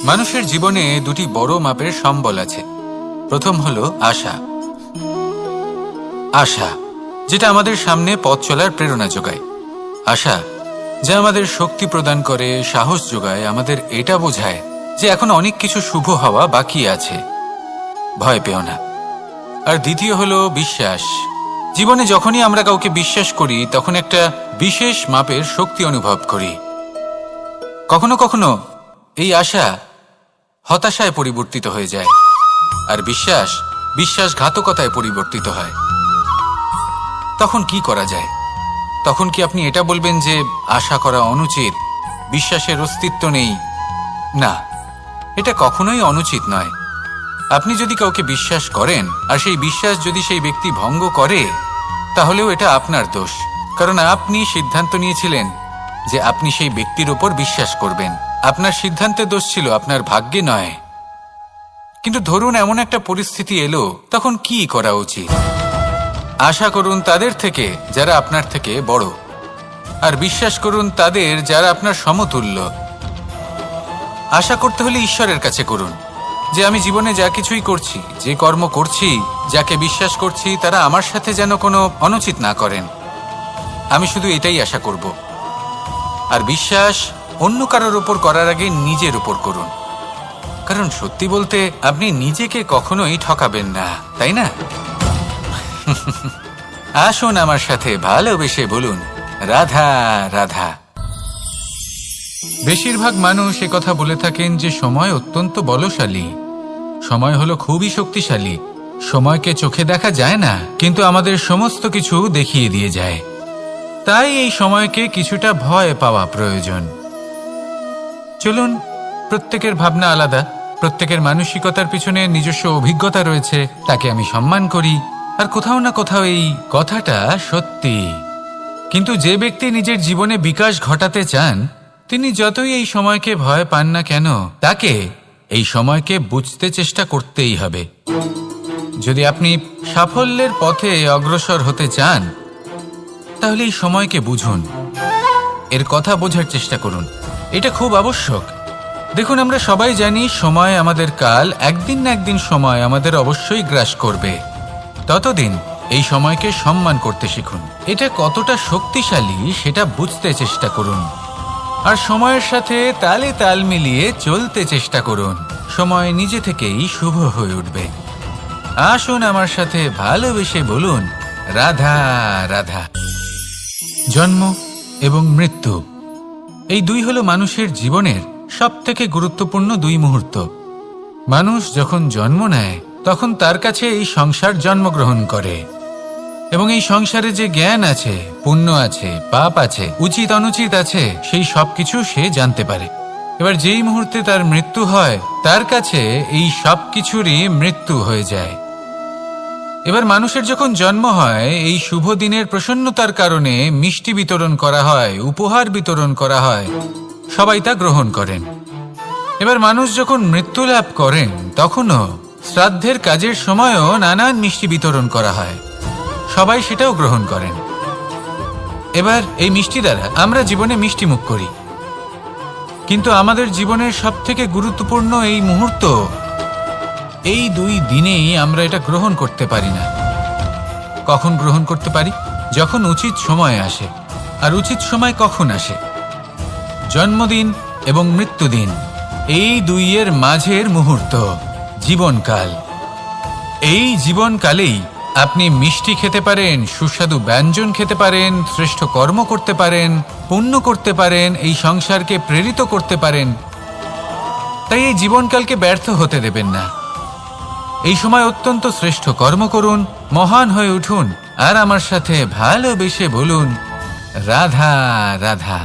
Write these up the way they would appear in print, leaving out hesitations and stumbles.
মানুষের জীবনে দুটি বড় মাপের সম্বল আছে। প্রথম হলো আশা। আশা যেটা আমাদের সামনে পথ চলার প্রেরণা যোগায়। আশা যা আমাদের শক্তি প্রদান করে, সাহস যোগায়, আমাদের এটা বোঝায় যে এখন অনেক কিছু শুভ হওয়া বাকি আছে, ভয় পেও না। আর দ্বিতীয় হলো বিশ্বাস। জীবনে যখনই আমরা কাউকে বিশ্বাস করি তখন একটা বিশেষ মাপের শক্তি অনুভব করি। কখনো কখনো এই আশা হতাশায় পরিবর্তিত হয়ে যায়, আর বিশ্বাসঘাতকতায় পরিবর্তিত হয়। তখন কি করা যায়? তখন কি আপনি এটা বলবেন যে আশা করা অনুচিত, বিশ্বাসের অস্তিত্ব নেই? না, এটা কখনোই অনুচিত নয়। আপনি যদি কাউকে বিশ্বাস করেন আর সেই বিশ্বাস যদি সেই ব্যক্তি ভঙ্গ করে, তাহলেও এটা আপনার দোষ, কারণ আপনি সিদ্ধান্ত নিয়েছিলেন যে আপনি সেই ব্যক্তির ওপর বিশ্বাস করবেন। আপনার সিদ্ধান্তের দোষ ছিল, আপনার ভাগ্যে নয়। কিন্তু ধরুন এমন একটা পরিস্থিতি এলো, তখন কি করা উচিত? আশা করুন তাদের থেকে যারা আপনার থেকে বড়, আর বিশ্বাস করুন তাদের যারা আপনার সমতুল্য। আশা করতে হলে ঈশ্বরের কাছে করুন যে আমি জীবনে যা কিছুই করছি, যে কর্ম করছি, যাকে বিশ্বাস করছি, তারা আমার সাথে যেন কোনো অনুচিত না করেন। আমি শুধু এটাই আশা করব। আর বিশ্বাস অন্য কারোর উপর করার আগে নিজের উপর করুন, কারণ সত্যি বলতে আপনি নিজেকে কখনোই ঠকাবেন না, তাই না? আসুন আমার সাথে ভালোবেসে বলুন, রাধা রাধা। বেশিরভাগ মানুষ কথা বলে থাকেন যে সময় অত্যন্ত বলশালী, সময় হলো খুবই শক্তিশালী। সময়কে চোখে দেখা যায় না, কিন্তু আমাদের সমস্ত কিছু দেখিয়ে দিয়ে যায়। তাই এই সময়কে কিছুটা ভয় পাওয়া প্রয়োজন। চলুন, প্রত্যেকের ভাবনা আলাদা, প্রত্যেকের মানসিকতার পিছনে নিজস্ব অভিজ্ঞতা রয়েছে, তাকে আমি সম্মান করি। আর কোথাও না কোথাও এই কথাটা সত্যি। কিন্তু যে ব্যক্তি নিজের জীবনে বিকাশ ঘটাতে চান, তিনি যতই এই সময়কে ভয় পান না কেন, তাকে এই সময়কে বুঝতে চেষ্টা করতেই হবে। যদি আপনি সাফল্যের পথে অগ্রসর হতে চান, তাহলে এই সময়কে বুঝুন, এর কথা বোঝার চেষ্টা করুন। এটা খুব আবশ্যক। দেখুন, আমরা সবাই জানি সময় আমাদের কাল, একদিন না একদিন সময় আমাদের অবশ্যই গ্রাস করবে। ততদিন এই সময়কে সম্মান করতে শিখুন। এটা কতটা শক্তিশালী সেটা বুঝতে চেষ্টা করুন, আর সময়ের সাথে তালে তাল মিলিয়ে চলতে চেষ্টা করুন। সময় নিজে থেকেই শুভ হয়ে উঠবে। আসুন আমার সাথে ভালোবেসে বলুন, রাধা রাধা। জন্ম এবং মৃত্যু, এই দুই হলো মানুষের জীবনের সবথেকে গুরুত্বপূর্ণ দুই মুহূর্ত। মানুষ যখন জন্ম নেয় তখন তার কাছে এই সংসার জন্মগ্রহণ করে, এবং এই সংসারে যে জ্ঞান আছে, পুণ্য আছে, পাপ আছে, উচিত অনুচিত আছে, সেই সব কিছু সে জানতে পারে। এবার যেই মুহূর্তে তার মৃত্যু হয়, তার কাছে এই সব কিছুরই মৃত্যু হয়ে যায়। এবার মানুষের যখন জন্ম হয়, এই শুভ দিনের প্রসন্নতার কারণে মিষ্টি বিতরণ করা হয়, উপহার বিতরণ করা হয়, সবাই তা গ্রহণ করেন। এবার মানুষ যখন মৃত্যু লাভ করেন, তখনও শ্রাদ্ধের কাজের সময়ও নানান মিষ্টি বিতরণ করা হয়, সবাই সেটাও গ্রহণ করেন। এবার এই মিষ্টি দ্বারা আমরা জীবনে মিষ্টি মুখ করি, কিন্তু আমাদের জীবনের সবথেকে গুরুত্বপূর্ণ এই মুহূর্ত, এই দুই দিনেই আমরা এটা গ্রহণ করতে পারি না। কখন গ্রহণ করতে পারি? যখন উচিত সময় আসে। আর উচিত সময় কখন আসে? জন্মদিন এবং মৃত্যুদিন, এই দুইয়ের মাঝের মুহূর্ত, জীবনকাল। এই জীবনকালেই আপনি মিষ্টি খেতে পারেন, সুস্বাদু ব্যঞ্জন খেতে পারেন, শ্রেষ্ঠ কর্ম করতে পারেন, পুণ্য করতে পারেন, এই সংসারকে প্রেরিত করতে পারেন। তাই এই জীবনকালকে ব্যর্থ হতে দেবেন না। এই সময় অত্যন্ত শ্রেষ্ঠ কর্ম করুন, মহান হয়ে উঠুন, আর আমার সাথে ভালোবেসে বলুন, রাধা রাধা।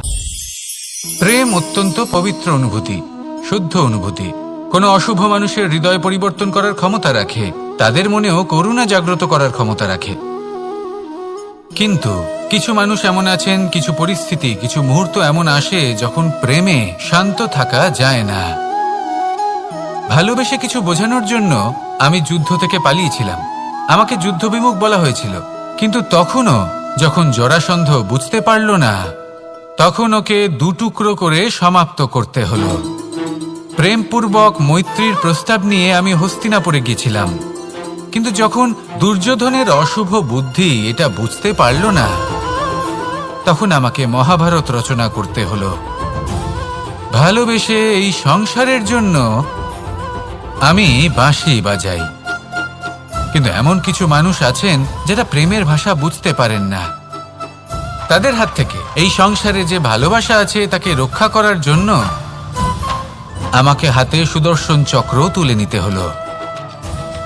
প্রেম অত্যন্ত পবিত্র অনুভূতি, শুদ্ধ অনুভূতি। কোনো অশুভ মানুষের হৃদয় পরিবর্তন করার ক্ষমতা রাখে, তাদের মনেও করুণা জাগ্রত করার ক্ষমতা রাখে। কিন্তু কিছু মানুষ এমন আছেন, কিছু পরিস্থিতি, কিছু মুহূর্ত এমন আসে যখন প্রেমে শান্ত থাকা যায় না। ভালোবেসে কিছু বোঝানোর জন্য আমি যুদ্ধ থেকে পালিয়েছিলাম, আমাকে যুদ্ধবিমুখ বলা হয়েছিল। কিন্তু তখনও যখন জরাসন্ধ বুঝতে পারল না, তখন ওকে দুটুকরো করে সমাপ্ত করতে হলো। প্রেমপূর্বক মৈত্রীর প্রস্তাব নিয়ে আমি হস্তিনাপুরে গেছিলাম, কিন্তু যখন দুর্যোধনের অশুভ বুদ্ধি এটা বুঝতে পারল না, তখন আমাকে মহাভারত রচনা করতে হলো। ভালোবেসে এই সংসারের জন্য আমি বাঁশি বাজাই, কিন্তু এমন কিছু মানুষ আছেন যারা প্রেমের ভাষা বুঝতে পারেন না। তাদের হাত থেকে এই সংসারে যে ভালোবাসা আছে তাকে রক্ষা করার জন্য আমাকে হাতে সুদর্শন চক্র তুলে নিতে হলো।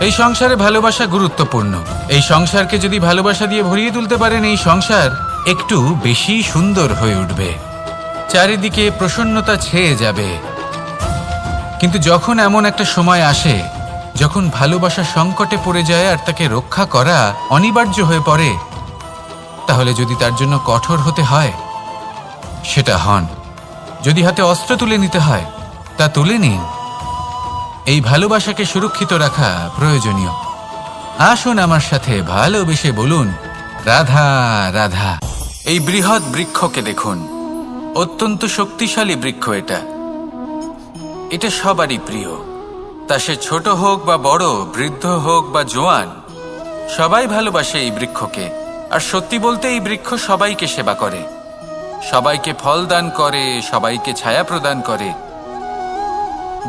এই সংসারে ভালোবাসা গুরুত্বপূর্ণ। এই সংসারকে যদি ভালোবাসা দিয়ে ভরিয়ে তুলতে পারেন, এই সংসার একটু বেশি সুন্দর হয়ে উঠবে, চারিদিকে প্রসন্নতা ছেয়ে যাবে। কিন্তু যখন এমন একটা সময় আসে যখন ভালোবাসা সংকটে পড়ে যায় আর তাকে রক্ষা করা অনিবার্য হয়ে পড়ে, তাহলে যদি তার জন্য কঠোর হতে হয় সেটা হন, যদি হাতে অস্ত্র তুলে নিতে হয় তা তুলে নিন। এই ভালোবাসাকে সুরক্ষিত রাখা প্রয়োজনীয়। আসুন আমার সাথে ভালোবেসে বলুন, রাধা রাধা। এই বৃহৎ বৃক্ষকে দেখুন, অত্যন্ত শক্তিশালী বৃক্ষ। এটা সবারই প্রিয়, তা সে ছোট হোক বা বড়, বৃদ্ধ হোক বা জোয়ান, সবাই ভালোবাসে এই বৃক্ষকে। আর সত্যি বলতে এই বৃক্ষ সবাইকে সেবা করে, সবাইকে ফল দান করে, সবাইকে ছায়া প্রদান করে।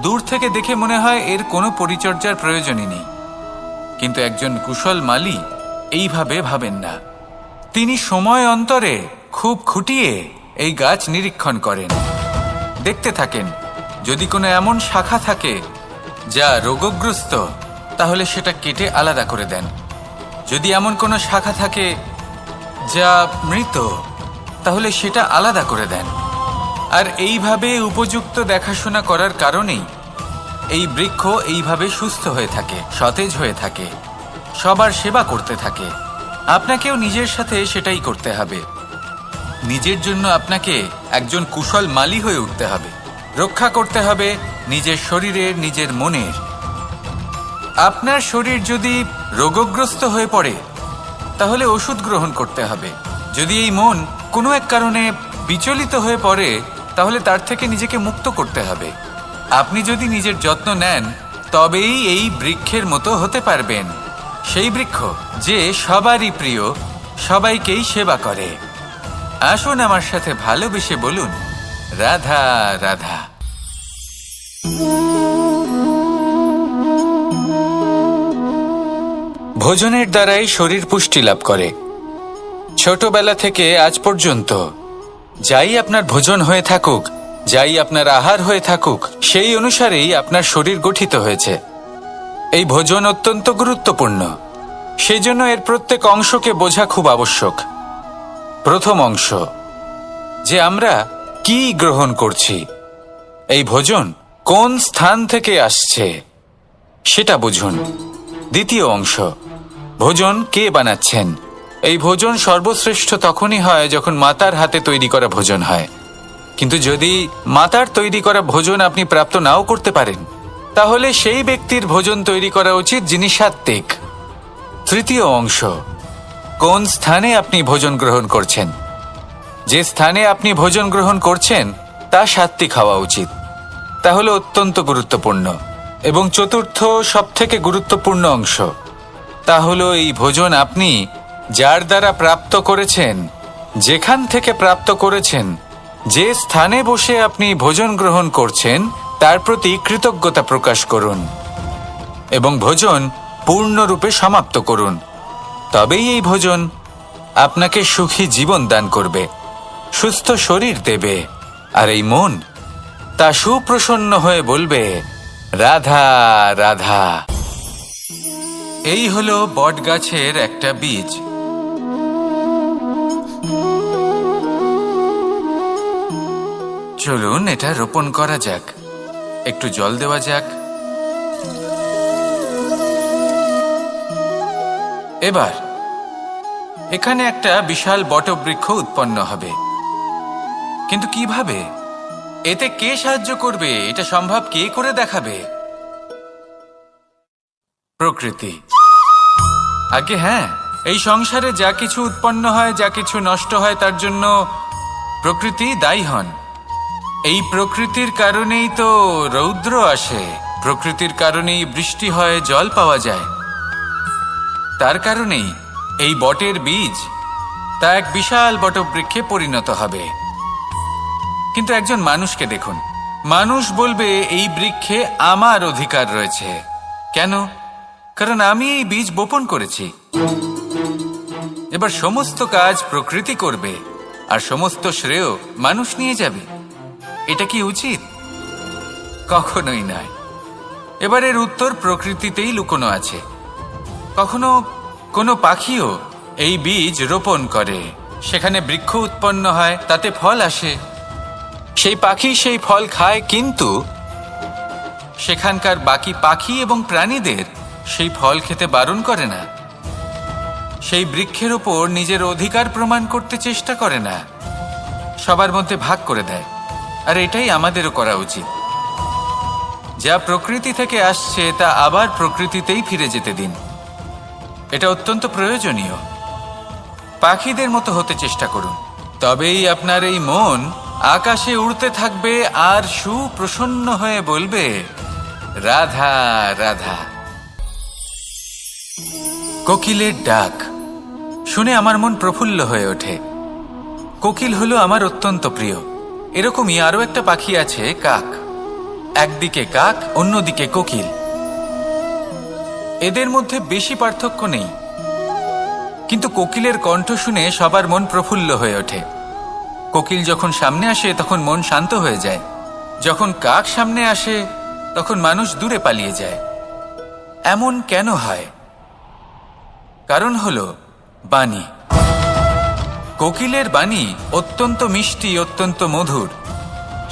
দূর থেকে দেখে মনে হয় এর কোনো পরিচর্যার প্রয়োজনই নেই, কিন্তু একজন কুশল মালী এইভাবে ভাবেন না। তিনি সময় অন্তরে খুব খুঁটিয়ে এই গাছ নিরীক্ষণ করেন, দেখতে থাকেন। যদি কোনো এমন শাখা থাকে যা রোগগ্রস্ত, তাহলে সেটা কেটে আলাদা করে দেন। যদি এমন কোনো শাখা থাকে যা মৃত, তাহলে সেটা আলাদা করে দেন। আর এইভাবে উপযুক্ত দেখাশোনা করার কারণেই এই বৃক্ষ এইভাবে সুস্থ হয়ে থাকে, সতেজ হয়ে থাকে, সবার সেবা করতে থাকে। আপনাকেও নিজের সাথে সেটাই করতে হবে। নিজের জন্য আপনাকে একজন কুশল মালী হয়ে উঠতে হবে, রক্ষা করতে হবে নিজের শরীরের, নিজের মনের। আপনার শরীর যদি রোগগ্রস্ত হয়ে পড়ে তাহলে ওষুধ গ্রহণ করতে হবে। যদি এই মন কোনো এক কারণে বিচলিত হয়ে পড়ে তাহলে তার থেকে নিজেকে মুক্ত করতে হবে। আপনি যদি নিজের যত্ন নেন তবেই এই বৃক্ষের মতো হতে পারবেন, সেই বৃক্ষ যে সবারই প্রিয়, সবাইকেই সেবা করে। আসুন আমার সাথে ভালোবেসে বলুন, রাধা রাধা। ভোজনের দ্বারাই শরীর পুষ্টি লাভ করে। ছোটবেলা থেকে আজ পর্যন্ত যাই আপনার ভোজন হয়ে থাকুক, যাই আপনার আহার হয়ে থাকুক, সেই অনুসারেই আপনার শরীর গঠিত হয়েছে। এই ভোজন অত্যন্ত গুরুত্বপূর্ণ, সেই জন্য এর প্রত্যেক অংশকে বোঝা খুব আবশ্যক। প্রথম অংশ, যে আমরা কি গ্রহণ করছি, এই ভোজন কোন স্থান থেকে আসছে সেটা বুঝুন। দ্বিতীয় অংশ, ভোজন কে বানাচ্ছেন। এই ভোজন সর্বশ্রেষ্ঠ তখনই হয় যখন মাতার হাতে তৈরি করা ভোজন হয়। কিন্তু যদি মাতার তৈরি করা ভোজন আপনি প্রাপ্ত নাও করতে পারেন, তাহলে সেই ব্যক্তির ভোজন তৈরি করা উচিত যিনি সাত্ত্বিক। তৃতীয় অংশ, কোন স্থানে আপনি ভোজন গ্রহণ করছেন। যে স্থানে আপনি ভোজন গ্রহণ করছেন তা সাত্ত্বিক হওয়া উচিত, তা হলো অত্যন্ত গুরুত্বপূর্ণ। এবং চতুর্থ সবথেকে গুরুত্বপূর্ণ অংশ, তা হলো এই ভোজন আপনি যার দ্বারা প্রাপ্ত করেছেন, যেখান থেকে প্রাপ্ত করেছেন, যে স্থানে বসে আপনি ভোজন গ্রহণ করছেন তার প্রতি কৃতজ্ঞতা প্রকাশ করুন এবং ভোজন পূর্ণরূপে সমাপ্ত করুন। তবেই এই ভোজন আপনাকে সুখী জীবন দান করবে, সুস্থ শরীর দেবে, আর এই মন তা সুপ্রসন্ন হয়ে বলবে, রাধা রাধা। এই হলো বটগাছের একটা বীজ। চলুন এটা রোপণ করা যাক, একটু জল দেওয়া যাক। এবার এখানে একটা বিশাল বটবৃক্ষ উৎপন্ন হবে, কিন্তু কিভাবে? এতে কে সাহায্য করবে? এটা সম্ভব কে করে দেখাবে? প্রকৃতি। আগে হ্যাঁ, এই সংসারে যা কিছু উৎপন্ন হয়, যা কিছু নষ্ট হয়, তার জন্য প্রকৃতি দায়ী হন। এই প্রকৃতির কারণেই তো রৌদ্র আসে, প্রকৃতির কারণেই বৃষ্টি হয়, জল পাওয়া যায়। তার কারণেই এই বটের বীজ তা এক বিশাল বটবৃক্ষে পরিণত হবে। কিন্তু একজন মানুষকে দেখুন, মানুষ বলবে এই বৃক্ষে আমার অধিকার রয়েছে। কেন? কারণ আমি এই বীজ বপন করেছি। এবার সমস্ত কাজ প্রকৃতি করবে আর সমস্ত শ্রেয় মানুষ নিয়ে যাবে। এটা কি উচিত? কখনোই নয়। এবার এর উত্তর প্রকৃতিতেই লুকোনো আছে। কখনো কোনো পাখিও এই বীজ রোপণ করে, সেখানে বৃক্ষ উৎপন্ন হয়, তাতে ফল আসে, সেই পাখি সেই ফল খায়, কিন্তু সেখানকার বাকি পাখি এবং প্রাণীদের সেই ফল খেতে বারণ করে না। সেই বৃক্ষের ওপর নিজের অধিকার প্রমাণ করতে চেষ্টা করে না, সবার মধ্যে ভাগ করে দেয়। আর এটাই আমাদেরও করা উচিত। যা প্রকৃতি থেকে আসছে তা আবার প্রকৃতিতেই ফিরে যেতে দিন। এটা অত্যন্ত প্রয়োজনীয়। পাখিদের মতো হতে চেষ্টা করুন, তবেই আপনার এই মন আকাশে উড়তে থাকবে আর সুপ্রসন্ন হয়ে বলবে, রাধা রাধা। কোকিলের ডাক শুনে আমার মন প্রফুল্ল হয়ে ওঠে। কোকিল হলো আমার অত্যন্ত প্রিয়। এরকমই আরো একটা পাখি আছে, কাক। একদিকে কাক, অন্যদিকে কোকিল। এদের মধ্যে বেশি পার্থক্য নেই, কিন্তু কোকিলের কণ্ঠ শুনে সবার মন প্রফুল্ল হয়ে ওঠে। কোকিল যখন সামনে আসে তখন মন শান্ত হয়ে যায়, যখন কাক সামনে আসে তখন মানুষ দূরে পালিয়ে যায়। এমন কেন হয়? কারণ হলো বাণী। কোকিলের বাণী অত্যন্ত মিষ্টি, অত্যন্ত মধুর।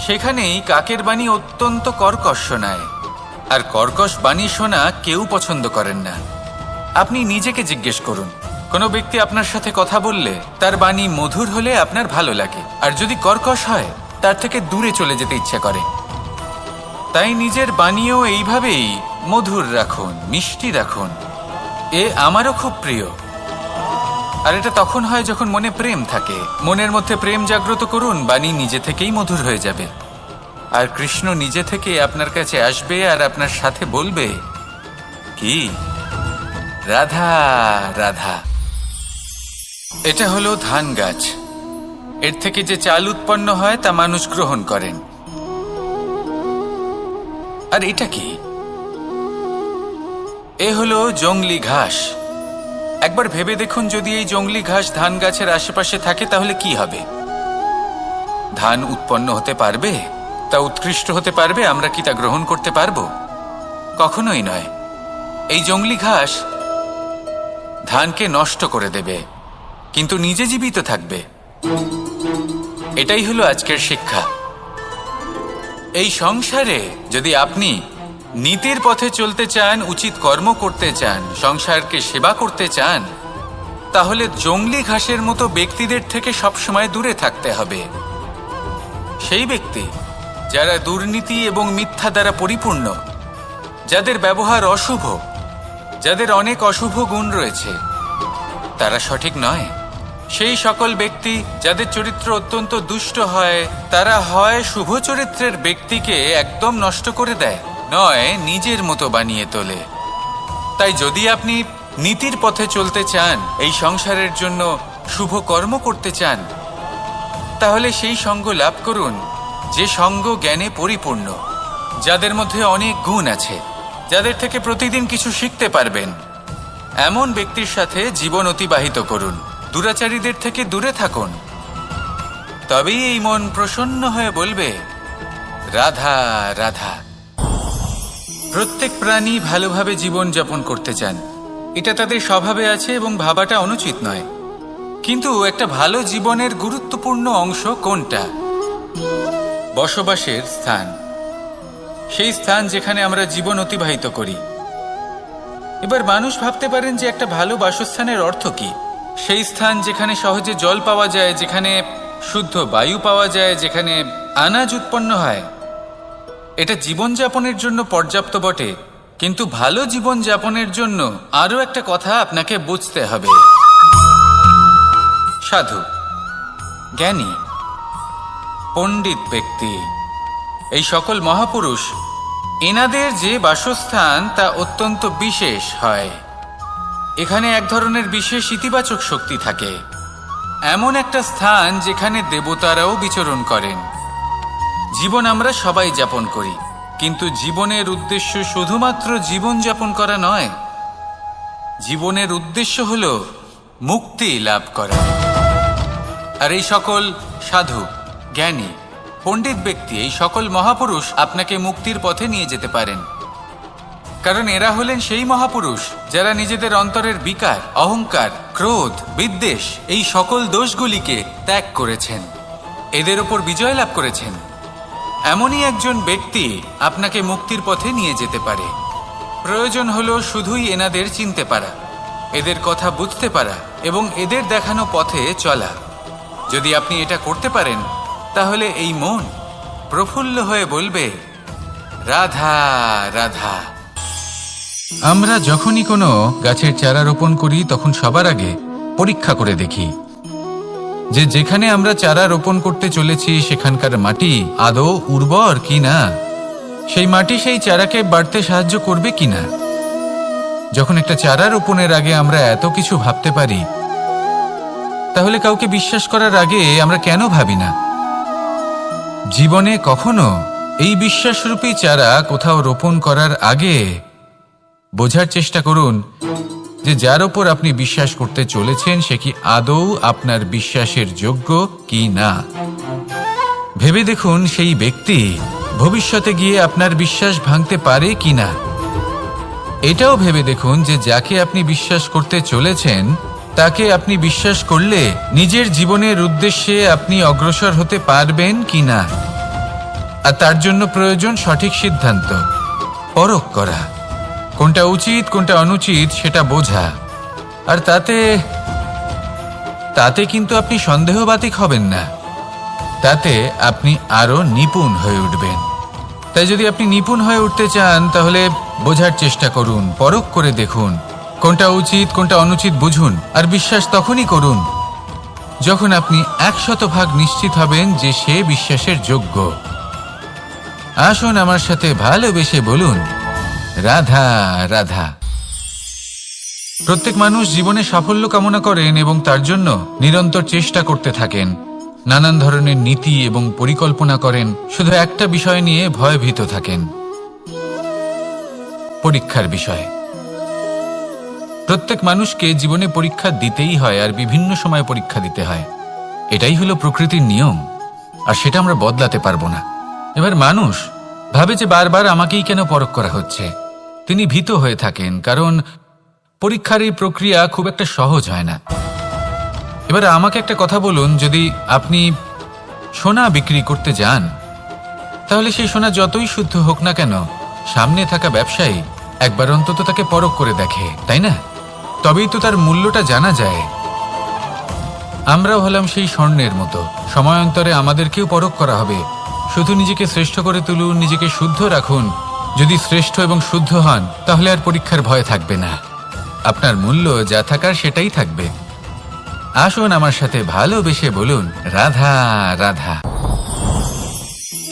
সেখানেই কাকের বাণী অত্যন্ত কর্কশ শোনায়, আর কর্কশ বাণী শোনা কেউ পছন্দ করেন না। আপনি নিজেকে জিজ্ঞেস করুন, কোনো ব্যক্তি আপনার সাথে কথা বললে তার বাণী মধুর হলে আপনার ভালো লাগে, আর যদি কর্কশ হয় তার থেকে দূরে চলে যেতে ইচ্ছে করে। তাই নিজের বাণীও এইভাবেই মধুর রাখুন, মিষ্টি রাখুন। এ আমারও খুব প্রিয়। আর এটা তখন হয় যখন মনে প্রেম থাকে। মনের মধ্যে প্রেম জাগ্রত করুন, বাণী নিজে থেকেই মধুর হয়ে যাবে। আর কৃষ্ণ নিজে থেকে আপনার কাছে আসবে আর আপনার সাথে বলবে, কি রাধা রাধা। এটা হলো ধান গাছ। এর থেকে যে চাল উৎপন্ন হয় তা মানুষ গ্রহণ করেন। আর এটা কি? এ হলো জংলি ঘাস। একবার ভেবে দেখুন, যদি এই জংলি ঘাস ধান গাছের আশেপাশে থাকে তাহলে কি হবে? ধান উৎপন্ন হতে পারবে? তা উৎকৃষ্ট হতে পারবে? আমরা কি তা গ্রহণ করতে পারবো? কখনোই নয়। এই জংলি ঘাস ধানকে নষ্ট করে দেবে, কিন্তু নিজে জীবিত থাকবে। এটাই হলো আজকের শিক্ষা। এই সংসারে যদি আপনি নীতির পথে চলতে চান, উচিত কর্ম করতে চান, সংসারকে সেবা করতে চান, তাহলে জংলি ঘাসের মতো ব্যক্তিদের থেকে সবসময় দূরে থাকতে হবে। সেই ব্যক্তি যারা দুর্নীতি এবং মিথ্যা দ্বারা পরিপূর্ণ, যাদের ব্যবহার অশুভ, যাদের অনেক অশুভ গুণ রয়েছে, তারা সঠিক নয়। সেই সকল ব্যক্তি যাদের চরিত্র অত্যন্ত দুষ্ট হয়, তারা হয় শুভ চরিত্রের ব্যক্তিকে একদম নষ্ট করে দেয়, নয় নিজের মতো বানিয়ে তোলে। তাই যদি আপনি নীতির পথে চলতে চান, এই সংসারের জন্য শুভ কর্ম করতে চান, তাহলে সেই সঙ্গ লাভ করুন যে সঙ্গ জ্ঞানে পরিপূর্ণ, যাদের মধ্যে অনেক গুণ আছে, যাদের থেকে প্রতিদিন কিছু শিখতে পারবেন। এমন ব্যক্তির সাথে জীবন অতিবাহিত করুন। দুরাচারীদের থেকে দূরে থাকুন। তবেই এই মন প্রসন্ন হয়ে বলবে, রাধা রাধা। প্রত্যেক প্রাণী ভালোভাবে জীবন যাপন করতে চান, এটা তাদের স্বভাবে আছে এবং ভাবাটা অনুচিত নয়। কিন্তু একটা ভালো জীবনের গুরুত্বপূর্ণ অংশ কোনটা? বসবাসের স্থান। সেই স্থান যেখানে আমরা জীবন অতিবাহিত করি। এবার মানুষ ভাবতে পারেন যে একটা ভালো বাসস্থানের অর্থ কি? সেই স্থান যেখানে সহজে জল পাওয়া যায়, যেখানে শুদ্ধ বায়ু পাওয়া যায়, যেখানে আনাজ উৎপন্ন হয়। এটা জীবনযাপনের জন্য পর্যাপ্ত বটে, কিন্তু ভালো জীবনযাপনের জন্য আরও একটা কথা আপনাকে বুঝতে হবে। সাধু, জ্ঞানী, পণ্ডিত ব্যক্তি, এই সকল মহাপুরুষ, এনাদের যে বাসস্থান তা অত্যন্ত বিশেষ হয়। এখানে এক ধরনের বিশেষ ইতিবাচক শক্তি থাকে, এমন একটা স্থান যেখানে দেবতারাও বিচরণ করেন। জীবন আমরা সবাই যাপন করি, কিন্তু জীবনের উদ্দেশ্য শুধুমাত্র জীবন যাপন করা নয়। জীবনের উদ্দেশ্য হল মুক্তি লাভ করা। আর এই সকল সাধু, জ্ঞানী, পণ্ডিত ব্যক্তি, এই সকল মহাপুরুষ আপনাকে মুক্তির পথে নিয়ে যেতে পারেন, কারণ এরা হলেন সেই মহাপুরুষ যারা নিজেদের অন্তরের বিকার, অহংকার, ক্রোধ, বিদ্বেষ এই সকল দোষগুলিকে ত্যাগ করেছেন, এদের ওপর বিজয় লাভ করেছেন। এমনই একজন ব্যক্তি আপনাকে মুক্তির পথে নিয়ে যেতে পারে। প্রয়োজন হলো শুধুই এনাদের চিনতে পারা, এদের কথা বুঝতে পারা এবং এদের দেখানো পথে চলা। যদি আপনি এটা করতে পারেন, তাহলে এই মন প্রফুল্ল হয়ে বলবে, রাধা রাধা। আমরা যখনই কোনো গাছের চারা রোপণ করি, তখন সবার আগে পরীক্ষা করে দেখি যে যেখানে আমরা চারা রোপণ করতে চলেছি সেখানকার মাটি আদৌ উর্বর কিনা, সেই মাটি সেই চারাকে বাড়তে সাহায্য করবে কিনা। যখন একটা চারা রোপণের আগে আমরা এত কিছু ভাবতে পারি, তাহলে কাউকে বিশ্বাস করার আগে আমরা কেন ভাবি না? জীবনে কখনো এই বিশ্বাসরূপী চারা কোথাও রোপণ করার আগে বোঝার চেষ্টা করুন যে যার ওপর আপনি বিশ্বাস করতে চলেছেন সে কি আদৌ আপনার বিশ্বাসের যোগ্য কি না। ভেবে দেখুন সেই ব্যক্তি ভবিষ্যতে গিয়ে আপনার বিশ্বাস ভাঙতে পারে কি না। এটাও ভেবে দেখুন যে যাকে আপনি বিশ্বাস করতে চলেছেন তাকে আপনি বিশ্বাস করলে নিজের জীবনের উদ্দেশ্যে আপনি অগ্রসর হতে পারবেন কি না। আর তার জন্য প্রয়োজন সঠিক সিদ্ধান্ত, পরখ করা, কোনটা উচিত কোনটা অনুচিত সেটা বোঝা। আর তাতে কিন্তু আপনি সন্দেহবাতিক হবেন না, তাতে আপনি আরো নিপুণ হয়ে উঠবেন। তাই যদি আপনি নিপুণ হয়ে উঠতে চান, তাহলে বোঝার চেষ্টা করুন, পরখ করে দেখুন, কোনটা উচিত কোনটা অনুচিত বুঝুন। আর বিশ্বাস তখনই করুন যখন আপনি 100% নিশ্চিত হবেন যে সে বিশ্বাসের যোগ্য। আসুন আমার সাথে ভালোবেসে বলুন, রাধা রাধা। প্রত্যেক মানুষ জীবনে সাফল্য কামনা করেন এবং তার জন্য নিরন্তর চেষ্টা করতে থাকেন, নানান ধরনের নীতি এবং পরিকল্পনা করেন। শুধু একটা বিষয় নিয়ে ভয়ভীত থাকেন, পরীক্ষার বিষয়। প্রত্যেক মানুষকে জীবনে পরীক্ষা দিতেই হয়, আর বিভিন্ন সময় পরীক্ষা দিতে হয়। এটাই হলো প্রকৃতির নিয়ম, আর সেটা আমরা বদলাতে পারবো না। এবার মানুষ ভাবে যে বারবার আমাকেই কেন পরখ করা হচ্ছে। তিনি ভীত হয়ে থাকেন, কারণ পরীক্ষার এই প্রক্রিয়া খুব একটা সহজ হয় না। এবার আমাকে একটা কথা বলুন, যদি আপনি সোনা বিক্রি করতে যান, তাহলে সেই সোনা যতই শুদ্ধ হোক না কেন, সামনে থাকা ব্যবসায়ী একবার অন্তত তাকে পরখ করে দেখে, তাই না? তবেই তো তার মূল্যটা জানা যায়। আমরাও হলাম সেই স্বর্ণের মতো, সময়ান্তরে আমাদেরকেও পরখ করা হবে। শুধু নিজেকে শ্রেষ্ঠ করে তুলুন, নিজেকে শুদ্ধ রাখুন। যদি শ্রেষ্ঠ এবং শুদ্ধ হন, তাহলে আর পরীক্ষার ভয় থাকবে না। আপনার মূল্য যা থাকার সেটাই থাকবে। আসুন আমার সাথে ভালোবেসে বলুন, রাধা রাধা।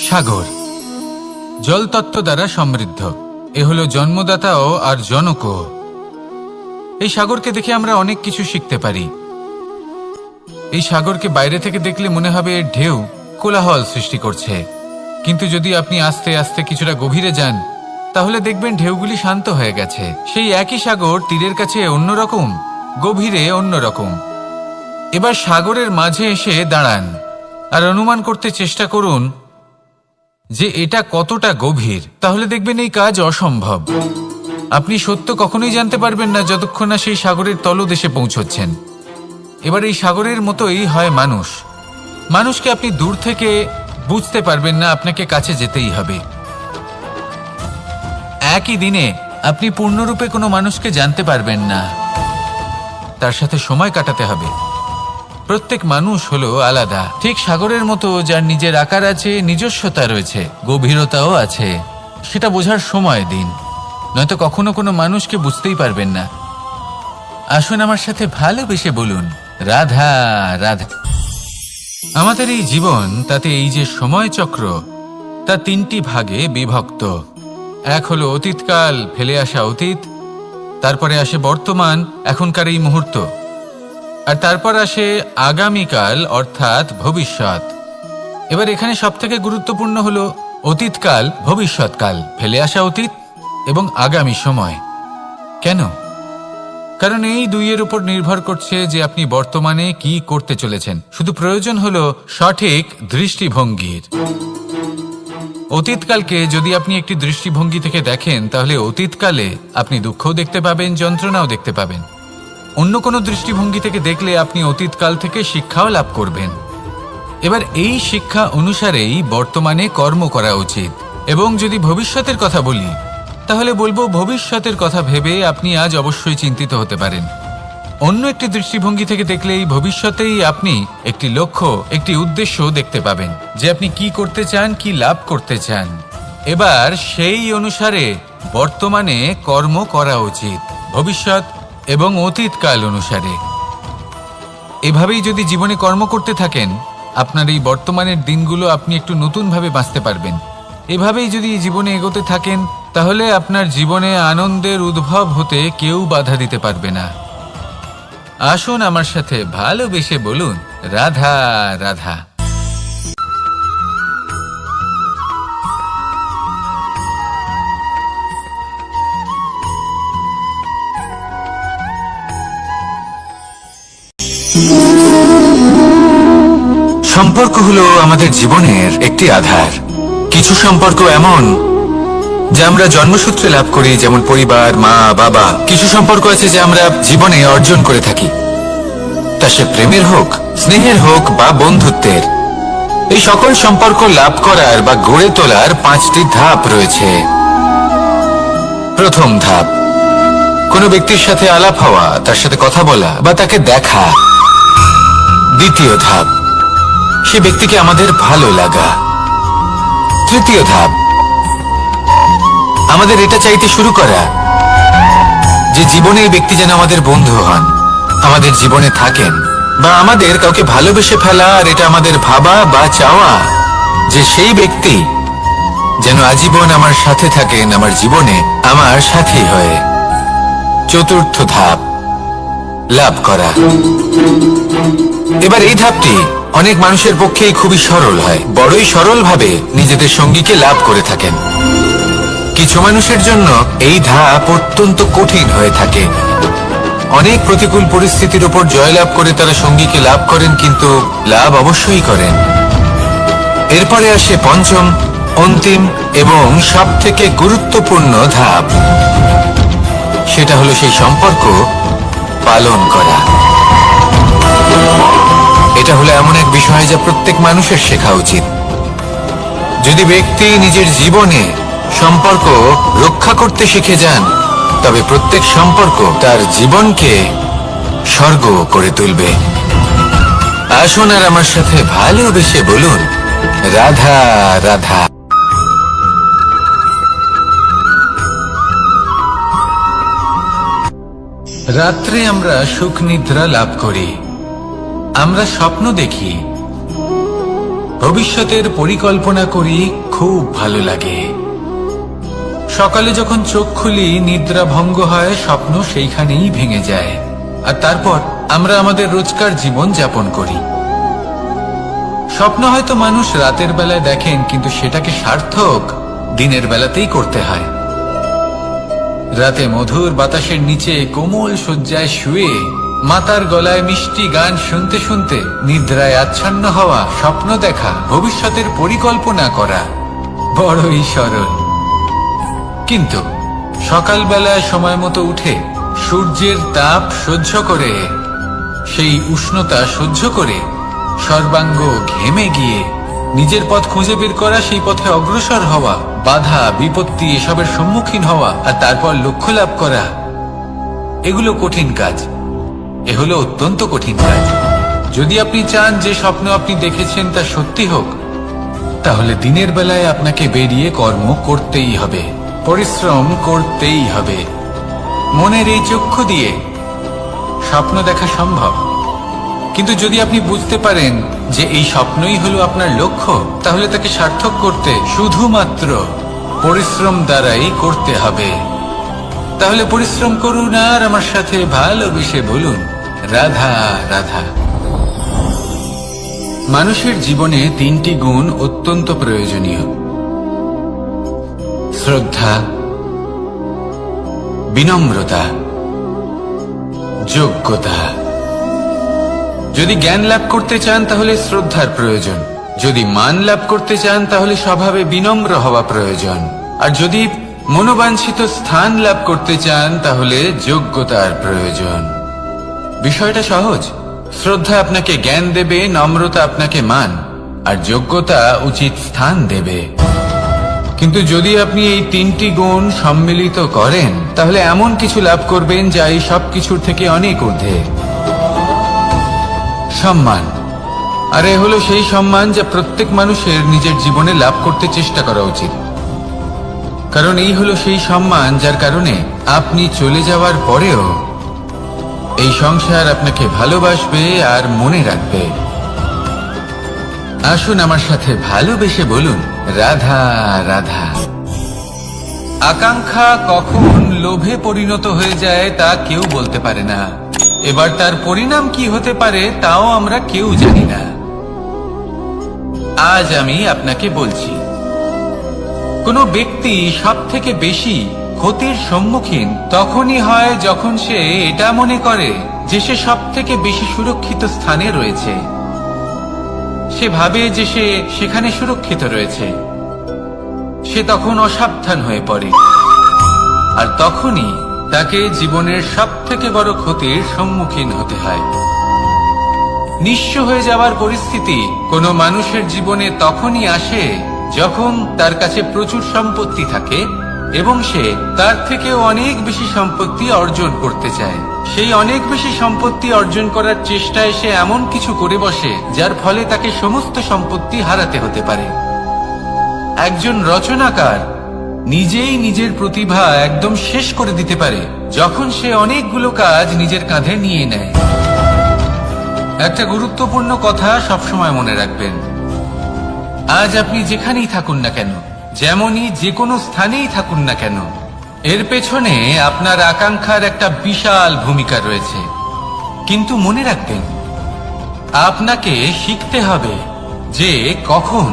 সাগর জলতত্ত্ব দ্বারা সমৃদ্ধ, এ হলো জন্মদাতাও আর জনকও। এই সাগরকে দেখে আমরা অনেক কিছু শিখতে পারি। এই সাগরকে বাইরে থেকে দেখলে মনে হবে এর ঢেউ কোলাহল সৃষ্টি করছে, কিন্তু যদি আপনি আস্তে আস্তে কিছুটা গভীরে যান, তাহলে দেখবেন ঢেউগুলি শান্ত হয়ে গেছে। সেই একই সাগর তীরের কাছে অন্যরকম, গভীরে অন্যরকম। এবার সাগরের মাঝে এসে দাঁড়ান আর অনুমান করতে চেষ্টা করুন যে এটা কতটা গভীর। তাহলে দেখবেন এই কাজ অসম্ভব। আপনি সত্য কখনোই জানতে পারবেন না যতক্ষণ না সেই সাগরের তলদেশে পৌঁছচ্ছেন। এবার এই সাগরের মতোই হয় মানুষ। মানুষকে আপনি দূর থেকে বুঝতে পারবেন না, আপনাকে কাছে যেতেই হবে। একই দিনে আপনি পূর্ণরূপে কোনো মানুষকে জানতে পারবেন না, তার সাথে সময় কাটাতে হবে। প্রত্যেক মানুষ হলো আলাদা, ঠিক সাগরের মতো, যার নিজের আকার আছে, নিজস্বতা রয়েছে, গভীরতাও আছে। সেটা বোঝার সময় দিন, নয়তো কখনো কোনো মানুষকে বুঝতেই পারবেন না। আসুন আমার সাথে ভালোবেসে বলুন, রাধা রাধা। আমাদের এই জীবন, তাতে এই যে সময় চক্র, তা তিনটি ভাগে বিভক্ত। এক হলো অতীতকাল, ফেলে আসা অতীত, তারপরে আসে বর্তমান, এখনকার এই মুহূর্ত, আর তারপর আসে আগামীকাল অর্থাৎ ভবিষ্যৎ। এবার এখানে সবথেকে গুরুত্বপূর্ণ হলো অতীতকাল, ভবিষ্যৎকাল, ফেলে আসা অতীত এবং আগামী সময়। কেন? কারণ এই দুইয়ের উপর নির্ভর করছে যে আপনি বর্তমানে কি করতে চলেছেন। শুধু প্রয়োজন হলো সঠিক দৃষ্টিভঙ্গির। অতীতকালকে যদি আপনি একটি দৃষ্টিভঙ্গি থেকে দেখেন, তাহলে অতীতকালে আপনি দুঃখও দেখতে পাবেন, যন্ত্রণাও দেখতে পাবেন। অন্য কোনো দৃষ্টিভঙ্গি থেকে দেখলে আপনি অতীতকাল থেকে শিক্ষাও লাভ করবেন। এবার এই শিক্ষা অনুসারেই বর্তমানে কর্ম করা উচিত। এবং যদি ভবিষ্যতের কথা বলি, তাহলে বলবো ভবিষ্যতের কথা ভেবে আপনি আজ অবশ্যই চিন্তিত হতে পারেন। অন্য একটি দৃষ্টিভঙ্গি থেকে দেখলে এই ভবিষ্যতেই আপনি একটি লক্ষ্য, একটি উদ্দেশ্য দেখতে পাবেন, যে আপনি কি করতে চান, কি লাভ করতে চান। এবার সেই অনুসারে বর্তমানে কর্ম করা উচিত, ভবিষ্যৎ এবং অতীতকাল অনুসারে। এভাবেই যদি জীবনে কর্ম করতে থাকেন, আপনার এই বর্তমানের দিনগুলো আপনি একটু নতুনভাবে বাঁচতে পারবেন। এভাবেই যদি জীবনে এগোতে থাকেন, তাহলে আপনার জীবনে আনন্দের উদ্ভব হতে কেউ বাধা দিতে পারবে না। আসুন আমার সাথে ভালোবেসে বলুন, রাধা রাধা। সম্পর্ক হলো আমাদের জীবনের একটি আধার। কিছু সম্পর্ক এমন যা আমরা জন্মসূত্রে লাভ করি, যেমন পরিবার, মা, বাবা। কিছু সম্পর্ক আছে যা আমরা জীবনে অর্জন করে থাকি, তা সে প্রেমের হোক, স্নেহের হোক বা বন্ধুত্বের। এই সকল সম্পর্ক লাভ করার বা গড়ে তোলার 5টি ধাপ রয়েছে। প্রথম ধাপ, কোনো ব্যক্তির সাথে আলাপ হওয়া, তার সাথে কথা বলা বা তাকে দেখা। দ্বিতীয় ধাপ, সে ব্যক্তিকে আমাদের ভালো লাগা। তৃতীয় ধাপ, আমাদের এটা চাইতে শুরু করা যে জীবনে এই ব্যক্তি যেন আমাদের বন্ধু হন, আমাদের জীবনে থাকেন, বা আমাদের কাউকে ভালোবেসে ফেলা, আর এটা আমাদের ভাবা বা চাওয়া যে সেই ব্যক্তি যেন আজীবন আমার সাথে থাকেন, আমার জীবনে আমার সাথী হয়ে। চতুর্থ ধাপ, লাভ করা। এবার এই ধাপটি অনেক মানুষের পক্ষেই খুবই সরল হয়, বড়ই সরলভাবে নিজেদের সঙ্গীকে লাভ করে থাকেন। কিছু মানুষের জন্য এই ধাপ অত্যন্ত কঠিন হয়ে থাকে। অনেক প্রতিকূল পরিস্থিতির উপর জয়লাভ করে তারা সঙ্গীকে লাভ করেন, কিন্তু লাভ অবশ্যই করেন। এরপরে আসে পঞ্চম, অন্তিম এবং সবথেকে গুরুত্বপূর্ণ ধাপ। সেটা হলো সেই সম্পর্ক পালন করা। এটা হলো এমন এক বিষয় যা প্রত্যেক মানুষের শেখা উচিত। যদি ব্যক্তি নিজের জীবনে সম্পর্ক রক্ষা করতে শিখে যান, তবে প্রত্যেক সম্পর্ক তার জীবনকে স্বর্গ করে তুলবে। আসুন আর আমার সাথে ভালোবেসে বলুন, রাধা রাধা। রাত্রে আমরা সুখ নিদ্রা লাভ করি, আমরা স্বপ্ন দেখি, ভবিষ্যতের পরিকল্পনা করি, খুব ভালো লাগে। সকালে যখন চোখ খুলি, নিদ্রা ভঙ্গ হয়, স্বপ্ন সেইখানেই ভেঙে যায়, আর তারপর আমরা আমাদের রোজকার জীবন যাপন করি। স্বপ্ন হয়তো মানুষ রাতের বেলায় দেখেন, কিন্তু সেটাকে সার্থক দিনের বেলাতেই করতে হয়। রাতে মধুর বাতাসের নিচে কোমল শয্যায় শুয়ে মাতার গলায় মিষ্টি গান শুনতে শুনতে নিদ্রায় আচ্ছন্ন হওয়া, স্বপ্ন দেখা, ভবিষ্যতের পরিকল্পনা করা বড়ই সরল। কিন্তু সকালবেলায় সময় মতো উঠে সূর্যের তাপ সহ্য করে, সেই উষ্ণতা সহ্য করে সর্বাঙ্গ ঘেমে গিয়ে নিজের পথ খুঁজে বের করা, সেই পথে অগ্রসর হওয়া, বাধা বিপত্তি এসবের সম্মুখীন হওয়া, আর তারপর লক্ষ্য লাভ করা, এগুলো কঠিন কাজ। এ হলো অত্যন্ত কঠিন কাজ। যদি আপনি চান যে স্বপ্ন আপনি দেখেছেন তা সত্যি হোক, তাহলে দিনের বেলায় আপনাকে বেরিয়ে কর্ম করতেই হবে, পরিশ্রম করতেই হবে। মনের এই চক্ষু দিয়ে স্বপ্ন দেখা সম্ভব, কিন্তু যদি আপনি বুঝতে পারেন যে এই স্বপ্নই হলো আপনার লক্ষ্য, তাহলে তাকে সার্থক করতে শুধুমাত্র পরিশ্রম দ্বারাই করতে হবে। তাহলে পরিশ্রম করুন আর আমার সাথে ভালোবেসে বলুন, রাধা রাধা। মানুষের জীবনে 3টি গুণ অত্যন্ত প্রয়োজনীয়: শ্রদ্ধা, বিনম্রতা, যোগ্যতা। যদি জ্ঞান লাভ করতে চান তাহলে শ্রদ্ধার প্রয়োজন, যদি মান লাভ করতে চান তাহলে স্বভাবে বিনম্র হওয়া প্রয়োজন, আর যদি মনোবাঞ্ছিত স্থান লাভ করতে চান তাহলে যোগ্যতার প্রয়োজন। বিষয়টা সহজ। শ্রদ্ধা আপনাকে জ্ঞান দেবে, নম্রতা আপনাকে মান, আর যোগ্যতা উচিত স্থান দেবে। কিন্তু যদি আপনি এই 3টি গুণ সম্মিলিত করেন তাহলে এমন কিছু লাভ করবেন যা এই সব কিছুর থেকে অনেক ঊর্ধ্বে। সম্মান। আর এ হলো সেই সম্মান যা প্রত্যেক মানুষের নিজের জীবনে লাভ করতে চেষ্টা করা উচিত। কারণ এই হলো সেই সম্মান যার কারণে আপনি চলে যাওয়ার পরেও এই সংসার আপনাকে ভালোবাসবে আর মনে রাখবে। আসুন আমার সাথে ভালোবেসে বলুন, রাধা রাধা। আকাঙ্ক্ষা কখন লোভে পরিণত হয়ে যায় তা কেউ বলতে পারে না। এবার তার পরিণাম কি হতে পারে তাও আমরা কেউ জানি না। আজ আমি আপনাকে বলছি, কোনো ব্যক্তি সব থেকে বেশি ক্ষতির সম্মুখীন তখনই হয় যখন সে এটা মনে করে যে সে সব থেকে বেশি সুরক্ষিত স্থানে রয়েছে। সে ভাবে যে সে সেখানে সুরক্ষিত রয়েছে। সে তখন অসাবধান হয়ে পড়ে, আর তখনই তাকে জীবনের সব থেকে বড় ক্ষতির সম্মুখীন হতে হয়। নিঃস্ব হয়ে যাওয়ার পরিস্থিতি কোনো মানুষের জীবনে তখনই আসে যখন তার কাছে প্রচুর সম্পত্তি থাকে এবং সে তার থেকেও অনেক বেশি সম্পত্তি অর্জন করতে চায়। সেই অনেক বেশি সম্পত্তি অর্জন করার চেষ্টায় সে এমন কিছু করে বসে যার ফলে তাকে সমস্ত সম্পত্তি হারাতে হতে পারে। একজন রচনাকার নিজেই নিজের প্রতিভা একদম শেষ করে দিতে পারে যখন সে অনেকগুলো কাজ নিজের কাঁধে নিয়ে নেয়। একটা গুরুত্বপূর্ণ কথা সবসময় মনে রাখবেন, আজ আপনি যেখানেই থাকুন না কেন, যেমনই যে কোনো স্থানেই থাকুন না কেন, এর পেছনে আপনার আকাঙ্ক্ষার একটা বিশাল ভূমিকা রয়েছে। কিন্তু মনে রাখবেন, আপনাকে শিখতে হবে যে কখন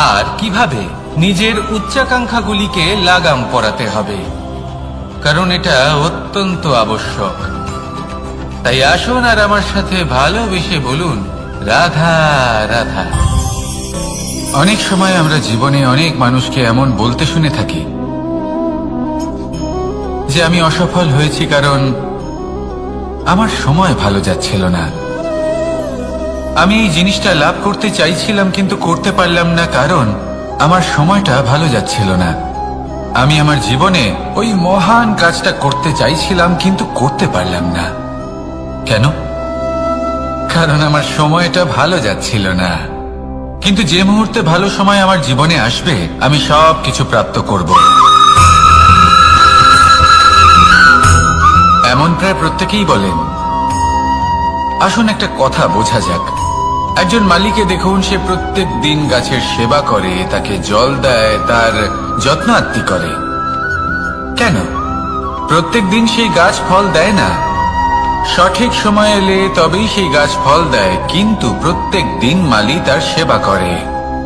আর কিভাবে নিজের উচ্চাকাঙ্ক্ষাগুলিকে লাগাম পরাতে হবে, কারণ এটা অত্যন্ত আবশ্যক। তাই আসুন আর আমার সাথে ভালোবেসে বলুন, রাধা রাধা। অনেক সময় আমরা জীবনে অনেক মানুষকে এমন বলতে শুনে থাকি যে আমি অসফল হয়েছি কারণ আমার সময় ভালো যাচ্ছিল না। আমি এই জিনিসটা লাভ করতে চাইছিলাম কিন্তু করতে পারলাম না কারণ আমার সময়টা ভালো যাচ্ছিল না। আমি আমার জীবনে ওই মহান কাজটা করতে চাইছিলাম কিন্তু করতে পারলাম না। কেন? কারণ আমার সময়টা ভালো যাচ্ছিল না। কিন্তু যে মুহূর্তে ভালো সময় আমার জীবনে আসবে আমি সব কিছু প্রাপ্ত করব। এমন প্রায় প্রত্যেকেই বলেন। আসুন একটা কথা বোঝা যাক। একজন মালিকে দেখুন, সে প্রত্যেক দিন গাছের সেবা করে, তাকে জল দেয়, তার যত্ন আত্তি করে। কেন? প্রত্যেক দিন সেই গাছ ফল দেয় না। সঠিক সময় এলে তবেই সেই গাছ ফল দেয়, কিন্তু প্রত্যেক দিন মালি তার সেবা করে,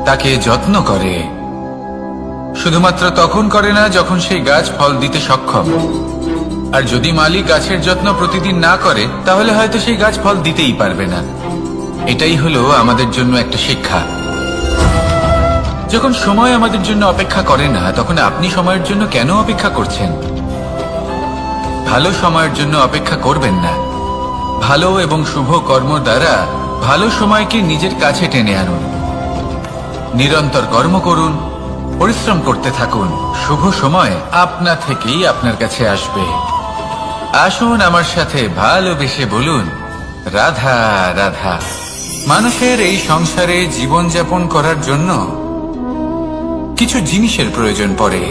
তাকে যত্ন করে। শুধুমাত্র তখন করে না যখন সেই গাছ ফল দিতে সক্ষম। আর যদি মালি গাছের যত্ন প্রতিদিন না করে তাহলে হয়তো সেই গাছ ফল দিতেই পারবে না। এটাই হলো আমাদের জন্য একটা শিক্ষা। যখন সময় আমাদের জন্য অপেক্ষা করে না তখন আপনি সময়ের জন্য কেন অপেক্ষা করছেন? ভালো সময়ের জন্য অপেক্ষা করবেন না। ভালো এবং শুভ কর্ম দ্বারা ভালো সময়কে নিজের কাছে টেনে আনুন। নিরন্তর কর্ম করুন, পরিশ্রম করতে থাকুন। শুভ সময় আপনা থেকেই আপনার কাছে আসবে। আসুন আমার সাথে ভালোবেসে বলুন, রাধা রাধা। মানুষের এই সংসারে জীবনযাপন করার জন্য কিছু জিনিসের প্রয়োজন পড়ে।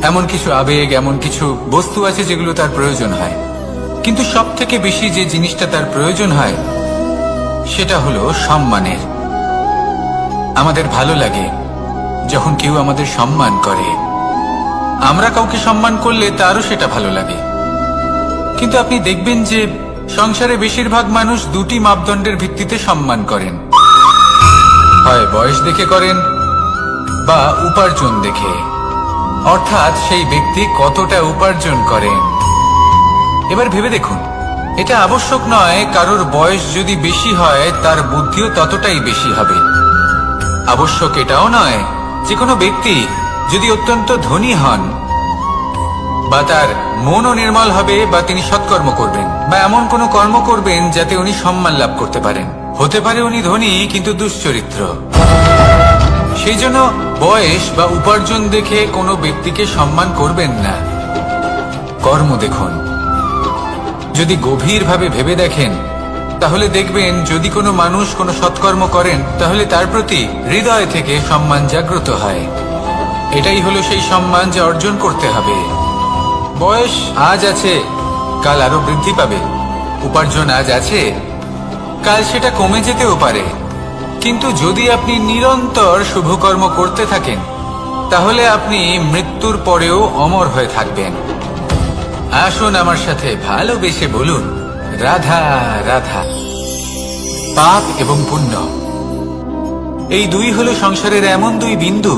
এমন কিছু আবেগ, এমন কিছু বস্তু আছে যেগুলো তার প্রয়োজন হয়। কিন্তু সব থেকে বেশি যে জিনিসটা তার প্রয়োজন হয় সেটা হলো সম্মানের। আমাদের ভালো লাগে যখন কেউ আমাদের সম্মান করে। আমরা কাউকে সম্মান করলে তারও সেটা ভালো লাগে। কিন্তু আপনি দেখবেন যে সংসারে বেশিরভাগ মানুষ দুটি মাপদণ্ডের ভিত্তিতে সম্মান করেন, হয় বয়স দেখে করেন বা উপার্জন দেখে, অর্থাৎ সেই ব্যক্তি কতটা উপার্জন করেন। এবার ভেবে দেখুন, এটা আবশ্যক নয় কারোর বয়স যদি বেশি হয় তার বুদ্ধিও ততটাই বেশি হবে। আবশ্যক এটাও নয় যে কোনো ব্যক্তি যদি অত্যন্ত ধনী হন বা তার মনও নির্মল হবে বা তিনি সৎকর্ম করবেন বা এমন কোনো কর্ম করবেন যাতে উনি সম্মান লাভ করতে পারেন। হতে পারে উনি ধনী কিন্তু দুশ্চরিত্র। সেই জন্য বয়স বা উপার্জন দেখে কোনো ব্যক্তিকে সম্মান করবেন না, কর্ম দেখুন। যদি গভীরভাবে ভেবে দেখেন তাহলে দেখবেন যদি কোনো মানুষ কোনো সৎকর্ম করেন তাহলে তার প্রতি হৃদয় থেকে সম্মান জাগ্রত হয়। এটাই হলো সেই সম্মান যা অর্জন করতে হবে। বয়স আজ আছে, কাল আরো বৃদ্ধি পাবে। উপার্জন আজ আছে, কাল সেটা কমে যেতেও পারে। কিন্তু যদি আপনি নিরন্তর শুভকর্ম করতে থাকেন তাহলে আপনি মৃত্যুর পরেও অমর হয়ে থাকবেন। আসুন আমার সাথে ভালোবেসে বলুন, রাধা রাধা। পাপ এবং পুণ্য, এই দুই হলো সংসারের এমন দুই বিন্দু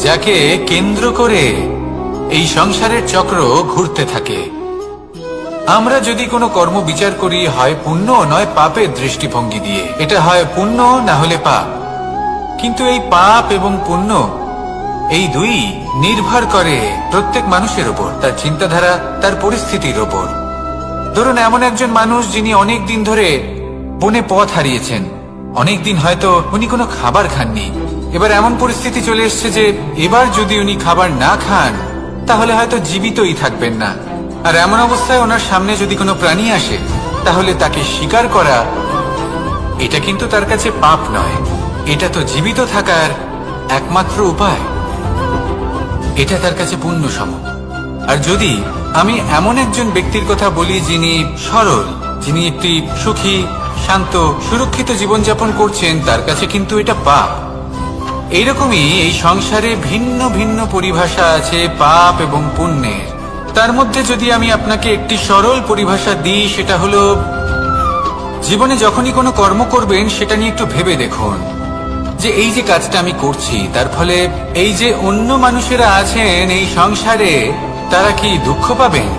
যাকে কেন্দ্র করে এই সংসারের চক্র ঘুরতে থাকে। আমরা যদি কোনো কর্ম বিচার করি হয় পুণ্য নয় পাপের দৃষ্টিভঙ্গি দিয়ে, এটা হয় পুণ্য না হলে পাপ। কিন্তু এই পাপ এবং পুণ্য এই দুই নির্ভর করে প্রত্যেক মানুষের ওপর, তার চিন্তাধারা, তার পরিস্থিতির ওপর। ধরুন এমন একজন মানুষ যিনি অনেক দিন ধরে বনে পথ হারিয়েছেন, অনেক দিন হয়তো উনি কোনো খাবার খাননি। এবার এমন পরিস্থিতি চলে এসছে যে এবার যদি উনি খাবার না খান তাহলে হয়তো জীবিতই থাকবেন না। আর এমন অবস্থায় ওনার সামনে যদি কোনো প্রাণী আসে তাহলে তাকে শিকার করা, এটা কিন্তু তার কাছে পাপ নয়, এটা তো জীবিত থাকার একমাত্র উপায়। এটা তার কাছে পুণ্য সম। আর যদি আমি এমন একজন ব্যক্তির কথা বলি যিনি সরল, যিনি একটি সুখী, শান্ত, সুরক্ষিত জীবনযাপন করছেন, তার কাছে কিন্তু এটা পাপ। এইরকমই এই সংসারে ভিন্ন ভিন্ন পরিভাষা আছে পাপ এবং পুণ্যের। তার মধ্যে যদি আমি আপনাকে একটি সরল পরিভাষা দিই, সেটা হলো জীবনে যখনই কোনো কর্ম করবেন সেটা নিয়ে একটু ভেবে দেখুন যে এই যে কাজটা আমি করছি তার ফলে এই যে অন্য মানুষেরা আছেন এই সংসারে তারা কি দুঃখ পাবেন?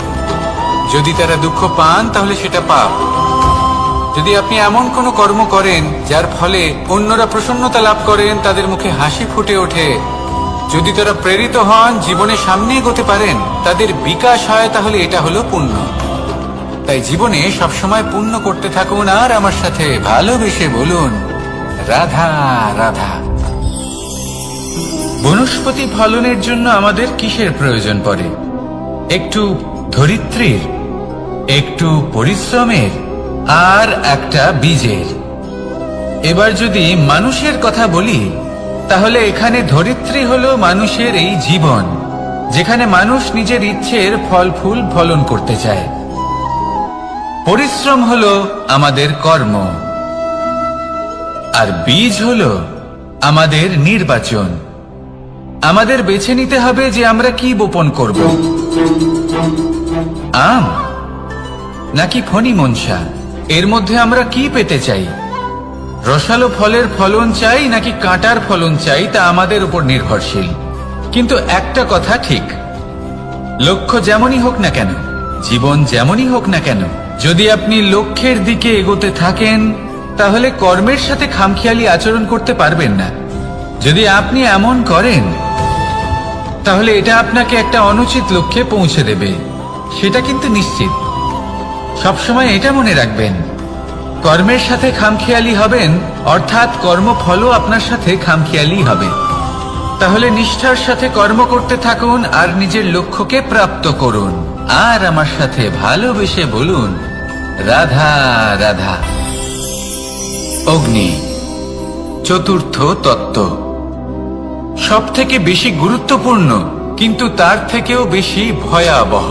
যদি তারা দুঃখ পান তাহলে সেটা পাপ। যদি আপনি এমন কোনো কর্ম করেন যার ফলে অন্যরা প্রসন্নতা লাভ করেন, তাদের মুখে হাসি ফুটে ওঠে, যদি তারা প্রেরিত হন, জীবনে সামনে এগোতে পারেন, তাদের বিকাশ হয়, তাহলে এটা হলো পুণ্য। তাই জীবনে সবসময় পুণ্য করতে থাকুন আর আমার সাথে ভালোবেসে বলুন, রাধা রাধা। বনস্পতি ফলনের জন্য আমাদের কিসের প্রয়োজন পড়ে? একটু ধরিত্রীর, একটু পরিশ্রমের আর একটা বীজের। এবার যদি মানুষের কথা বলি তাহলে এখানে ধরিত্রী হলো মানুষের এই জীবন, যেখানে মানুষ নিজের ইচ্ছের ফল ফুল ফলন করতে চায়। পরিশ্রম হলো আমাদের কর্ম, আর বীজ হলো আমাদের নির্বাচন। আমাদের বেছে নিতে হবে যে আমরা কি বপন করব, আম নাকি ফণি মনসা। এর মধ্যে আমরা কি পেতে চাই? রসালো ফলের ফলন চাই নাকি কাঁটার ফলন চাই, তা আমাদের উপর নির্ভরশীল। কিন্তু একটা কথা ঠিক, লক্ষ্য যেমনই হোক না কেন, জীবন যেমনই হোক না কেন, যদি আপনি লক্ষ্যের দিকে এগোতে থাকেন তাহলে কর্মের সাথে খামখেয়ালি আচরণ করতে পারবেন না। যদি আপনি এমন করেন তাহলে এটা আপনাকে একটা অনুচিত লক্ষ্যে পৌঁছে দেবে, সেটা কিন্তু নিশ্চিত। সবসময় এটা মনে রাখবেন, কর্মের সাথে খামখেয়ালি হবেন অর্থাৎ কর্মফলও আপনার সাথে খামখেয়ালি হবে। তাহলে নিষ্ঠার সাথে কর্ম করতে থাকুন আর নিজের লক্ষ্যকে প্রাপ্ত করুন। আর আমার সাথে ভালোবেসে বলুন, রাধা রাধা। অগ্নি চতুর্থ তত্ত্ব, সব থেকে বেশি গুরুত্বপূর্ণ কিন্তু তার থেকেও বেশি ভয়াবহ।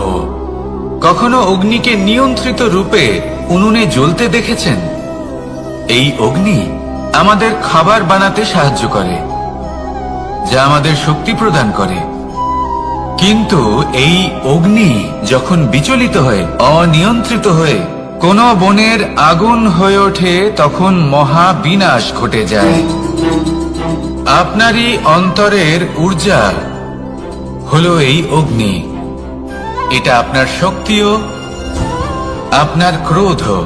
কখনো অগ্নিকে নিয়ন্ত্রিত রূপে উনুনে জ্বলতে দেখেছেন? এই অগ্নি আমাদের খাবার বানাতে সাহায্য করে, যা আমাদের শক্তি প্রদান করে। কিন্তু এই অগ্নি যখন বিচলিত হয়ে, অনিয়ন্ত্রিত হয়ে কোনো বনের আগুন হয়ে ওঠে, তখন মহা বিনাশ ঘটে যায়। আপনারই অন্তরের ঊর্জা হলো এই অগ্নি। এটা আপনার শক্তিও, আপনার ক্রোধও।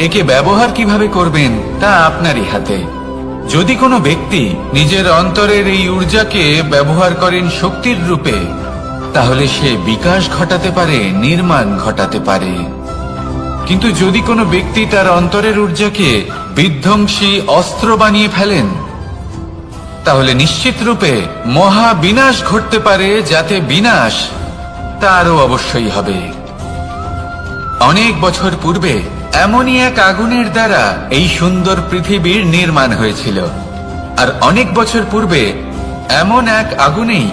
একে ব্যবহার কিভাবে করবেন তা আপনারই হাতে। যদি কোনো ব্যক্তি নিজের অন্তরের এই ঊর্জাকে ব্যবহার করেন শক্তির রূপে, তাহলে সে বিকাশ ঘটাতে পারে, নির্মাণ ঘটাতে পারে। কিন্তু যদি কোনো ব্যক্তি তার অন্তরের ঊর্জাকে বিধ্বংসী অস্ত্র বানিয়ে ফেলেন, তাহলে নিশ্চিত রূপে মহা বিনাশ ঘটতে পারে, যাতে বিনাশ তারও অবশ্যই হবে। অনেক বছর পূর্বে এমনই এক আগুনের দ্বারা এই সুন্দর পৃথিবীর নির্মাণ হয়েছিল। আর অনেক বছর পূর্বে এমন এক আগুনেই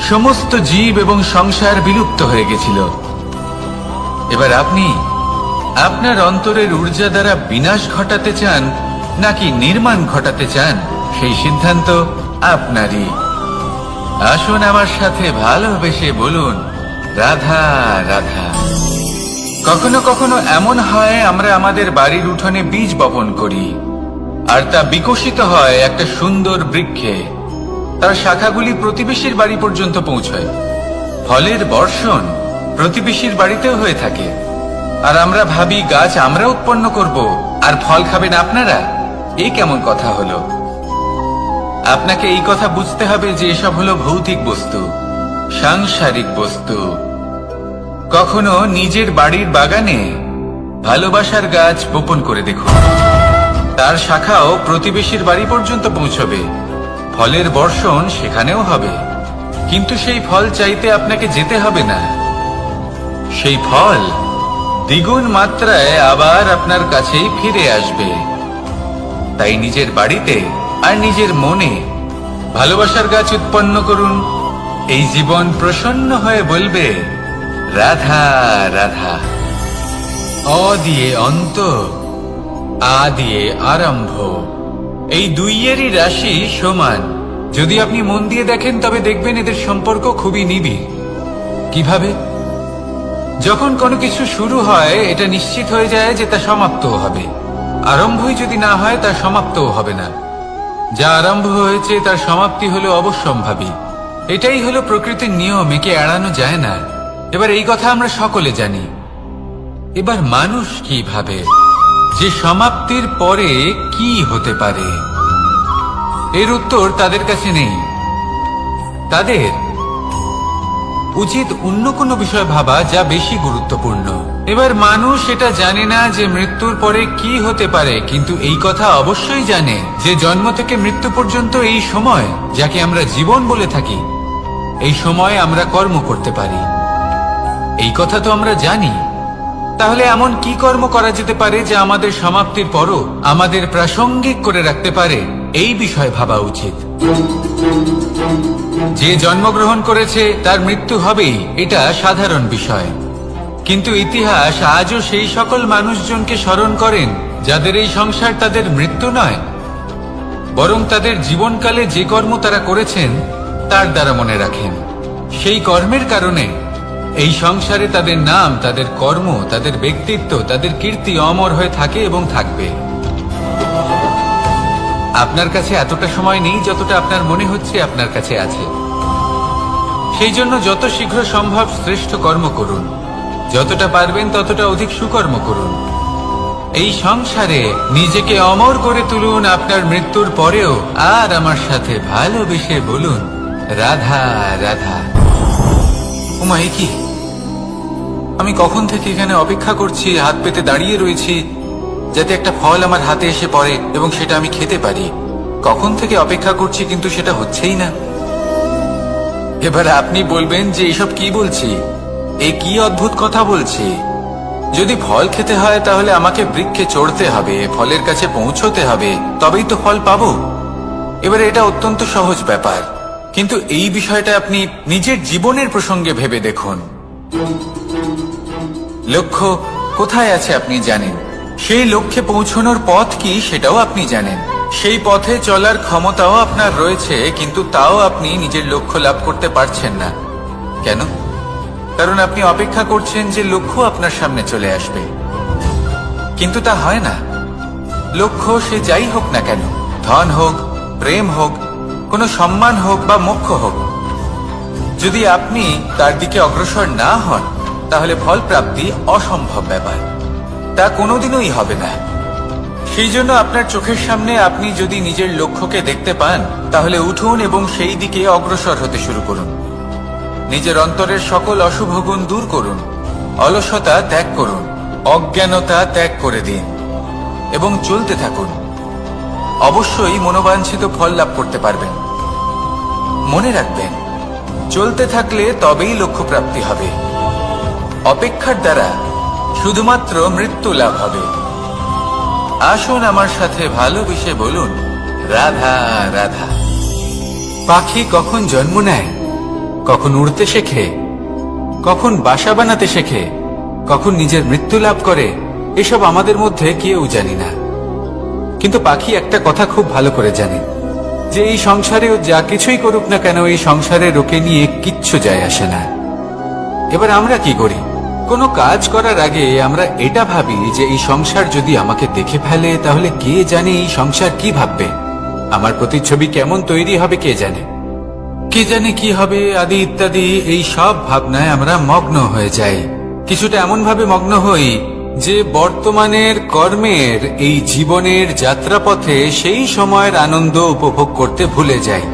সমস্ত জীব এবং সংসার বিলুপ্ত হয়ে গেছিল। এবার আপনি আপনার অন্তরের ঊর্জা দ্বারা বিনাশ ঘটাতে চান নাকি নির্মাণ ঘটাতে চান, সেই সিদ্ধান্ত আপনারই। আসুন আমার সাথে ভালোবেসে বলুন, রাধা রাধা। কখনো কখনো এমন হয়, আমরা আমাদের বাড়ির উঠোনে বীজ বপন করি, আর তা বিকশিত হয় একটা সুন্দর বৃক্ষে। তার শাখাগুলি প্রতিবেশীর বাড়ি পর্যন্ত পৌঁছয়। ফলের বর্ষণ প্রতিবেশীর বাড়িতেও হয়ে থাকে। আর আমরা ভাবি গাছ আমরা উৎপন্ন করব, আর ফল খাবেন আপনারা। এই কেমন কথা হলো? আপনাকে এই কথা বুঝতে হবে যে এসব হলো ভৌতিক বস্তু, সাংসারিক বস্তু। কখনো নিজের বাড়ির বাগানে ভালোবাসার গাছ বপন করে দেখুন। তার শাখাও প্রতিবেশীর বাড়ি পর্যন্ত পৌঁছবে, ফলের বর্ষণ সেখানেও হবে। কিন্তু সেই ফল চাইতে আপনাকে যেতে হবে না, সেই ফল দ্বিগুণ মাত্রায় আবার আপনার কাছেই ফিরে আসবে। তাই নিজের বাড়িতে আর নিজের মনে ভালোবাসার গাছ উৎপন্ন করুন। এই জীবন প্রসন্ন হয়ে বলবে, রাধা রাধা। অ দিয়ে অন্ত, আ দিয়ে আরম্ভ। এই দুইয়েরই রাশি সমান। যদি আপনি মন দিয়ে দেখেন তবে দেখবেন এদের সম্পর্ক খুবই নিবিড়। কিভাবে? যখন কোনো কিছু শুরু হয়, এটা নিশ্চিত হয়ে যায় যে তা সমাপ্তও হবে। আরম্ভই যদি না হয়, তা সমাপ্তও হবে না। যা আরম্ভ হয়েছে তার সমাপ্তি হলো অবশ্যম্ভাবী। এটাই হলো প্রকৃতির নিয়ম, একে এড়ানো যায় না। এবার এই কথা আমরা সকলে জানি। এবার মানুষ কি ভাবে যে সমাপ্তির পরে কি হতে পারে, এর উত্তর তাদের কাছে নেই। তাদের উচিত অন্য কোনো বিষয় ভাবা যা বেশি গুরুত্বপূর্ণ। এবার মানুষ এটা জানে না যে মৃত্যুর পরে কি হতে পারে, কিন্তু এই কথা অবশ্যই জানে যে জন্ম থেকে মৃত্যু পর্যন্ত এই সময়, যাকে আমরা জীবন বলে থাকি, এই সময় আমরা কর্ম করতে পারি। এই কথা তো আমরা জানি। তাহলে এমন কি কর্ম করা যেতে পারে যা আমাদের সমাপ্তির পরও আমাদের প্রাসঙ্গিক করে রাখতে পারে, এই বিষয়ে ভাবা উচিত। যে জন্মগ্রহণ করেছে তার মৃত্যু হবেই, এটা সাধারণ বিষয়। কিন্তু ইতিহাস আজও সেই সকল মানুষজনকে স্মরণ করেন যাদের এই সংসার তাদের মৃত্যু নয়, বরং তাদের জীবনকালে যে কর্ম তারা করেছেন তার দ্বারা মনে রাখেন। সেই কর্মের কারণে এই সংসারে তাদের নাম, তাদের কর্ম, তাদের ব্যক্তিত্ব, তাদের কীর্তি অমর হয়ে থাকে এবং থাকবে। আপনার কাছে এতটা সময় নেই যতটা আপনার মনে হচ্ছে আপনার কাছে আছে। সেই জন্য যত শীঘ্র সম্ভব শ্রেষ্ঠ কর্ম করুন, যতটা পারবেন ততটা অধিক সুকর্ম করুন। এই সংসারে নিজেকে অমর করে তুলুন আপনার মৃত্যুর পরেও। আর আমার সাথে ভালোবেসে বলুন, রাধা রাধা। উমা, এ কি? আমি কখন থেকে এখানে অপেক্ষা করছি, হাত পেতে দাঁড়িয়ে রয়েছি যাতে একটা ফল আমার হাতে এসে পড়ে এবং সেটা আমি খেতে পারি। কখন থেকে অপেক্ষা করছি, কিন্তু সেটা হচ্ছেই না। এবার আপনি বলবেন যে এসব কি বলছি, এ কি অদ্ভুত কথা বলছি। যদি ফল খেতে হয় তাহলে আমাকে বৃক্ষে চড়তে হবে, ফলের কাছে পৌঁছতে হবে, তবেই তো ফল পাবো। এবার এটা অত্যন্ত সহজ ব্যাপার, কিন্তু এই বিষয়টা আপনি নিজের জীবনের প্রসঙ্গে ভেবে দেখুন। লক্ষ্য কোথায় আছে আপনি জানেন, সেই লক্ষ্যে পৌঁছানোর পথ কি সেটাও আপনি জানেন, সেই পথে চলার ক্ষমতাও আপনার রয়েছে, কিন্তু তাও আপনি নিজের লক্ষ্য লাভ করতে পারছেন না। কেন? কারণ আপনি অপেক্ষা করছেন যে লক্ষ্য আপনার সামনে চলে আসবে, কিন্তু তা হয় না। লক্ষ্য সে যাই হোক না কেন, ধন হোক, প্রেম হোক, কোনো সম্মান হোক বা মোক্ষ হোক, যদি আপনি তার দিকে অগ্রসর না হন তাহলে ফল প্রাপ্তি অসম্ভব ব্যাপার, তা কোনোদিনই হবে না। সেই জন্য আপনার চোখের সামনে আপনি যদি নিজের লক্ষ্যকে দেখতে পান তাহলে উঠুন এবং সেই দিকে অগ্রসর হতে শুরু করুন। নিজের অন্তরের সকল অশুভ গুণ দূর করুন, অলসতা ত্যাগ করুন, অজ্ঞানতা ত্যাগ করে দিন এবং চলতে থাকুন। অবশ্যই মনোবাঞ্ছিত ফল লাভ করতে পারবেন। মনে রাখবেন, চলতে থাকলে তবেই লক্ষ্য প্রাপ্তি হবে। অপেক্ষার দ্বারা শুধুমাত্র মৃত্যু লাভ হবে। আসুন আমার সাথে ভালোবেসে বলুন, রাধা রাধা। পাখি কখন জন্ম নেয়, কখন উড়তে শেখে, কখন বাসা বানাতে শেখে, কখন নিজের মৃত্যু লাভ করে, এসব আমাদের মধ্যে কেউ জানি না। কিন্তু পাখি একটা কথা খুব ভালো করে জানে, যে এই সংসারে ও যা কিছুই করুক না কেন, এই সংসারে ওকে নিয়ে কিচ্ছু যায় আসে না। এবার আমরা কি করি? কোনো কাজ করার আগে আমরা এটা ভাবি যে এই সংসার যদি আমাকে দেখে ফেলে তাহলে কে জানে এই সংসার কি ভাববে, আমার প্রতিচ্ছবি কেমন তৈরি হবে কে জানে, কে জানে কি হবে আদি ইত্যাদি। এই সব ভাবনায় আমরা মগ্ন হয়ে যাই। কিছুটা এমন ভাবে মগ্ন হই যে বর্তমানের কর্মের এই জীবনের যাত্রাপথে সেই সময়ের আনন্দ উপভোগ করতে ভুলে যাই।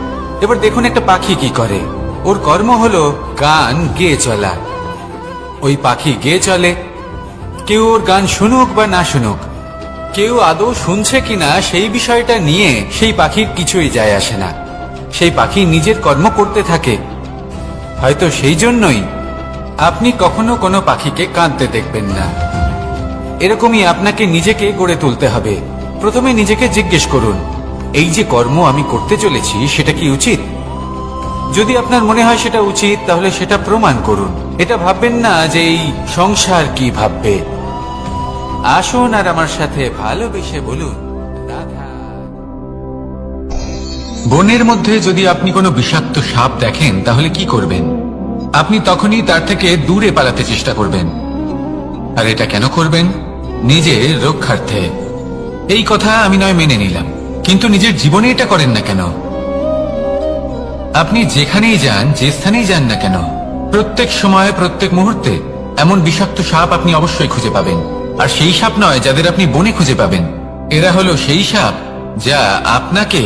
এবার দেখুন একটা পাখি কি করে, ওর কর্ম হলো গান গেয়ে চলা। ওই পাখি গেয়ে চলে, কেউ ওর গান শুনুক বা না শুনুক, কেউ আদৌ শুনছে কিনা সেই বিষয়টা নিয়ে সেই পাখির কিছুই যায় আসে না। সেই পাখি নিজের কর্ম করতে থাকে। হয়তো সেই জন্যই আপনি কখনো কোনো পাখিকে কাঁদতে দেখবেন না। এরকমই আপনাকে নিজেকে গড়ে তুলতে হবে। প্রথমে নিজেকে জিজ্ঞেস করুন, এই যে কর্ম আমি করতে চলেছি সেটা কি উচিত? যদি আপনার মনে হয় সেটা উচিত তাহলে সেটা প্রমাণ করুন। এটা ভাববেন না যে এই সংসার কি ভাববে। আসুন আর আমার সাথে ভালোবেসে বলুন, রাধা। বনের মধ্যে যদি আপনি কোনো বিষাক্ত সাপ দেখেন তাহলে কি করবেন? আপনি তখনই তার থেকে দূরে পালাতে চেষ্টা করবেন। আর এটা কেন করবেন? নিজের রক্ষার্থে। এই কথা আমি নয় মেনে নিলাম, কিন্তু নিজের জীবনে এটা করেন না কেন? আপনি যেখানেই যান, যে স্থানেই যান না কেন, প্রত্যেক সময় প্রত্যেক মুহূর্তে এমন বিষাক্ত সাপ আপনি অবশ্যই খুঁজে পাবেন। আর সেই সাপ নয় যাদের আপনি বনে খুঁজে পাবেন, এরা হলো সেই সাপ যা আপনাকে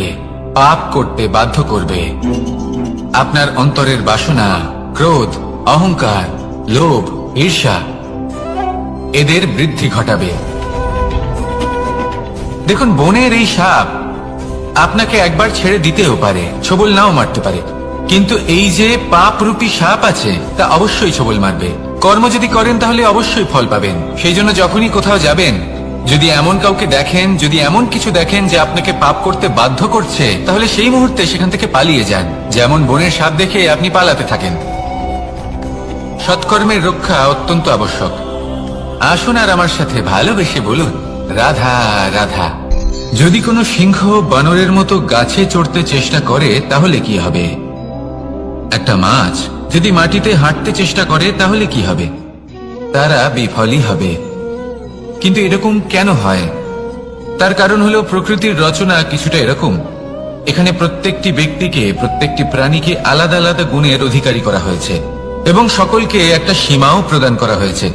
পাপ করতে বাধ্য করবে। আপনার অন্তরের বাসনা, ক্রোধ, অহংকার, লোভ, ঈর্ষা এদের বৃদ্ধি ঘটাবে। দেখুন, বনের এই সাপ আপনাকে একবার ছেড়ে দিতেও পারে, ছোবল নাও মারতে পারে, কিন্তু এই যে পাপরূপী সাপ আছে তা অবশ্যই ছোবল মারবে। কর্ম যদি করেন তাহলে অবশ্যই ফল পাবেন। সেই জন্য যখনই কোথাও যাবেন, যদি এমন কাউকে দেখেন, যদি এমন কিছু দেখেন যে আপনাকে পাপ করতে বাধ্য করছে, তাহলে সেই মুহূর্তে সেখান থেকে পালিয়ে যান। যেমন বনের সাপ দেখে আপনি পালাতে থাকেন। সৎকর্মের রক্ষা অত্যন্ত আবশ্যক। আসুন আর আমার সাথে ভালোবেসে বলুন, রাধা রাধা। যদি কোনো সিংহ বানরের মতো গাছে চড়তে চেষ্টা করে তাহলে কি হবে? একটা মাছ যদি মাটিতে হাঁটতে চেষ্টা করে তাহলে কি হবে? তারা বিফলই হবে। কিন্তু এরকম কেন হয়? তার কারণ হলো প্রকৃতির রচনা কিছুটা এরকম। এখানে প্রত্যেকটি ব্যক্তিকে, প্রত্যেকটি প্রাণীকে আলাদা আলাদা গুণের অধিকারী করা হয়েছে এবং সকলকে একটা সীমাও প্রদান করা হয়েছে।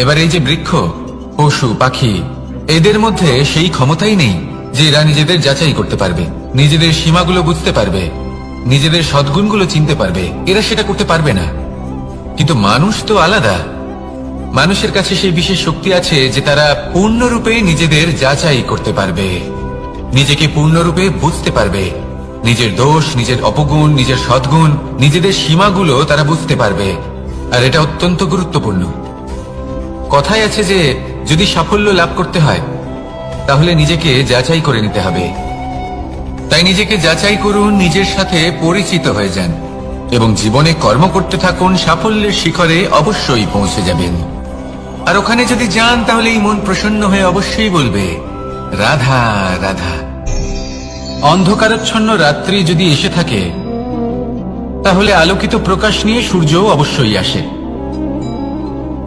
এবার এই যে বৃক্ষ, পশু, পাখি, এদের মধ্যে সেই ক্ষমতাই নেই যে এরা নিজেদের যাচাই করতে পারবে, নিজেদের সীমাগুলো বুঝতে পারবে, নিজেদের সদ্গুণগুলো চিনতে পারবে। এরা সেটা করতে পারবে না। কিন্তু মানুষ তো আলাদা। মানুষের কাছে সেই বিশেষ শক্তি আছে যে তারা পূর্ণরূপে নিজেদের যাচাই করতে পারবে, নিজেকে পূর্ণরূপে বুঝতে পারবে, নিজের দোষ, নিজের অপগুণ, নিজের সদ্গুণ, নিজেদের সীমাগুলো তারা বুঝতে পারবে। আর এটা অত্যন্ত গুরুত্বপূর্ণ। কথায় আছে যে যদি সাফল্য লাভ করতে হয় তাহলে নিজেকে যাচাই করে নিতে হবে। তাই নিজেকে যাচাই করুন, নিজের সাথে পরিচিত হয়ে যান এবং জীবনে কর্ম করতে থাকুন। সাফল্যের শিখরে অবশ্যই পৌঁছে যাবেন। আর ওখানে যদি যান তাহলে এই মন প্রসন্ন হয়ে অবশ্যই বলবে রাধা রাধা। অন্ধকারাচ্ছন্ন রাত্রি যদি এসে থাকে তাহলে আলোকিত প্রকাশ নিয়ে সূর্যও অবশ্যই আসে।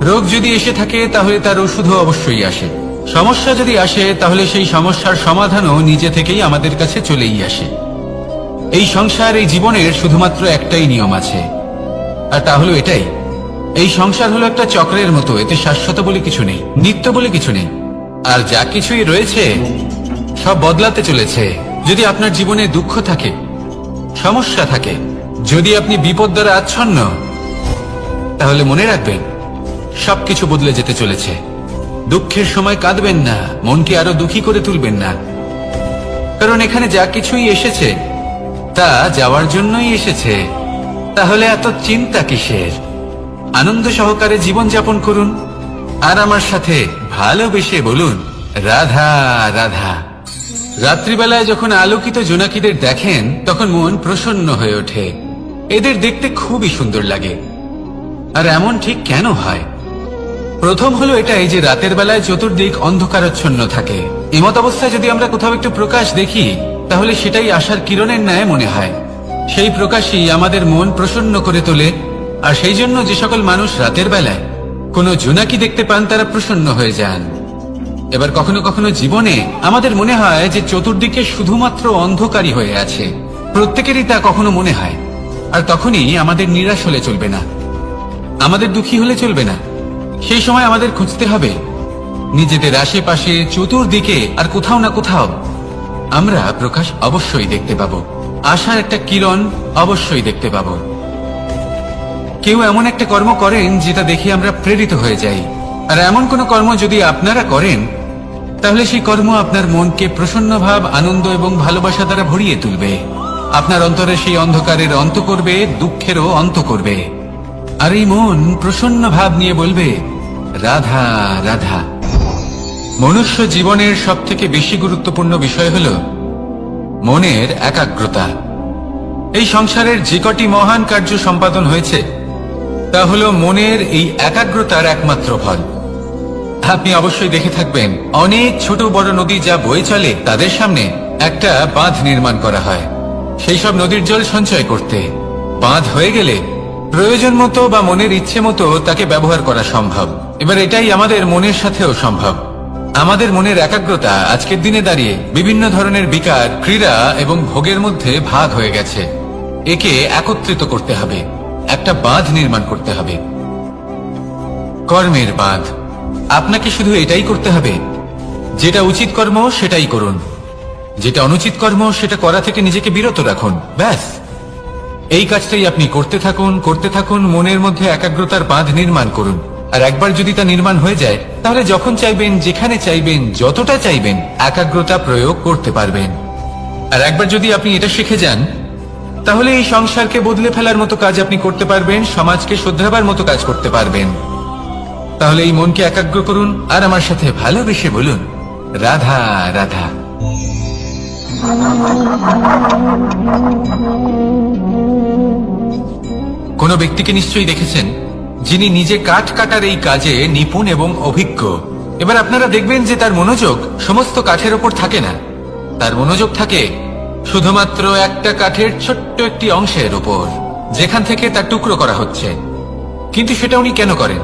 রোগ যদি এসে থাকে তাহলে তার ওষুধও অবশ্যই আসে। সমস্যা যদি আসে তাহলে সেই সমস্যার সমাধানও নিজে থেকেই আমাদের কাছে চলেই আসে। এই সংসার, এই জীবনের শুধুমাত্র একটাই নিয়ম আছে, আর তা হলো এটাই, এই সংসার হলো একটা চক্রের মতো, এতে শাশ্বত বলে কিছু নেই, নিত্য বলে কিছু নেই। আর যা কিছুই রয়েছে সব বদলাতে চলেছে। যদি আপনার জীবনে দুঃখ থাকে, সমস্যা থাকে, যদি আপনি বিপদ দ্বারা আচ্ছন্ন, তাহলে মনে রাখবেন সবকিছু বদলে যেতে চলেছে। দুঃখের সময় কাঁদবেন না, মনকে আরো দুঃখী করে তুলবেন না, কারণ এখানে যা কিছুই এসেছে তা যাওয়ার জন্যই এসেছে। তাহলে এত চিন্তা কিসের? আনন্দ সহকারে জীবন যাপন করুন, আর আমার সাথে ভালোবেসে বলুন রাধা রাধা। রাত্রিবেলায় যখন আলোকিত জোনাকিদের দেখেন তখন মন প্রসন্ন হয়ে ওঠে। এদের দেখতে খুবই সুন্দর লাগে। আর এমন ঠিক কেন হয়? প্রথম হলো এটাই যে রাতের বেলায় চতুর্দিক অন্ধকারাচ্ছন্ন থাকে। এমত অবস্থায় যদি আমরা কোথাও একটু প্রকাশ দেখি তাহলে সেটাই আশার কিরণের ন্যায় মনে হয়। সেই প্রকাশই আমাদের মন প্রসন্ন করে তোলে। আর সেই জন্য যে সকল মানুষ রাতের বেলায় কোনো জোনাকি দেখতে পান তারা প্রসন্ন হয়ে যান। এবার কখনো কখনো জীবনে আমাদের মনে হয় যে চতুর্দিকে শুধুমাত্র অন্ধকারই হয়ে আছে, প্রত্যেকেরই তা কখনো মনে হয়। আর তখনই আমাদের নিরাশ হলে চলবে না, আমাদের দুঃখী হলে চলবে না। সেই সময় আমাদের খুঁজতে হবে নিজেদের আশেপাশে, চতুর্দিকে, আর কোথাও না কোথাও আমরা প্রকাশ অবশ্যই দেখতে পাবো, আশার একটা কিরণ অবশ্যই দেখতে পাবো। কেউ এমন একটা কর্ম করেন যেটা দেখে আমরা প্রেরিত হয়ে যাই, আর এমন কোন কর্ম যদি আপনারা করেন তাহলে সেই কর্ম আপনার মনকে প্রসন্ন ভাব, আনন্দ এবং ভালোবাসা দ্বারা ভরিয়ে তুলবে। আপনার অন্তরে সেই অন্ধকারের অন্ত করবে, দুঃখেরও অন্ত করবে। আর এই মন প্রসন্ন ভাব নিয়ে বলবে রাধা রাধা। মনুষ্য জীবনের সব থেকে বেশি গুরুত্বপূর্ণ বিষয় হল মনের একাগ্রতা। এই সংসারের যে কটি মহান কার্য সম্পাদন হয়েছে তা হল মনের এই একাগ্রতার একমাত্র ফল। আপনি অবশ্যই দেখে থাকবেন অনেক ছোট বড় নদী যা বয়ে চলে তাদের সামনে একটা বাঁধ নির্মাণ করা হয় সেই সব নদীর জল সঞ্চয় করতে। বাঁধ হয়ে গেলে প্রয়োজন মতো বা মনের ইচ্ছে মতো তাকে ব্যবহার করা সম্ভব। এবার এটাই আমাদের মনের সাথেও সম্ভব। আমাদের মনের একাগ্রতা আজকের দিনে দাঁড়িয়ে বিভিন্ন ধরনের বিকার, ক্রীড়া এবং ভোগের মধ্যে ভাগ হয়ে গেছে। একে একত্রিত করতে হবে, একটা বাঁধ নির্মাণ করতে হবে, কর্মের বাঁধ। আপনাকে শুধু এটাই করতে হবে, যেটা উচিত কর্ম সেটাই করুন, যেটা অনুচিত কর্ম সেটা করা থেকে নিজেকে বিরত রাখুন। ব্যাস, এই কাজটাই আপনি করতে থাকুন, করতে থাকুন। মনের মধ্যে একাগ্রতার বাঁধ নির্মাণ করুন। আর একবার যদি তা নির্মাণ হয়ে যায় তাহলে যখন চাইবেন, যেখানে চাইবেন, যতটা চাইবেন একাগ্রতা প্রয়োগ করতে পারবেন। আর একবার যদি আপনি এটা শিখে যান তাহলে এই সংসারকে বদলে ফেলার মতো কাজ আপনি করতে পারবেন, সমাজকে শুধরাবার মতো কাজ করতে পারবেন। তাহলে এই মনকে একাগ্র করুন আর আমার সাথে ভালোবেসে বলুন রাধা রাধা। কোন ব্যক্তিকে নিশ্চয়ই দেখেছেন যিনি নিজে কাঠ কাটার এই কাজে নিপুণ এবং অভিজ্ঞ। এবার আপনারা দেখবেন যে তার মনোযোগ সমস্ত কাঠের ওপর থাকে না, তার মনোযোগ থাকে শুধুমাত্র একটা কাঠের ছোট্ট একটি অংশের উপর, যেখান থেকে তার টুকরো করা হচ্ছে। কিন্তু সেটা উনি কেন করেন?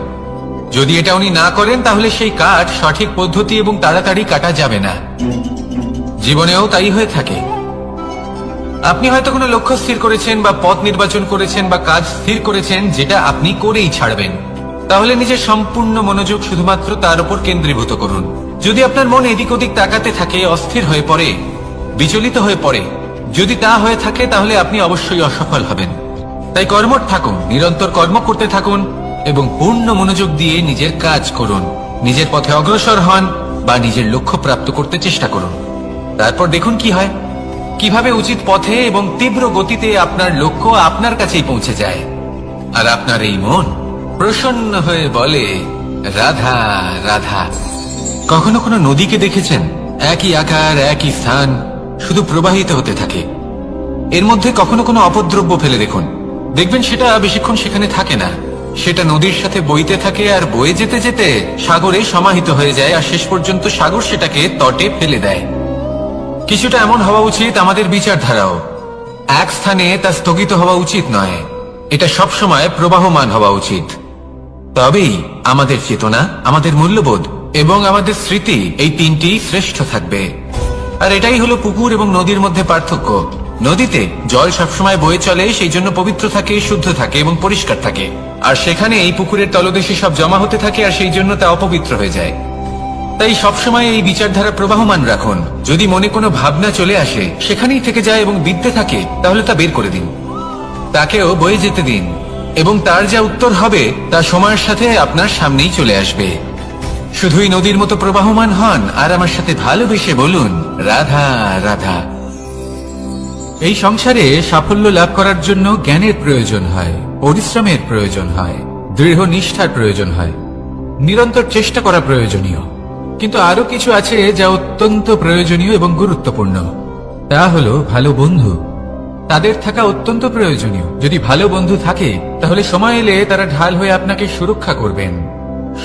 যদি এটা উনি না করেন তাহলে সেই কাঠ সঠিক পদ্ধতি এবং তাড়াতাড়ি কাটা যাবে না। জীবনেও তাই হয়ে থাকে। আপনি হয়তো কোনো লক্ষ্য স্থির করেছেন বা পথ নির্বাচন করেছেন বা কাজ স্থির করেছেন যেটা আপনি করেই ছাড়বেন। তাহলে নিজের সম্পূর্ণ মনোযোগ শুধুমাত্র তার উপর কেন্দ্রীভূত করুন। যদি আপনার মন এদিক ওদিক তাকাতে থাকে, অস্থির হয়ে পড়ে, বিচলিত হয়ে পড়ে, যদি তা হয়ে থাকে তাহলে আপনি অবশ্যই অসফল হবেন। তাই কর্মঠ থাকুন, নিরন্তর কর্ম করতে থাকুন এবং পূর্ণ মনোযোগ দিয়ে নিজের কাজ করুন। নিজের পথে অগ্রসর হন বা নিজের লক্ষ্য প্রাপ্ত করতে চেষ্টা করুন। তারপর দেখুন কি হয়, কিভাবে উচিত পথে এবং তীব্র গতিতে আপনার লক্ষ্য আপনার কাছেই পৌঁছে যায়। আর আপনার এই মন প্রসন্ন হয়ে বলে রাধা রাধা। কখনো কোনো নদীকে দেখেছেন? একই আকার, একই স্থান, শুধু প্রবাহিত হতে থাকে। এর মধ্যে কখনো কোনো অপদ্রব্য ফেলে দেখুন, দেখবেন সেটা বেশিক্ষণ সেখানে থাকে না, সেটা নদীর সাথে বইতে থাকে আর বয়ে যেতে যেতে সাগরে সমাহিত হয়ে যায় আর শেষ পর্যন্ত সাগর সেটাকে তটে ফেলে দেয়। কিছুটা এমন হওয়া উচিত আমাদের বিচারধারাও। এক স্থানে তা স্থগিত হওয়া উচিত নয়, এটা সবসময় প্রবাহমান হওয়া উচিত। তবেই আমাদের চেতনা, আমাদের মূল্যবোধ এবং আমাদের স্মৃতি এই তিনটি শ্রেষ্ঠ থাকবে। আর এটাই হলো পুকুর এবং নদীর মধ্যে পার্থক্য। নদীতে জল সবসময় বয়ে চলে, সেই জন্য পবিত্র থাকে, শুদ্ধ থাকে এবং পরিষ্কার থাকে। আর সেখানে এই পুকুরের তলদেশে সব জমা হতে থাকে আর সেই জন্য তা অপবিত্র হয়ে যায়। তাই সবসময় এই বিচারধারা প্রবাহমান রাখুন। যদি মনে কোনো ভাবনা চলে আসে, সেখানেই থেকে যায় এবং বিদ্যে থাকে, তাহলে তা বের করে দিন, তাকেও বয়ে যেতে দিন, এবং তার যা উত্তর হবে তা সময়ের সাথে আপনার সামনেই চলে আসবে। শুধুই নদীর মতো প্রবাহমান হন আর আমার সাথে ভালোবেসে বলুন, রাধা রাধা। এই সংসারে সাফল্য লাভ করার জন্য জ্ঞানের প্রয়োজন হয়, পরিশ্রমের প্রয়োজন হয়, দৃঢ় নিষ্ঠার প্রয়োজন হয়, নিরন্তর চেষ্টা করা প্রয়োজনীয়। কিন্তু আরো কিছু আছে যা অত্যন্ত প্রয়োজনীয় এবং গুরুত্বপূর্ণ। তা হলো ভালো বন্ধু। তাদের থাকা অত্যন্ত প্রয়োজনীয়। যদি ভালো বন্ধু থাকে, তাহলে সময় এলে তারা ঢাল হয়ে আপনাকে সুরক্ষা করবেন।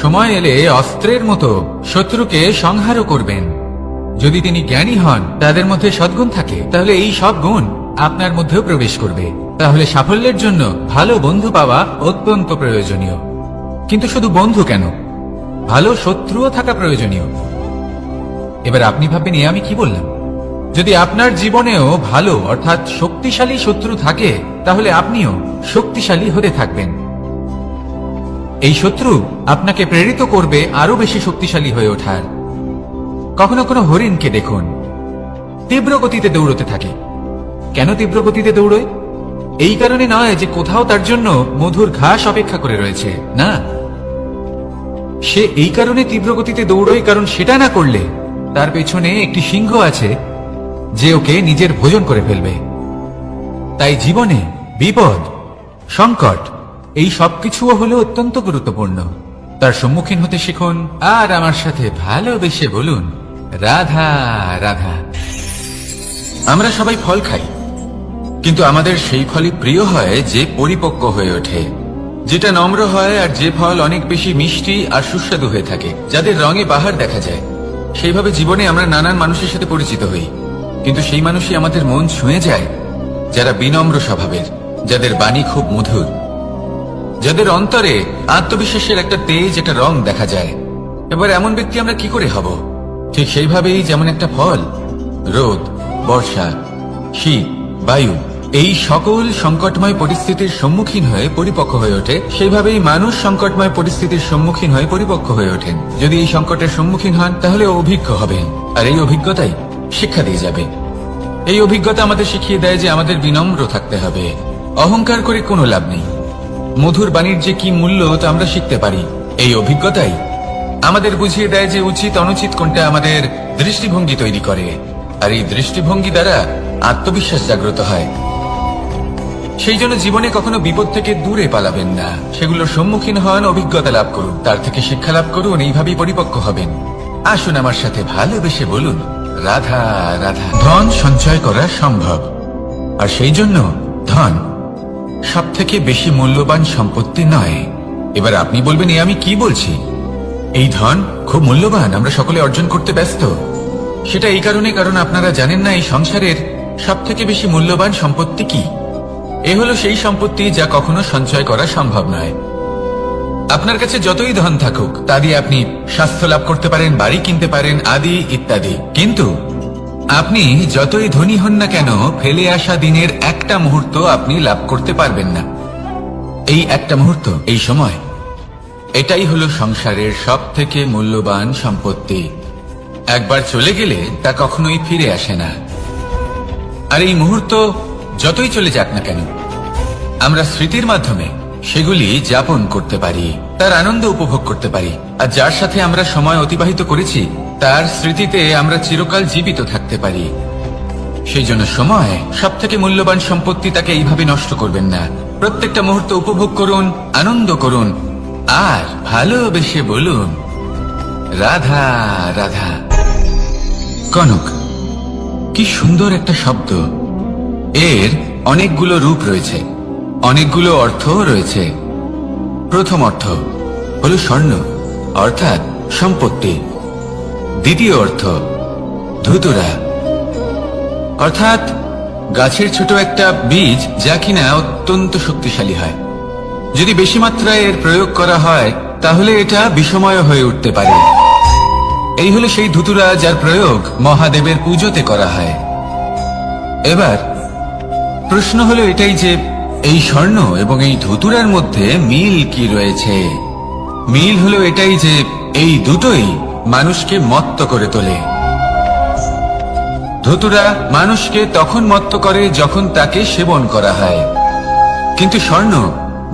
সময় এলে অস্ত্রের মতো শত্রুকে সংহারও করবেন। যদি তিনি জ্ঞানী হন, তাদের মধ্যে সদ্গুণ থাকে, তাহলে এই সব গুণ আপনার মধ্যেও প্রবেশ করবে। তাহলে সাফল্যের জন্য ভালো বন্ধু পাওয়া অত্যন্ত প্রয়োজনীয়। কিন্তু শুধু বন্ধু কেন, ভালো শত্রুও থাকা প্রয়োজনীয়। এবার আপনি ভাববেন, এ আমি কি বললাম? যদি আপনার জীবনেও ভালো অর্থাৎ শক্তিশালী শত্রু থাকে, তাহলে আপনিও শক্তিশালী হতে থাকবেন। এই শত্রু আপনাকে প্রেরিত করবে আরো বেশি শক্তিশালী হয়ে ওঠার। কখনো কোনো হরিণকে দেখুন, তীব্র গতিতে দৌড়তে থাকে। কেন তীব্র গতিতে দৌড়য়? এই কারণে নয় যে কোথাও তার জন্য মধুর ঘাস অপেক্ষা করে রয়েছে, না। সে এই কারণে তীব্র গতিতে দৌড়য় কারণ সেটা না করলে তার পেছনে একটি সিংহ আছে যে ওকে নিজের ভোজন করে ফেলবে। তাই জীবনে বিপদ, সংকট, এই সবকিছুও হলো অত্যন্ত গুরুত্বপূর্ণ। তার সম্মুখীন হতে শিখুন আর আমার সাথে ভালোবেসে বলুন, রাধা রাধা। আমরা সবাই ফল খাই, কিন্তু আমাদের সেই ফলই প্রিয় হয় যে পরিপক্ক হয়ে ওঠে, যেটা নম্র হয়, আর যে ফল অনেক বেশি মিষ্টি আর সুস্বাদু হয়ে থাকে, যাদের রঙে বাহার দেখা যায়। সেইভাবে জীবনে আমরা নানান মানুষের সাথে পরিচিত হই, কিন্তু সেই মানুষই আমাদের মন ছুঁয়ে যায় যারা বিনম্র স্বভাবের, যাদের বাণী খুব মধুর, যাদের অন্তরে আত্মবিশ্বাসের একটা তেজ, একটা রং দেখা যায়। এবার এমন ব্যক্তি আমরা কি করে হব? ঠিক সেইভাবেই যেমন একটা ফল রোদ, বর্ষা, শীত, বায়ু, এই সকল সংকটময় পরিস্থিতির সম্মুখীন হয়ে পরিপক্ক হয়ে ওঠে, সেইভাবেই মানুষ সংকটময় পরিস্থিতির সম্মুখীন হয়ে পরিপক্ক হয়ে ওঠেন। যদি এই সংকটের সম্মুখীন হন, তাহলে অভিজ্ঞ হবেন, আর এই অভিজ্ঞতাই শিক্ষা দিয়ে যাবে। এই অভিজ্ঞতা আমাদের শিখিয়ে দেয় যে আমাদের বিনম্র থাকতে হবে। অহংকার করে কোনো লাভ নেই। মধুর বাণীর যে কি মূল্য তা আমরা শিখতে পারি। এই অভিজ্ঞতাই আমাদের বুঝিয়ে দেয় যে উচিত অনুচিত কোনটা, আমাদের দৃষ্টিভঙ্গি তৈরি করে, আর এই দৃষ্টিভঙ্গি দ্বারা আত্মবিশ্বাস জাগ্রত হয়। সেই জন্য জীবনে কখনো বিপদ থেকে দূরে পালাবেন না, সেগুলোর সম্মুখীন হন, অভিজ্ঞতা লাভ করুন, তার থেকে শিক্ষা লাভ করুন, এইভাবেই পরিপক্ক হবেন। আসুন আমার সাথে ভালোবেসে বলুন, রাধা রাধা। ধন সঞ্চয় করা সম্ভব, আর সেই জন্য ধন সব থেকে বেশি মূল্যবান সম্পত্তি নয়। এবার আপনি বলবেন, এ আমি কি বলছি? এই ধন খুব মূল্যবান, আমরা সকলে অর্জন করতে ব্যস্ত। সেটা এই কারণে, কারণ আপনারা জানেন না এই সংসারের সব থেকে বেশি মূল্যবান সম্পত্তি কি। এ হলো সেই সম্পত্তি যা কখনো সঞ্চয় করা সম্ভব নয়। আপনার কাছে যতই ধন থাকুক, তা দিয়ে আপনি স্বাস্থ্য লাভ করতে পারেন, বাড়ি কিনতে পারেন, আদি ইত্যাদি, কিন্তু আপনি যতই ধনী হন না কেন, ফেলে আসা দিনের একটা মুহূর্ত আপনি লাভ করতে পারবেন না। এই একটা মুহূর্ত, এই সময়, এটাই হলো সংসারের সব থেকে মূল্যবান সম্পত্তি। একবার চলে গেলে তা কখনোই ফিরে আসে না। আর এই মুহূর্ত যতই চলে যাক না কেন, আমরা স্মৃতির মাধ্যমে সেগুলি যাপন করতে পারি, তার আনন্দ উপভোগ করতে পারি, আর যার সাথে আমরা সময় অতিবাহিত করেছি তার স্মৃতিতে আমরা চিরকাল জীবিত থাকতে পারি। সেই জন্য সময় সব থেকে মূল্যবান সম্পত্তি, তাকে এইভাবে নষ্ট করবেন না। প্রত্যেকটা মুহূর্ত উপভোগ করুন, আনন্দ করুন, আর ভালোবেসে বলুন, রাধা রাধা। কনক, কি সুন্দর একটা শব্দ। এর অনেকগুলো রূপ রয়েছে, অনেকগুলো অর্থ রয়েছে। প্রথম অর্থ হলো স্বর্ণ, অর্থাৎ সম্পত্তি। দ্বিতীয় অর্থ ধুতুরা, অর্থাৎ গাছের ছোট একটা বীজ, যা কিনা অত্যন্ত শক্তিশালী হয়। যদি বেশি মাত্রায় এর প্রয়োগ করা হয় তাহলে এটা বিষময় হয়ে উঠতে পারে। এই হলো সেই ধুতুরা যার প্রয়োগ মহাদেবের পুজোতে করা হয়। এবার প্রশ্ন হলো এটাই যে এই স্বর্ণ এবং এই ধুতুরার মধ্যে মিল কি রয়েছে। মিল হলো এটাই যে এই দুটোই মানুষকে মত্ত করে তোলে। ধুতুরা মানুষকে তখন মত্ত করে যখন তাকে সেবন করা হয়, কিন্তু স্বর্ণ,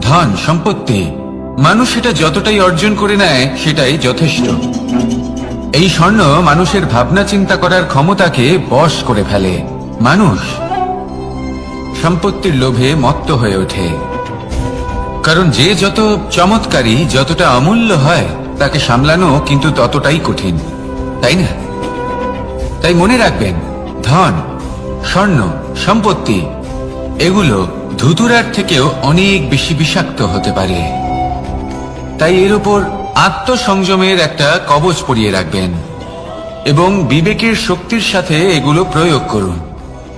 ধন সম্পত্তি, মানুষ সেটা যতটাই অর্জন করে নেয় সেটাই যথেষ্ট। এই স্বর্ণ মানুষের ভাবনা চিন্তা করার ক্ষমতাকে বশ করে ফেলে। মানুষ সম্পত্তির লোভে মত্ত হয়ে ওঠে, কারণ যে যত চমৎকারী, যতটা অমূল্য হয় তাকে সামলানো কিন্তু ততটাই কঠিন, তাই না? তাই মনে রাখবেন, ধন, স্বর্ণ, সম্পত্তি এগুলো ধুতুরার থেকেও অনেক বেশি বিষাক্ত হতে পারে। তাই এর উপর আত্মসংযমের একটা কবচ পরিয়ে রাখবেন এবং বিবেকের শক্তির সাথে এগুলো প্রয়োগ করুন,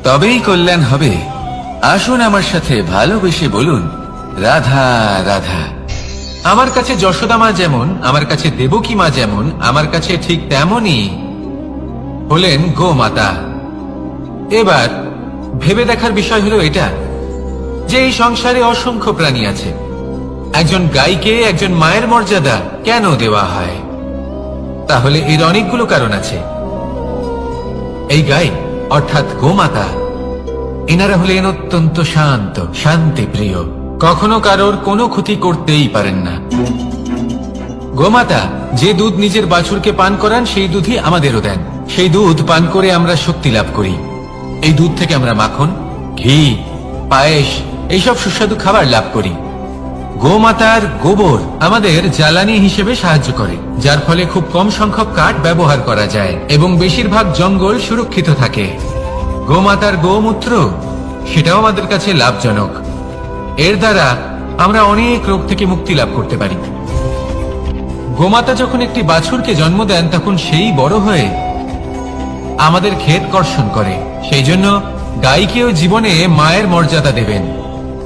তবেই কল্যাণ হবে। আসুন আমার সাথে ভালোবেসে বলুন, রাধা রাধা। আমার কাছে যশোদা মা যেমন, আমার কাছে দেবকী মা যেমন, আমার কাছে ঠিক তেমনই হলেন গোমাতা। এবার ভেবে দেখার বিষয় হলো এটা যে এই সংসারে অসংখ্য প্রাণী আছে, একজন গাইকে একজন মায়ের মর্যাদা কেন দেওয়া হয়? তাহলে এর অনেকগুলো কারণ আছে। এই গাই অর্থাৎ গোমাতা, এনারা হলেন অত্যন্ত শান্ত, শান্তি প্রিয়, কখনো কারোর কোনো ক্ষতি করতেই পারেন না। গোমাতা যে দুধ নিজের বাছুরকে পান করান সেই দুধই আমাদেরও দেন। সেই দুধ পান করে আমরা শক্তি লাভ করি। এই দুধ থেকে আমরা মাখন, ঘি, পায়েস এইসব সুস্বাদু খাবার লাভ করি। গোমাতার গোবর আমাদের জ্বালানি হিসেবে সাহায্য করে, যার ফলে খুব কম সংখ্যক কাঠ ব্যবহার করা যায় এবং বেশিরভাগ জঙ্গল সুরক্ষিত থাকে। গোমাতার গোমূত্র সেটাও আমাদের কাছে লাভজনক। এর দ্বারা আমরা অনেক রোগ থেকে মুক্তি লাভ করতে পারি। গোমাতা যখন একটি বাছুরকে জন্ম দেন তখন সেই বড় হয়ে আমাদের ক্ষেত কর্ষণ করে। সেই জন্য গাইকেও জীবনে মায়ের মর্যাদা দেবেন।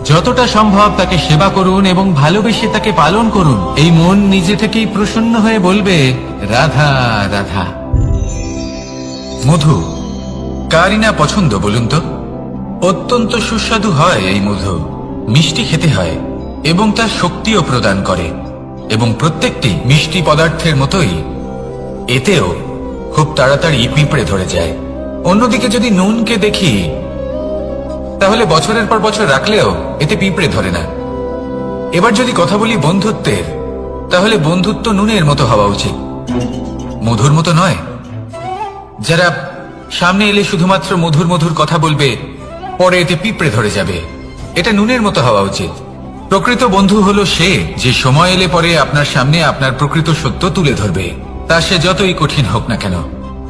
যতটা সম্ভব তাকে সেবা করুন এবং ভালোবেসে তাকে পালন করুন। এই মন নিজে থেকেই প্রসন্ন হয়ে বলবে, রাধা রাধা। মধু কারই না পছন্দ বলুন তো? অত্যন্ত সুস্বাদু হয় এই মধু, মিষ্টি খেতে হয় এবং তা শক্তিও প্রদান করে। এবং প্রত্যেকটি মিষ্টি পদার্থের মতোই এতেও খুব তাড়াতাড়ি পিঁপড়ে ধরে যায়। অন্যদিকে যদি নুনকে দেখি তাহলে বছরের পর বছর রাখলেও এতে পিঁপড়ে ধরে না। এবার যদি কথা বলি বন্ধুত্বের, তাহলে বন্ধুত্ব নুনের মতো হওয়া উচিত, মধুর মতো নয়। যারা সামনে এলে শুধুমাত্র মধুর মধুর কথা বলবে, পরে এতে পিঁপড়ে ধরে যাবে, এটা নুনের মতো হওয়া উচিত। প্রকৃত বন্ধু হলো সে যে সময় এলে পরে আপনার সামনে আপনার প্রকৃত সত্য তুলে ধরবে, তা সে যতই কঠিন হোক না কেন।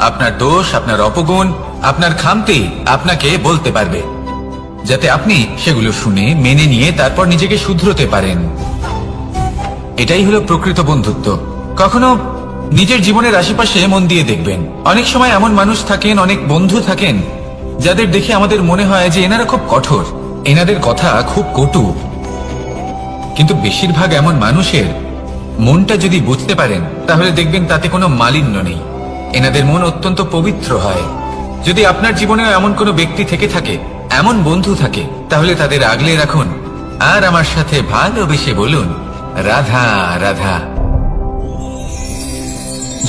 আপনার দোষ, আপনার অপগুণ, আপনার খামতি আপনাকে বলতে পারবে, যাতে আপনি সেগুলো শুনে মেনে নিয়ে তারপর নিজেকে শুধরোতে পারেন। এটাই হলো প্রকৃত বন্ধুত্ব। কখনো নিজের জীবনের আশেপাশে মন দিয়ে দেখবেন, অনেক সময় এমন মানুষ থাকেন, অনেক বন্ধু থাকেন যাদের দেখে আমাদের মনে হয় যে এনারা খুব কঠোর, এনাদের কথা খুব কটু। কিন্তু বেশিরভাগ এমন মানুষের মনটা যদি বুঝতে পারেন তাহলে দেখবেন তাতে কোনো মালিন্য নেই। এনাদের মন অত্যন্ত পবিত্র হয়। যদি আপনার জীবনেও এমন কোনো ব্যক্তি থেকে থাকে, এমন বন্ধু থাকে, তাহলে তাদের আগলে রাখুন আর আমার সাথে ভালোবেসে বলুন, রাধা রাধা।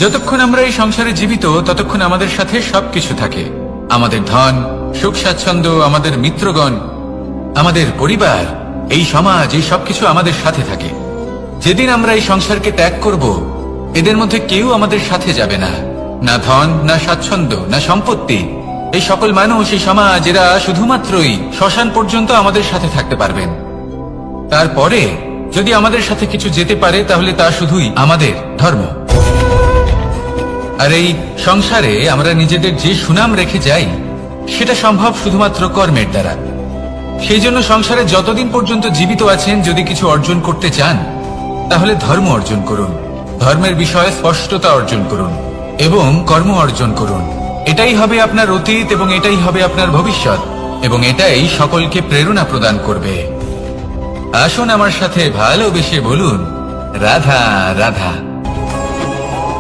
যতক্ষণ আমরা এই সংসারে জীবিত ততক্ষণ আমাদের সাথে সবকিছু থাকে। আমাদের ধন, সুখ স্বাচ্ছন্দ্য, আমাদের মিত্রগণ, আমাদের পরিবার, এই সমাজ, এই সবকিছু আমাদের সাথে থাকে। যেদিন আমরা এই সংসারকে ত্যাগ করব, এদের মধ্যে কেউ আমাদের সাথে যাবে না, না ধন, না স্বাচ্ছন্দ্য, না সম্পত্তি। এই সকল মানুষ, এই সমাজ, এরা শুধুমাত্রই শ্মশান পর্যন্ত আমাদের সাথে থাকতে পারবেন। তারপরে যদি আমাদের সাথে কিছু যেতে পারে তাহলে তা শুধুই আমাদের ধর্ম। আর এই সংসারে আমরা নিজেদের যে সুনাম রেখে যাই সেটা সম্ভব শুধুমাত্র কর্মের দ্বারা। সেই জন্য সংসারে যতদিন পর্যন্ত জীবিত আছেন, যদি কিছু অর্জন করতে চান তাহলে ধর্ম অর্জন করুন, ধর্মের বিষয়ে স্পষ্টতা অর্জন করুন এবং কর্ম অর্জন করুন। এটাই হবে আপনার অতীত এবং এটাই হবে আপনার ভবিষ্যৎ, এবং এটাই সকলকে প্রেরণা প্রদান করবে। আসুন আমার সাথে ভালোবেসে বলুন, রাধা রাধা।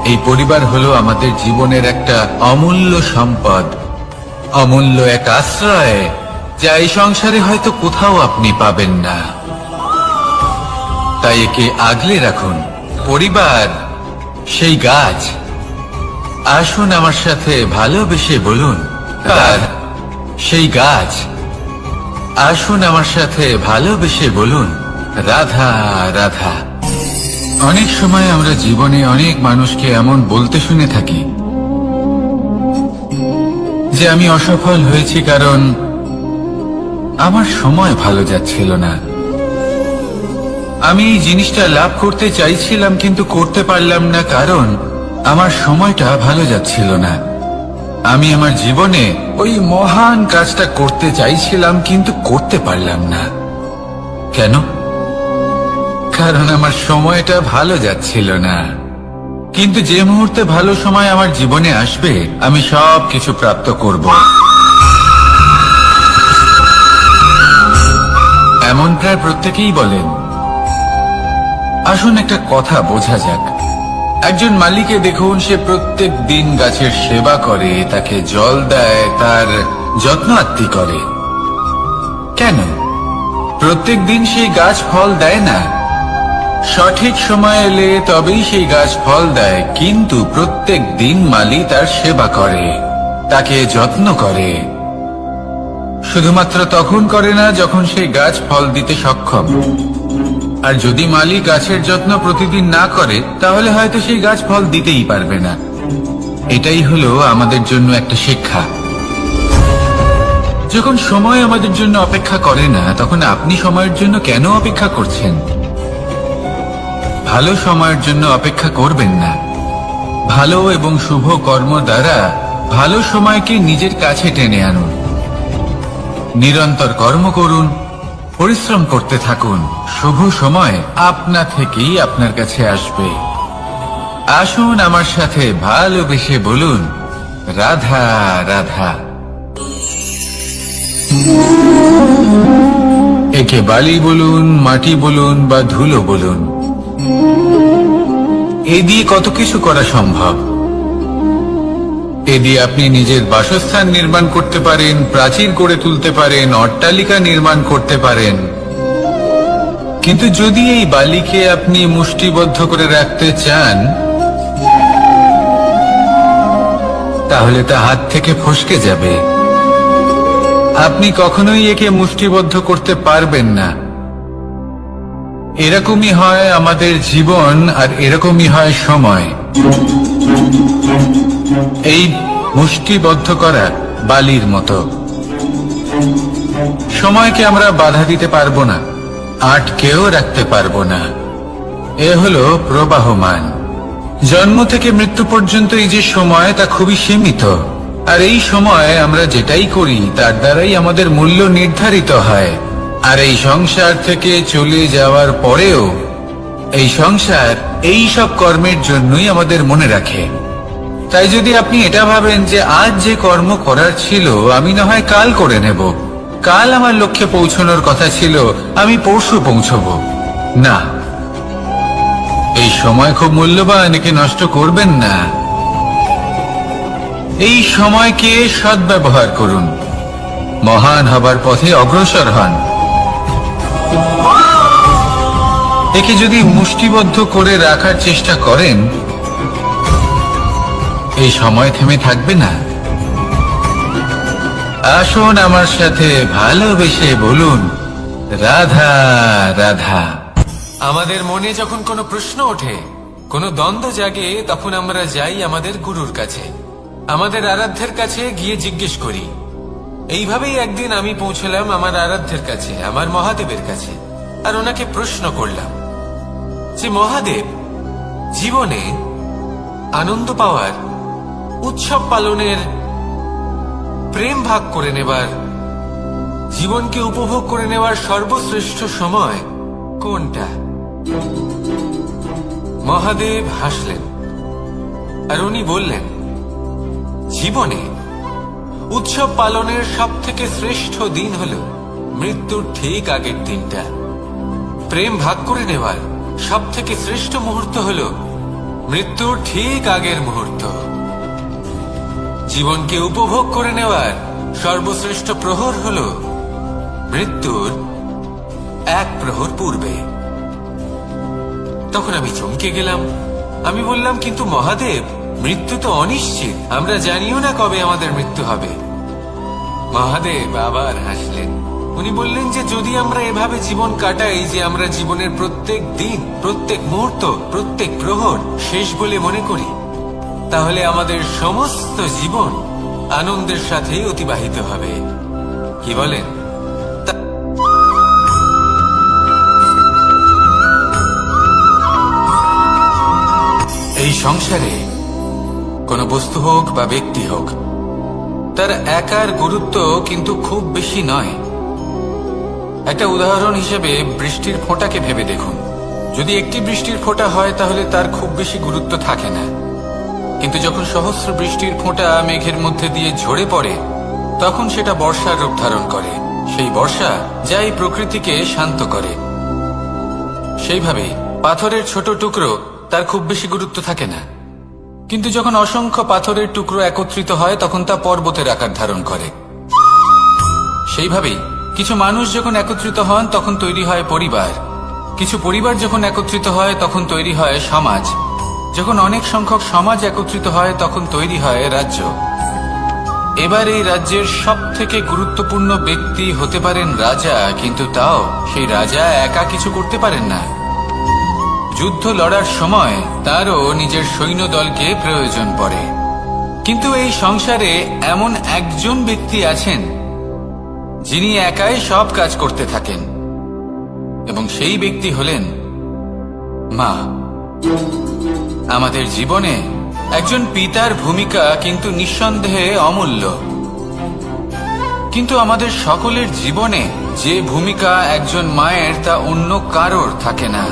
এই পরিবার হলো আমাদের জীবনের একটা অমূল্য সম্পদ, অমূল্য এক আশ্রয়, যা এই সংসারে হয়তো কোথাও আপনি পাবেন না। তাই একে আগলে রাখুন। পরিবার সেই গাছ। আসুন আমার সাথে ভালোবেসে বলুন, আর সেই গাছ। আসুন আমার সাথে ভালোবেসে বলুন, রাধা রাধা। অনেক সময় আমরা জীবনে অনেক মানুষকে এমন বলতে শুনে থাকি যে আমি অসফল হয়েছি কারণ আমার সময় ভালো যাচ্ছিল না। আমি এই জিনিসটা লাভ করতে চাইছিলাম কিন্তু করতে পারলাম না কারণ আমার সময়টা ভালো যাচ্ছিল না। আমি আমার জীবনে ওই মহান কাজটা করতে চাইছিলাম কিন্তু করতে পারলাম না। কেন? কারণ আমার সময়টা ভালো যাচ্ছিল না। কিন্তু যে মুহূর্তে ভালো সময় আমার জীবনে আসবে, আমি সব কিছু প্রাপ্ত করব। এমন প্রায় প্রত্যেকেই বলেন। আসুন একটা কথা বোঝা যাক। একজন মালিকে দেখুন, সে প্রত্যেক দিন গাছের সেবা করে, তাকে জল দেয়, তার যত্ন আত্তি করে। কেন? প্রত্যেক দিন সেই গাছ ফল দেয় না। সঠিক সময় এলে তবেই সেই গাছ ফল দেয়, কিন্তু প্রত্যেক দিন মালি তার সেবা করে, তাকে যত্ন করে। শুধুমাত্র তখন করে না যখন সেই গাছ ফল দিতে সক্ষম। আর যদি মালি গাছের যত্ন প্রতিদিন না করে, তাহলে হয়তো সেই গাছ ফল দিতেই পারবে না। এটাই হলো আমাদের জন্য একটা শিক্ষা। যখন সময় আমাদের জন্য অপেক্ষা করে না, তখন আপনি সময়ের জন্য কেন অপেক্ষা করছেন? ভালো সময়ের জন্য অপেক্ষা করবেন না। ভালো এবং শুভ কর্ম দ্বারা ভালো সময়কে নিজের কাছে টেনে আনুন। নিরন্তর কর্ম করুন, পরিশ্রম করতে থাকুন। শুভ সময় আপনা থেকেই আপনার কাছে আসবে। আসুন আমার সাথে ভালোবেসে বলুন, রাধা রাধা। একে বালি বলুন, মাটি বলুন বা ধুলো বলুন, এ দিয়ে কত কিছু করা সম্ভব। এ দিয়ে আপনি নিজের বাসস্থান নির্মাণ করতে পারেন, প্রাচীর গড়ে তুলতে পারেন, অট্টালিকা নির্মাণ করতে পারেন। কিন্তু যদি এই বালিকে আপনি মুষ্টিবদ্ধ করে রাখতে চান, তাহলে তা হাত থেকে ফসকে যাবে। আপনি কখনোই একে মুষ্টিবদ্ধ করতে পারবেন না। এরকমই হয় আমাদের জীবন, আর এরকমই হয় সময়। এই মুষ্টিবদ্ধ করা বালির মতো। সময়কে আমরা বাধা দিতে পারবো না, আটকেও রাখতে পারবো না। এ হলো প্রবাহমান। জন্ম থেকে মৃত্যু পর্যন্ত এই যে সময়, তা খুবই সীমিত। আর এই সময় আমরা যেটাই করি তার দ্বারাই আমাদের মূল্য নির্ধারিত হয়। আর এই সংসার থেকে চলে যাওয়ার পরেও এই সংসার এই সব কর্মের জন্যই আমাদের মনে রাখে। তাই যদি আপনি এটা ভাবেন যে আজ যে কর্ম করার ছিল আমি না হয় কাল করে নেব, কাল আমার লক্ষ্যে পৌঁছানোর কথা ছিল আমি পরশু পৌঁছব, না, এই সময় খুব মূল্যবান, একে নষ্ট করবেন না। এই সময়কে সদ্ব্যবহার করুন, মহান হবার পথে অগ্রসর হন। একে যদি মুষ্টিবদ্ধ করে রাখার চেষ্টা করেন, এই সময় থেমে থাকবে না। আসুন আমার সাথে ভালোবেসে বলুন, রাধা রাধা। আমাদের মনে যখন কোনো প্রশ্ন ওঠে, কোনো দ্বন্দ্ব জাগে, তখন আমরা যাই আমাদের গুরুর কাছে, আমাদের আরাধ্যের কাছে গিয়ে জিজ্ঞেস করি। এইভাবেই একদিন আমি পৌঁছলাম আমার আরাধ্যের কাছে, আমার মহাদেবের কাছে, আর ওনাকে প্রশ্ন করলাম যে মহাদেব, জীবনে আনন্দ পাওয়ার, উৎসব পালনের, প্রেম ভাগ করে নেবার, জীবনকে উপভোগ করে নেওয়ার সর্বশ্রেষ্ঠ সময় কোনটা? মহাদেব হাসলেন আর উনি বললেন, জীবনে উৎসব পালনের সব থেকে শ্রেষ্ঠ দিন হল মৃত্যুর ঠিক আগের দিনটা। প্রেম ভাগ করে নেওয়ার সব থেকে শ্রেষ্ঠ মুহূর্ত হল মৃত্যুর ঠিক আগের মুহূর্ত। জীবনকে উপভোগ করে নেওয়ার সর্বশ্রেষ্ঠ প্রহর হল মৃত্যুর এক প্রহর পূর্বে। তখন আমি চমকে গেলাম। আমি বললাম, কিন্তু মহাদেব, মৃত্যু তো অনিশ্চিত, আমরা জানিও না কবে আমাদের মৃত্যু হবে। মহাদেব আবার হাসলেন। উনি বললেন যে যদি আমরা এভাবে জীবন কাটাই যে আমরা জীবনের প্রত্যেক দিন, প্রত্যেক মুহূর্ত, প্রত্যেক প্রহর শেষ বলে মনে করি, তাহলে আমাদের সমস্ত জীবন আনন্দের সাথেই অতিবাহিত হবে। কি বলেন? এই সংসারে কোনো বস্তু হোক বা ব্যক্তি হোক, তার একার গুরুত্ব কিন্তু খুব বেশি নয়। একটা উদাহরণ হিসেবে বৃষ্টির ফোঁটাকে ভেবে দেখুন। যদি একটি বৃষ্টির ফোঁটা হয় তাহলে তার খুব বেশি গুরুত্ব থাকে না, কিন্তু যখন সহস্র বৃষ্টির ফোঁটা মেঘের মধ্যে দিয়ে ঝরে পড়ে, তখন সেটা বর্ষার রূপ ধারণ করে। সেই বর্ষা যা এই প্রকৃতিকে শান্ত করে। সেইভাবেই পাথরের ছোট টুকরো, তার খুব বেশি গুরুত্ব থাকে না, কিন্তু যখন অসংখ্য পাথরের টুকরো একত্রিত হয় তখন তা পর্বতের আকার ধারণ করে। সেইভাবেই কিছু মানুষ যখন একত্রিত হন তখন তৈরি হয় পরিবার, কিছু পরিবার যখন একত্রিত হয় তখন তৈরি হয় সমাজ, যখন অনেক সংখ্যক সমাজ একত্রিত হয় তখন তৈরি হয় রাজ্য। এবার এই রাজ্যের সব থেকে গুরুত্বপূর্ণ ব্যক্তি হতে পারেন রাজা, কিন্তু তাও সেই রাজা একা কিছু করতে পারেন না। যুদ্ধ লড়ার সময় তারও নিজের সৈন্যদলকে প্রয়োজন পড়ে। কিন্তু এই সংসারে এমন একজন ব্যক্তি আছেন যিনি একাই সব কাজ করতে থাকেন, এবং সেই ব্যক্তি হলেন মা। আমাদের জীবনে একজন পিতার ভূমিকা কিন্তু নিঃসন্দেহে অমূল্য, কিন্তু আমাদের সকলের জীবনে যে ভূমিকা একজন মায়ের তা অন্য কারোর থাকে না।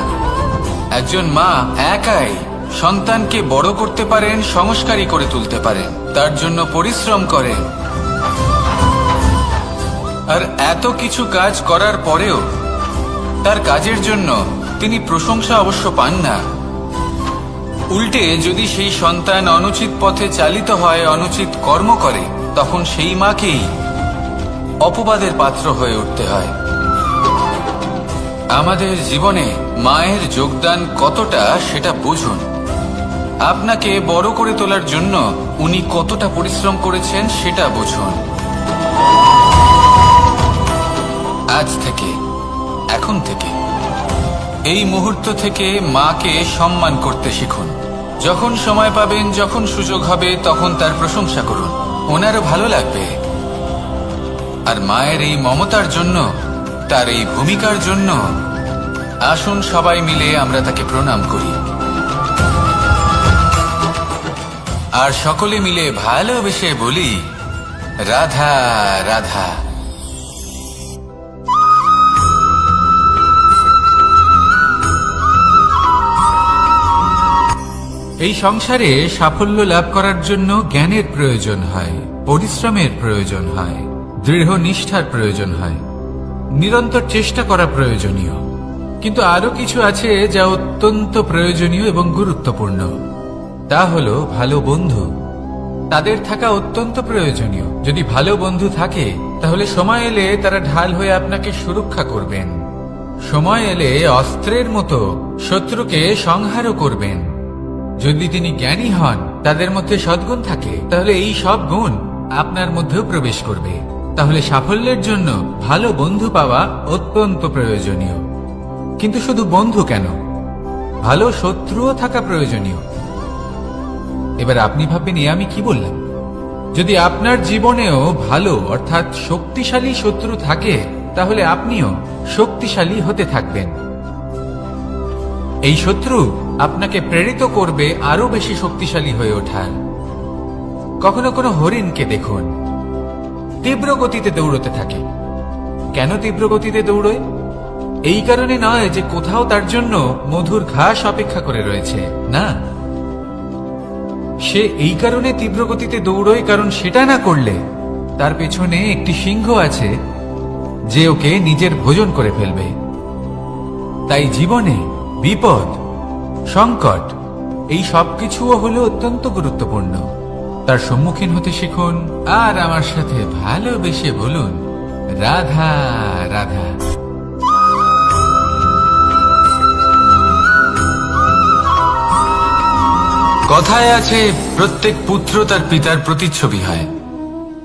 একজন মা একাই সন্তানকে বড় করতে পারেন, সংস্কারী করে তুলতে পারেন, তার জন্য পরিশ্রম করেন। আর এত কিছু কাজ করার পরেও তার কাজের জন্য তিনি প্রশংসা অবশ্য পান না। উল্টে যদি সেই সন্তান অনুচিত পথে চালিত হয়, অনুচিত কর্ম করে, তখন সেই মাকেই অপবাদের পাত্র হয়ে উঠতে হয়। আমাদের জীবনে মায়ের যোগদান কতটা সেটা বুঝুন। আপনাকে বড় করে তোলার জন্য উনি কতটা পরিশ্রম করেছেন সেটা বুঝুন। আজ থেকে, এখন থেকে, এই মুহূর্ত থেকে মাকে সম্মান করতে শিখুন। যখন সময় পাবেন, যখন সুযোগ হবে, তখন তার প্রশংসা করুন, ওনারও ভালো লাগবে। আর মায়ের এই মমতার জন্য, তার এই ভূমিকার জন্য আসুন সবাই মিলে আমরা তাকে প্রণাম করি, আর সকলে মিলে ভালোবেসে বলি, রাধা রাধা। এই সংসারে সাফল্য লাভ করার জন্য জ্ঞানের প্রয়োজন হয়, পরিশ্রমের প্রয়োজন হয়, দৃঢ় নিষ্ঠার প্রয়োজন হয়, নিরন্তর চেষ্টা করা প্রয়োজনীয়। কিন্তু আরো কিছু আছে যা অত্যন্ত প্রয়োজনীয় এবং গুরুত্বপূর্ণ। তা হলো ভালো বন্ধু। তাদের থাকা অত্যন্ত প্রয়োজনীয়। যদি ভালো বন্ধু থাকে তাহলে সময় এলে তারা ঢাল হয়ে আপনাকে সুরক্ষা করবেন। সময় এলে অস্ত্রের মতো শত্রুকে সংহারও করবেন। যদি তিনি জ্ঞানী হন, তাদের মধ্যে সদ্গুণ থাকে, তাহলে এই সব গুণ আপনার মধ্যেও প্রবেশ করবে। তাহলে সাফল্যের জন্য ভালো বন্ধু পাওয়া অত্যন্ত প্রয়োজনীয়। কিন্তু শুধু বন্ধু কেন, ভালো শত্রুও থাকা প্রয়োজনীয়। এবার আপনি ভাববেন, আমি কি বললাম? যদি আপনার জীবনেও ভালো অর্থাৎ শক্তিশালী শত্রু থাকে, তাহলে আপনিও শক্তিশালী হতে থাকবেন। এই শত্রু আপনাকে প্রেরিত করবে আরো বেশি শক্তিশালী হয়ে ওঠার। কখনো কোনো হরিণকে দেখুন, তীব্র গতিতে দৌড়তে থাকে। কেন তীব্র গতিতে দৌড়য়? এই কারণে নয় যে কোথাও তার জন্য মধুর ঘাস অপেক্ষা করে রয়েছে, না, সে এই কারণে তীব্র গতিতে দৌড়য় কারণ সেটা না করলে তার পেছনে একটি সিংহ আছে যে ওকে নিজের ভোজন করে ফেলবে। তাই জীবনে বিপদ, সংকট এই সবকিছুও হলো অত্যন্ত গুরুত্বপূর্ণ। তার সম্মুখীন হতে শিখুন আর আমার সাথে ভালোবেসে বলুন, রাধা রাধা। কথায় আছে, প্রত্যেক পুত্র তার পিতার প্রতিচ্ছবি হয়,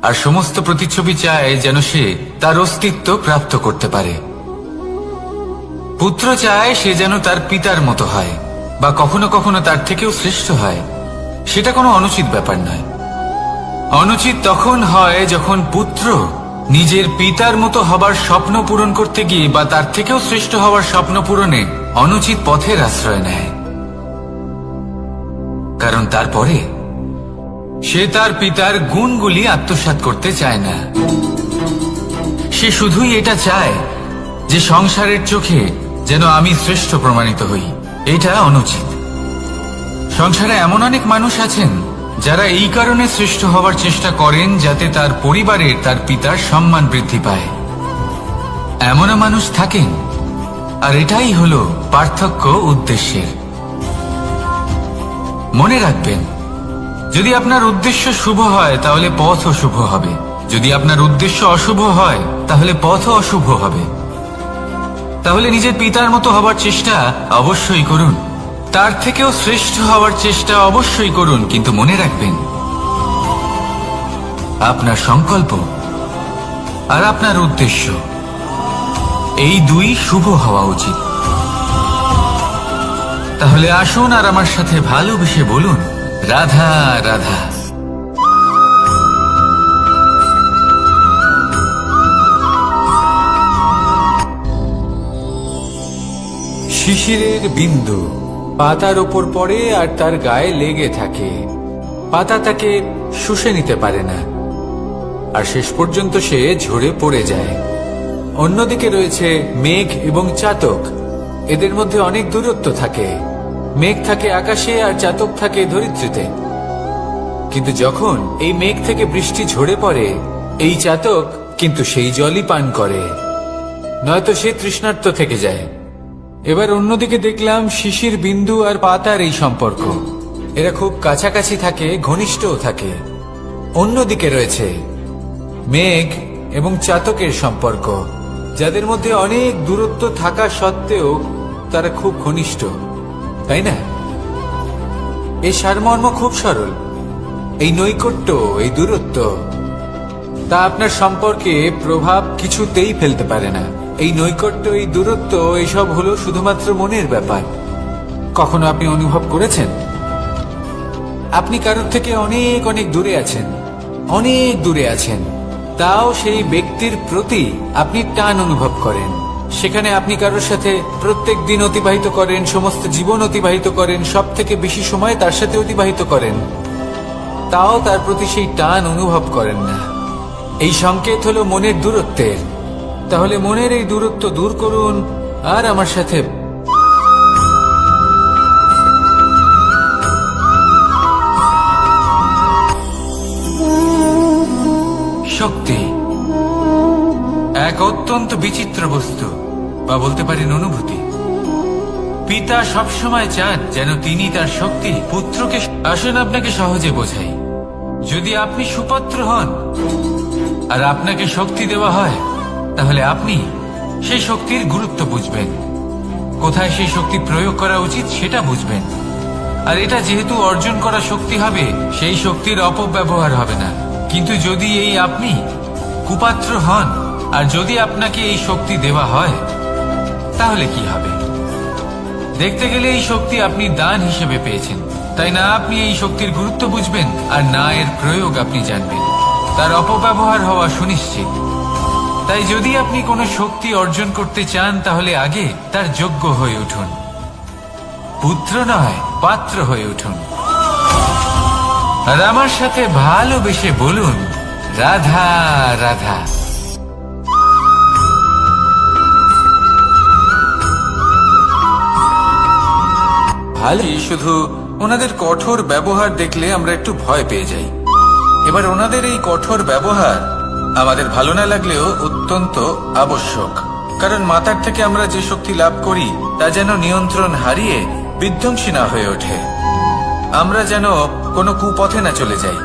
আর সমস্ত প্রতিচ্ছবি চায় যেন সে তার অস্তিত্ব প্রাপ্ত করতে পারে। পুত্র চায় সে যেন তার পিতার মতো হয়, বা কখনো কখনো তার থেকেও শ্রেষ্ঠ হয়। সেটা কোনো অনুচিত ব্যাপার নয়। অনুচিত তখন হয় যখন পুত্র নিজের পিতার মতো হবার স্বপ্ন পূরণ করতে গিয়ে বা তার থেকেও শ্রেষ্ঠ হওয়ার স্বপ্ন পূরণে অনুচিত পথের আশ্রয় নেয়। কারণ তারপরে সে তার পিতার গুণগুলি আত্মসাৎ করতে চায় না। সে শুধুই এটা চায় যে সংসারের চোখে যেন আমি শ্রেষ্ঠ প্রমাণিত হই। এটা অনুচিত। সংসারে এমন অনেক মানুষ আছেন যারা এই কারণে শ্রেষ্ঠ হওয়ার চেষ্টা করেন যাতে তার পরিবারের তার পিতার সম্মান বৃদ্ধি পায়। এমনও মানুষ থাকেন, আর এটাই হলো পার্থক্য উদ্দেশ্যের। মনে রাখবেন, যদি আপনার উদ্দেশ্য শুভ হয় তাহলে পথও শুভ হবে, যদি আপনার উদ্দেশ্য অশুভ হয় তাহলে পথও অশুভ হবে। তাহলে নিজের পিতার মতো হবার চেষ্টা অবশ্যই করুন, তার থেকেও শ্রেষ্ঠ হওয়ার চেষ্টা অবশ্যই করুন, কিন্তু মনে রাখবেন আপনার সংকল্প আর আপনার উদ্দেশ্য এই দুই শুভ হওয়া উচিত। তাহলে আসুন আর আমার সাথে ভালোবেসে বলুন, রাধা রাধা। শিশিরের বিন্দু পাতার ওপর পড়ে আর তার গায়ে লেগে থাকে। পাতা তাকে শুষে নিতে পারে না, আর শেষ পর্যন্ত সে ঝরে পড়ে যায়। অন্যদিকে রয়েছে মেঘ এবং চাতক। এদের মধ্যে অনেক দূরত্ব থাকে। মেঘ থাকে আকাশে আর চাতক থাকে ধরিত্রীতে। কিন্তু যখন এই মেঘ থেকে বৃষ্টি ঝরে পড়ে, এই চাতক কিন্তু সেই জলই পান করে, নয়তো সে তৃষ্ণার্ত থেকে যায়। এবার অন্যদিকে দেখলাম শিশির বিন্দু আর পাতার এই সম্পর্ক। এরা খুব কাছাকাছি থাকে, ঘনিষ্ঠও থাকে। অন্যদিকে রয়েছে মেঘ এবং চাতকের সম্পর্ক, যাদের মধ্যে অনেক দূরত্ব থাকা সত্ত্বেও তারা খুব ঘনিষ্ঠ, তাই না? এই সারমর্ম খুব সরল। এই নৈকট্য, এই দূরত্ব, তা আপনার সম্পর্কে প্রভাব কিছুতেই ফেলতে পারে না। এই নৈকট্য, এই দূরত্ব, এইসব হলো শুধুমাত্র মনের ব্যাপার। কখনো আপনি অনুভব করেছেন আপনি কারোর থেকে অনেক অনেক দূরে আছেন, অনেক দূরে আছেন, তাও সেই ব্যক্তির প্রতি আপনি টান অনুভব করেন। সেখানে আপনি কারোর সাথে প্রত্যেক দিন অতিবাহিত করেন, সমস্ত জীবন অতিবাহিত করেন, সব থেকে বেশি সময় তার সাথে অতিবাহিত করেন, তাও তার প্রতি সেই টান অনুভব করেন না। এই সংকেত হলো মনের দূরত্বের। তাহলে মনের এই দূরত্ব দূর করুন আর আমার সাথে শক্তি এক অত্যন্ত বিচিত্র বস্তু, বা বলতে পারেন অনুভূতি। পিতা সবসময় চান যেন তিনি তার শক্তি পুত্রকে। আসুন আপনাকে সহজে বোঝাই। যদি আপনি সুপাত্র হন আর আপনাকে শক্তি দেওয়া হয়, তাহলে আপনি সেই শক্তির গুরুত্ব বুঝবেন, কোথায় সেই শক্তি প্রয়োগ করা উচিত সেটা বুঝবেন। আর এটা যেহেতু অর্জন করা শক্তি হবে, সেই শক্তির অপব্যবহার হবে না। কিন্তু যদি এই আপনি কুপাত্র হন আর যদি আপনাকে এই শক্তি দেওয়া হয়, তাহলে কি হবে? দেখতে গেলে এই শক্তি আপনি দান হিসেবে পেয়েছেন, তাই না আপনি এই শক্তির গুরুত্ব বুঝবেন আর না এর প্রয়োগ আপনি জানবেন। তার অপব্যবহার হওয়া সুনিশ্চিত। তাই যদি আপনি কোনো শক্তি অর্জন করতে চান, তাহলে আগে তার যোগ্য হয়ে উঠুন। পুত্র নয়, পাত্র হয়ে উঠুন। আর আমার সাথে ভালোবেসে বলুন, রাধা রাধা। ভালো, শুধু ওনাদের কঠোর ব্যবহার দেখলে আমরা একটু ভয় পেয়ে যাই। এবার ওনাদের এই কঠোর ব্যবহার আমাদের ভালো না লাগলেও অত্যন্ত আবশ্যক, কারণ মাতার থেকে আমরা যে শক্তি লাভ করি তা যেন নিয়ন্ত্রণ হারিয়ে বিধ্বংসী না হয়ে ওঠে, আমরা যেন কোনো কুপথে না চলে যাই,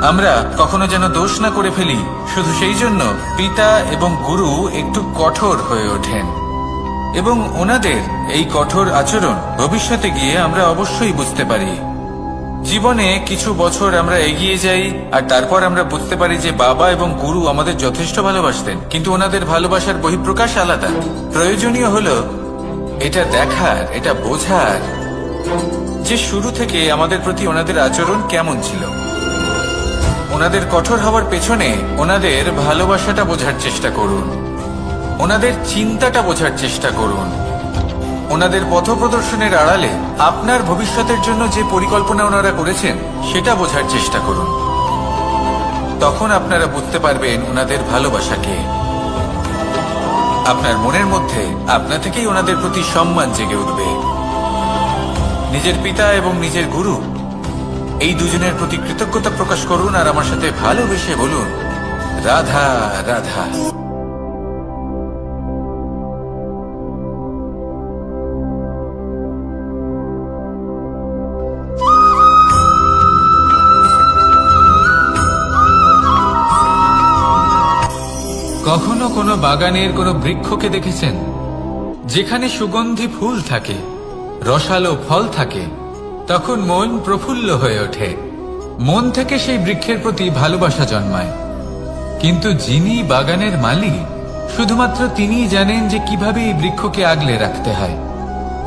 আমরা কখনো যেন দোষ না করে ফেলি। শুধু সেই জন্য পিতা এবং গুরু একটু কঠোর হয়ে ওঠেন, এবং ওনাদের এই কঠোর আচরণ ভবিষ্যতে গিয়ে আমরা অবশ্যই বুঝতে পারি। জীবনে কিছু বছর আমরা এগিয়ে যাই আর তারপর আমরা বুঝতে পারি যে বাবা এবং গুরু আমাদের যথেষ্ট ভালোবাসতেন, কিন্তু ওনাদের ভালোবাসার বহিঃপ্রকাশ আলাদা। প্রয়োজনীয় হলো এটা দেখার, এটা বোঝার যে শুরু থেকে আমাদের প্রতি ওনাদের আচরণ কেমন ছিল। ওনাদের কঠোর হওয়ার পেছনে ওনাদের ভালোবাসাটা বোঝার চেষ্টা করুন, ওনাদের চিন্তাটা বোঝার চেষ্টা করুন, ওনাদের পথপ্রদর্শনের আড়ালে আপনার ভবিষ্যতের জন্য যে পরিকল্পনা ওনারা করেছেন সেটা বোঝার চেষ্টা করুন। তখন আপনারা বুঝতে পারবেন ওনাদের ভালোবাসাকে। আপনার মনের মধ্যে আপনা থেকেই ওনাদের প্রতি সম্মান জেগে উঠবে। নিজের পিতা এবং নিজের গুরু এই দুজনের প্রতি কৃতজ্ঞতা প্রকাশ করুন আর আমার সাথে ভালোবেসে বলুন, রাধা রাধা। কখনো কোনো বাগানের কোনো বৃক্ষকে দেখেছেন যেখানে সুগন্ধি ফুল থাকে, রসালো ফল থাকে? তখন মন প্রফুল্ল হয়ে ওঠে, মন থেকে সেই বৃক্ষের প্রতি ভালোবাসা জন্মায়। কিন্তু যিনি বাগানের মালিক, শুধুমাত্র তিনিই জানেন যে কিভাবে এই বৃক্ষকে আগলে রাখতে হয়,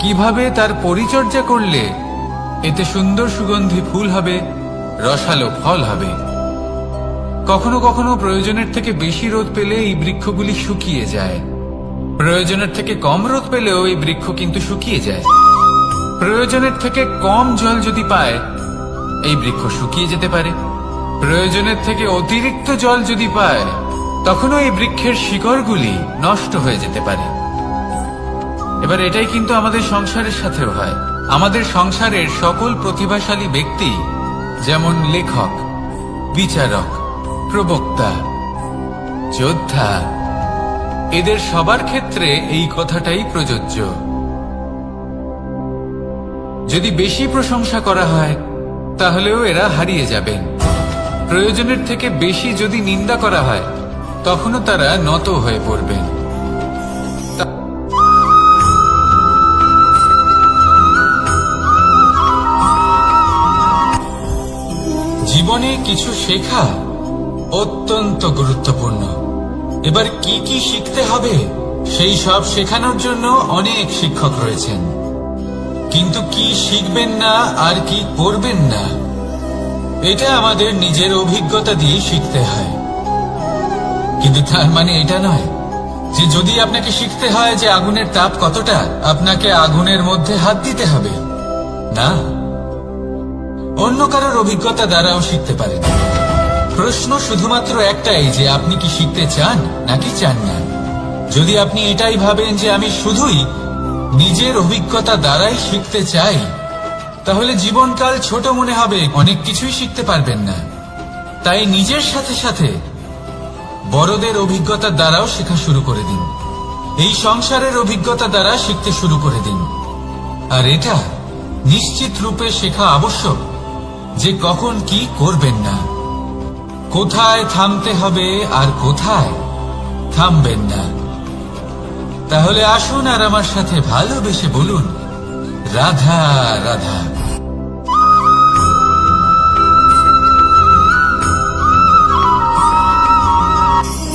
কিভাবে তার পরিচর্যা করলে এতে সুন্দর সুগন্ধি ফুল হবে, রসালো ফল হবে। কখনো কখনো প্রয়োজনের থেকে বেশি রোদ পেলে এই বৃক্ষগুলি শুকিয়ে যায়, প্রয়োজনের থেকে কম রোদ পেলেও এই বৃক্ষ কিন্তু শুকিয়ে যায়। প্রয়োজনের থেকে কম জল যদি পায় এই বৃক্ষ শুকিয়ে যেতে পারে, প্রয়োজনের থেকে অতিরিক্ত জল যদি পায় তখনও এই বৃক্ষের শিকড়গুলি নষ্ট হয়ে যেতে পারে। এবার এটাই কিন্তু আমাদের সংসারের সাথেও হয়। আমাদের সংসারের সকল প্রতিভাশালী ব্যক্তি, যেমন লেখক, বিচারক, প্রবক্তা, যোদ্ধা, এদের সবার ক্ষেত্রে এই কথাটাই প্রযোজ্য। যদি বেশি প্রশংসা করা হয় তাহলেও এরা হারিয়ে যাবেন, প্রয়োজনের থেকে বেশি যদি নিন্দা করা হয় তখনও তারা নত হয়ে পড়বেন। জীবনে কিছু শেখা অত্যন্ত গুরুত্বপূর্ণ। এবার কি কি শিখতে হবে সেই সব শেখানোর জন্য অনেক শিক্ষক রয়েছেন, কিন্তু কি শিখবেন না আর কি করবেন না এটা আমাদের নিজের অভিজ্ঞতা দিয়ে শিখতে হয়। কিন্তু তার মানে এটা নয় যে যদি আপনাকে শিখতে হয় যে আগুনের তাপ কতটা, আপনাকে আগুনের মধ্যে হাত দিতে হবে। না, অন্য কারোর অভিজ্ঞতা দ্বারাও শিখতে পারেন। প্রশ্ন শুধুমাত্র একটাই যে আপনি কি শিখতে চান নাকি চান না। যদি আপনি এটাই ভাবেন যে আমি শুধুই নিজের অভিজ্ঞতা দ্বারাই শিখতে চাই, তাহলে জীবনকাল ছোট মনে হবে, অনেক কিছুই শিখতে পারবেন না। তাই নিজের সাথে সাথে বড়দের অভিজ্ঞতা দ্বারাও শেখা শুরু করে দিন, এই সংসারের অভিজ্ঞতা দ্বারা শিখতে শুরু করে দিন। আর এটা নিশ্চিত রূপে শেখা আবশ্যক যে কখন কি করবেন না, কোথায় থামতে হবে আর কোথায় থামবেন না। তাহলে আসুন আর আমার সাথে ভালোবেসে বলুন, রাধা রাধা।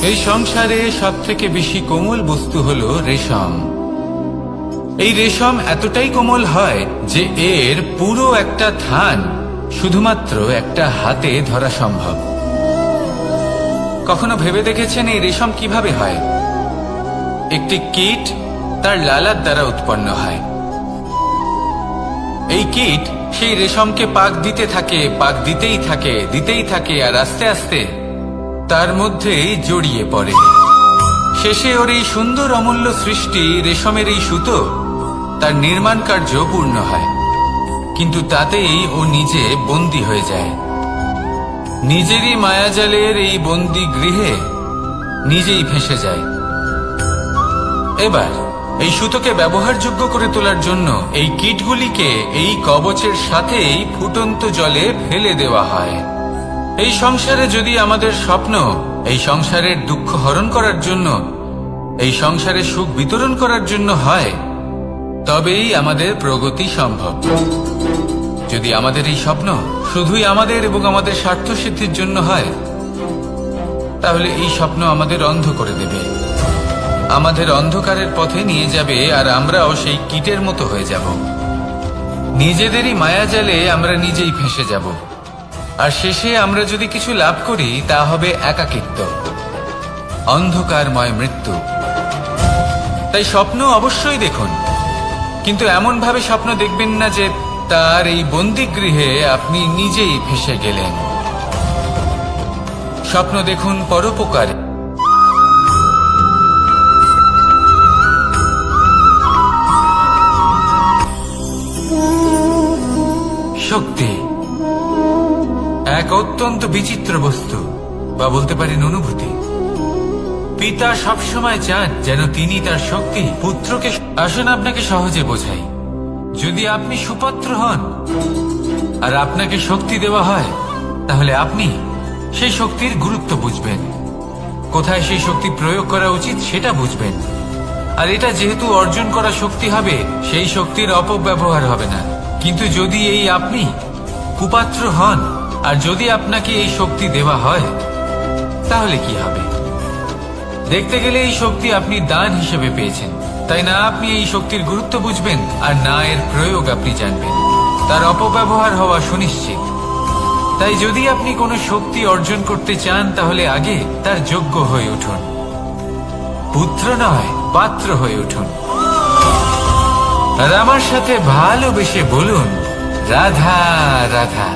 এই সংসারে সব থেকে বেশি কোমল বস্তু হলো রেশম। এই রেশম এতটাই কোমল হয় যে এর পুরো একটা থান শুধুমাত্র একটা হাতে ধরা সম্ভব। কখনো ভেবে দেখেছেন এই রেশম কিভাবে হয়? একটি কীট তার লালার দ্বারা উৎপন্ন হয়। এই কীট সেই রেশমকে পাক দিতে থাকে, পাক দিতেই থাকে আর আস্তে আস্তে তার মধ্যেই জড়িয়ে পড়ে। শেষে ওর এই সুন্দর অমূল্য সৃষ্টি রেশমের এই সুতো তার নির্মাণ কার্য পূর্ণ হয়, কিন্তু তাতেই ও নিজে বন্দী হয়ে যায়। নিজেরই মায়াজালের এই বন্দী গৃহে নিজেই ফেঁসে যায়। এবার এই সুতোকে ব্যবহারযোগ্য করে তোলার জন্য এই কীটগুলিকে এই কবচের সাথেই ফুটন্ত জলে ফেলে দেওয়া হয়। এই সংসারে যদি আমাদের স্বপ্ন এই সংসারের দুঃখ হরণ করার জন্য, এই সংসারে সুখ বিতরণ করার জন্য হয়, তবেই আমাদের প্রগতি সম্ভব। যদি আমাদের এই স্বপ্ন শুধুই আমাদের এবং আমাদের স্বার্থ সিদ্ধির জন্য হয়, তাহলে এই স্বপ্ন আমাদের অন্ধ করে দেবে, আমাদের অন্ধকারের পথে নিয়ে যাবে, আর আমরাও সেই কীটের মতো হয়ে যাব। নিজেদেরই মায়াজালে আমরা নিজেই ফেঁসে যাব, আর শেষে আমরা যদি কিছু লাভ করি তা হবে একাকিত্ব, অন্ধকারময় মৃত্যু। তাই স্বপ্ন অবশ্যই দেখুন, কিন্তু এমন ভাবে স্বপ্ন দেখবেন না যে তার এই বন্দিগৃহে আপনি নিজেই ফেঁসে গেলেন। স্বপ্ন দেখুন পরোপকারে। শক্তি এক অত্যন্ত বিচিত্র বস্তু, বা বলতে পারেন অনুভূতি। পিতা সবসময় চান যেন তিনি তার শক্তি পুত্রকে। আসুন আপনাকে সহজে বোঝাই। যদি আপনি সুপাত্র হন আর আপনাকে শক্তি দেওয়া হয়, তাহলে আপনি সেই শক্তির গুরুত্ব বুঝবেন, কোথায় সেই শক্তি প্রয়োগ করা উচিত সেটা বুঝবেন। আর এটা যেহেতু অর্জন করা শক্তি হবে, সেই শক্তির অপব্যবহার হবে না। কিন্তু যদি এই আপনি কুপাত্র হন আর যদি আপনাকে এই শক্তি দেওয়া হয়, তাহলে কি হবে? দেখতে গেলে এই শক্তি আপনি দান হিসেবে পেয়েছেন, তাই না আপনি এই শক্তির গুরুত্ব বুঝবেন, আর না এর প্রয়োগ আপনি জানবেন। তার অপব্যবহার হওয়া সুনিশ্চিত। তাই যদি আপনি কোনো শক্তি অর্জন করতে চান, তাহলে আগে তার যোগ্য হয়ে উঠুন, পুত্র নয় পাত্র হয়ে উঠুন। আর আমার সাথে ভালোবেসে বলুন, রাধা রাধা।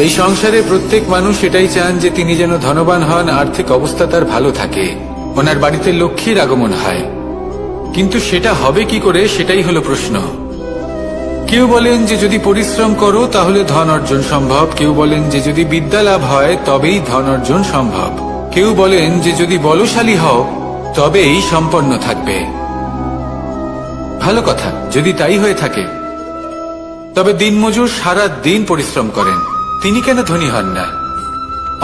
এই সংসারে প্রত্যেক মানুষ এটাই চান যে তিনি যেন ধনবান হন, আর্থিক অবস্থা তার ভালো থাকে, ওনার বাড়িতে লক্ষ্মীর আগমন হয়। কিন্তু সেটা হবে কি করে, সেটাই হলো প্রশ্ন। কেউ বলেন যে যদি পরিশ্রম করো তাহলে ধন অর্জন সম্ভব, কেউ বলেন যে যদি বিদ্যা লাভ হয় তবেই ধন অর্জন সম্ভব, কেউ বলেন যে যদি বলশালী হও তবেই সম্পন্ন থাকবে। ভালো কথা, যদি তাই হয়ে থাকে, তবে দিনমজুর সারা দিন পরিশ্রম করেন, তিনি কেন ধনী হন না?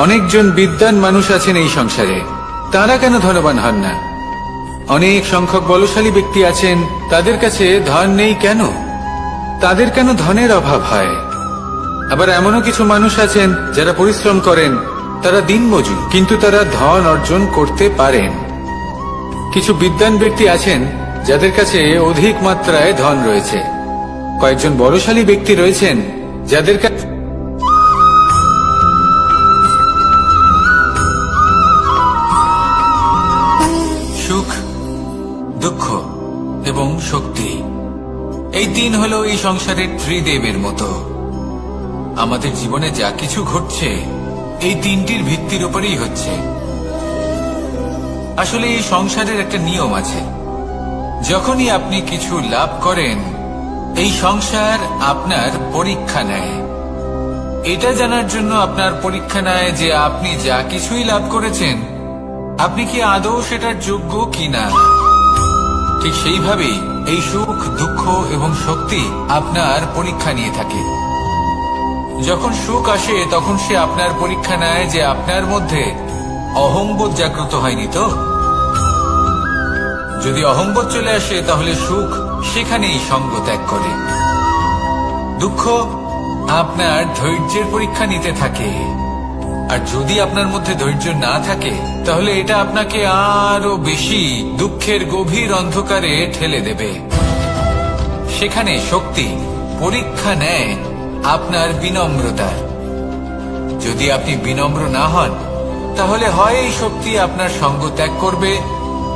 অনেকজন বিদ্বান মানুষ আছেন এই সংসারে, তারা কেন ধনবান হন না? অনেক সংখ্যক বলশালী ব্যক্তি আছেন, তাদের কাছে ধন নেই কেন? তাদের কেন ধনের অভাব হয়? আবার এমনও কিছু মানুষ আছেন যারা পরিশ্রম করেন, তারা দিনমজুর, কিন্তু তারা ধন অর্জন করতে পারেন। কিছু বিদ্বান ব্যক্তি আছেন যাদের কাছে অধিক মাত্রায় ধন রয়েছে। কয়েকজন বলশালী ব্যক্তি রয়েছেন যাদের কাছে সুখ, দুঃখ এবং শক্তি, এই তিন হলো এই সংসারের ত্রিদেবের মতো। আমাদের জীবনে যা কিছু ঘটছে এই তিনটির ভিত্তির উপরেই হচ্ছে। আসলে এই সংসারের একটা নিয়ম আছে, যখনই আপনি কিছু লাভ করেন, এই সংসার আপনার পরীক্ষা নেয়। এটা জানার জন্য আপনার পরীক্ষা নেয় যে আপনি যা কিছুই লাভ করেছেন, আপনি কি আদৌ সেটার যোগ্য কিনা। ঠিক সেইভাবেই এই সুখ, দুঃখ এবং শক্তি আপনার পরীক্ষা নিয়ে থাকে। যখন সুখ আসে তখন সে আপনার পরীক্ষা নেয় যে আপনার মধ্যে অহংবোধ জাগ্রত হয়নি তো। যদি অহংবোধ চলে আসে তাহলে সুখ সেখানেই সঙ্গ ত্যাগ করে। দুঃখ আপনার ধৈর্যের পরীক্ষা নিতে থাকে, আর যদি আপনার মধ্যে ধৈর্য না থাকে তাহলে এটা আপনাকে আরো বেশি দুঃখের গভীর অন্ধকারে ঠেলে দেবে। সেখানে শক্তি পরীক্ষা নেয় আপনার বিনম্রতার। যদি আপনি বিনম্র না হন, তাহলে হয় এই শক্তি আপনার সঙ্গ ত্যাগ করবে,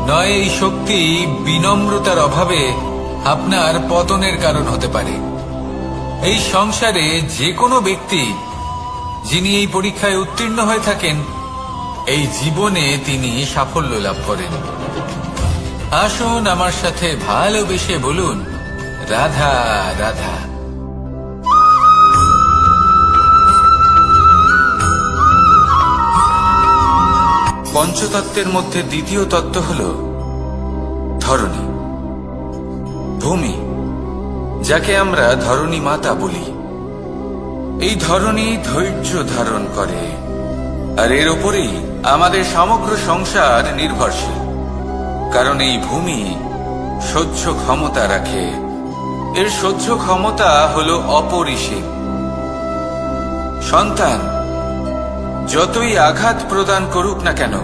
নয় এই শক্তি বিনম্রতার অভাবে আপনার পতনের কারণ হতে পারে। এই সংসারে যে কোনো ব্যক্তি যিনি এই পরীক্ষায় উত্তীর্ণ হয়ে থাকেন, এই জীবনে তিনি সাফল্য লাভ করেন। আসুন আমার সাথে ভালোবেসে বলুন, রাধা রাধা। পঞ্চতত্ত্বের মধ্যে দ্বিতীয় তত্ত্ব হল ধরণী, ভূমি, যাকে আমরা ধরণী মাতা বলি। এই ধরণী ধৈর্য ধারণ করে, আর এর ওপরেই আমাদের সমগ্র সংসার নির্ভরশীল। কারণ এই ভূমি সহ্য ক্ষমতা রাখে, এর সহ্য ক্ষমতা হল অপরিসীম। সন্তান যতই আঘাত প্রদান করুক না কেন,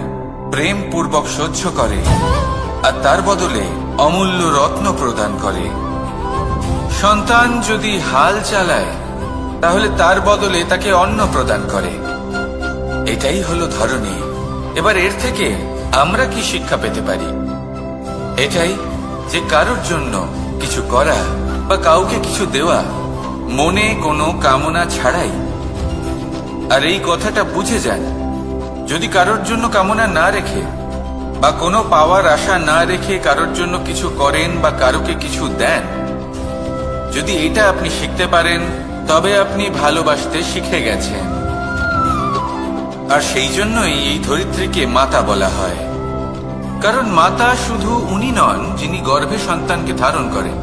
প্রেম পূর্বক সহ্য করে, আর তার বদলে অমূল্য রত্ন প্রদান করে। সন্তান যদি হাল চালায়, তাহলে তার বদলে তাকে অন্ন প্রদান করে। এটাই হলো ধরণী। এবার এর থেকে আমরা কি শিক্ষা পেতে পারি? এটাই যে কারোর জন্য কিছু করা বা কাউকে কিছু দেওয়া মনে কোনো কামনা ছাড়াই। আর এই কথাটা বুঝে যান, যদি কারোর জন্য কামনা না রেখে বা কোনো পাওয়ার আশা না রেখে কারোর জন্য কিছু করেন বা কারোকে কিছু দেন, যদি এটা আপনি শিখতে পারেন, তবে আপনি ভালোবাসতে শিখে গেছেন। আর সেই জন্যই এই ধরিত্রীকে মাতা বলা হয়। কারণ মাতা শুধু উনি নন যিনি গর্ভে সন্তানকে ধারণ করেন,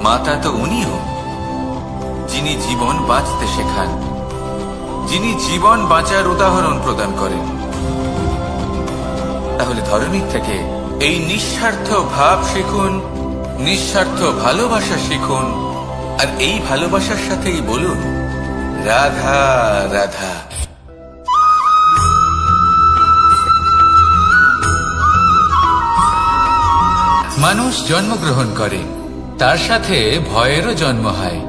মাতা তো উনিও যিনি জীবন বাঁচতে শেখান, যিনি জীবন বাঁচার উদাহরণ প্রদান করেন। তাহলে ধরণীর থেকে এই নিঃস্বার্থ ভাব শিখুন, নিঃস্বার্থ ভালোবাসা শিখুন, আর এই ভালোবাসার সাথেই বলুন, রাধা রাধা। মানুষ জন্মগ্রহণ করে, তার সাথে ভয়েরও জন্ম হয়।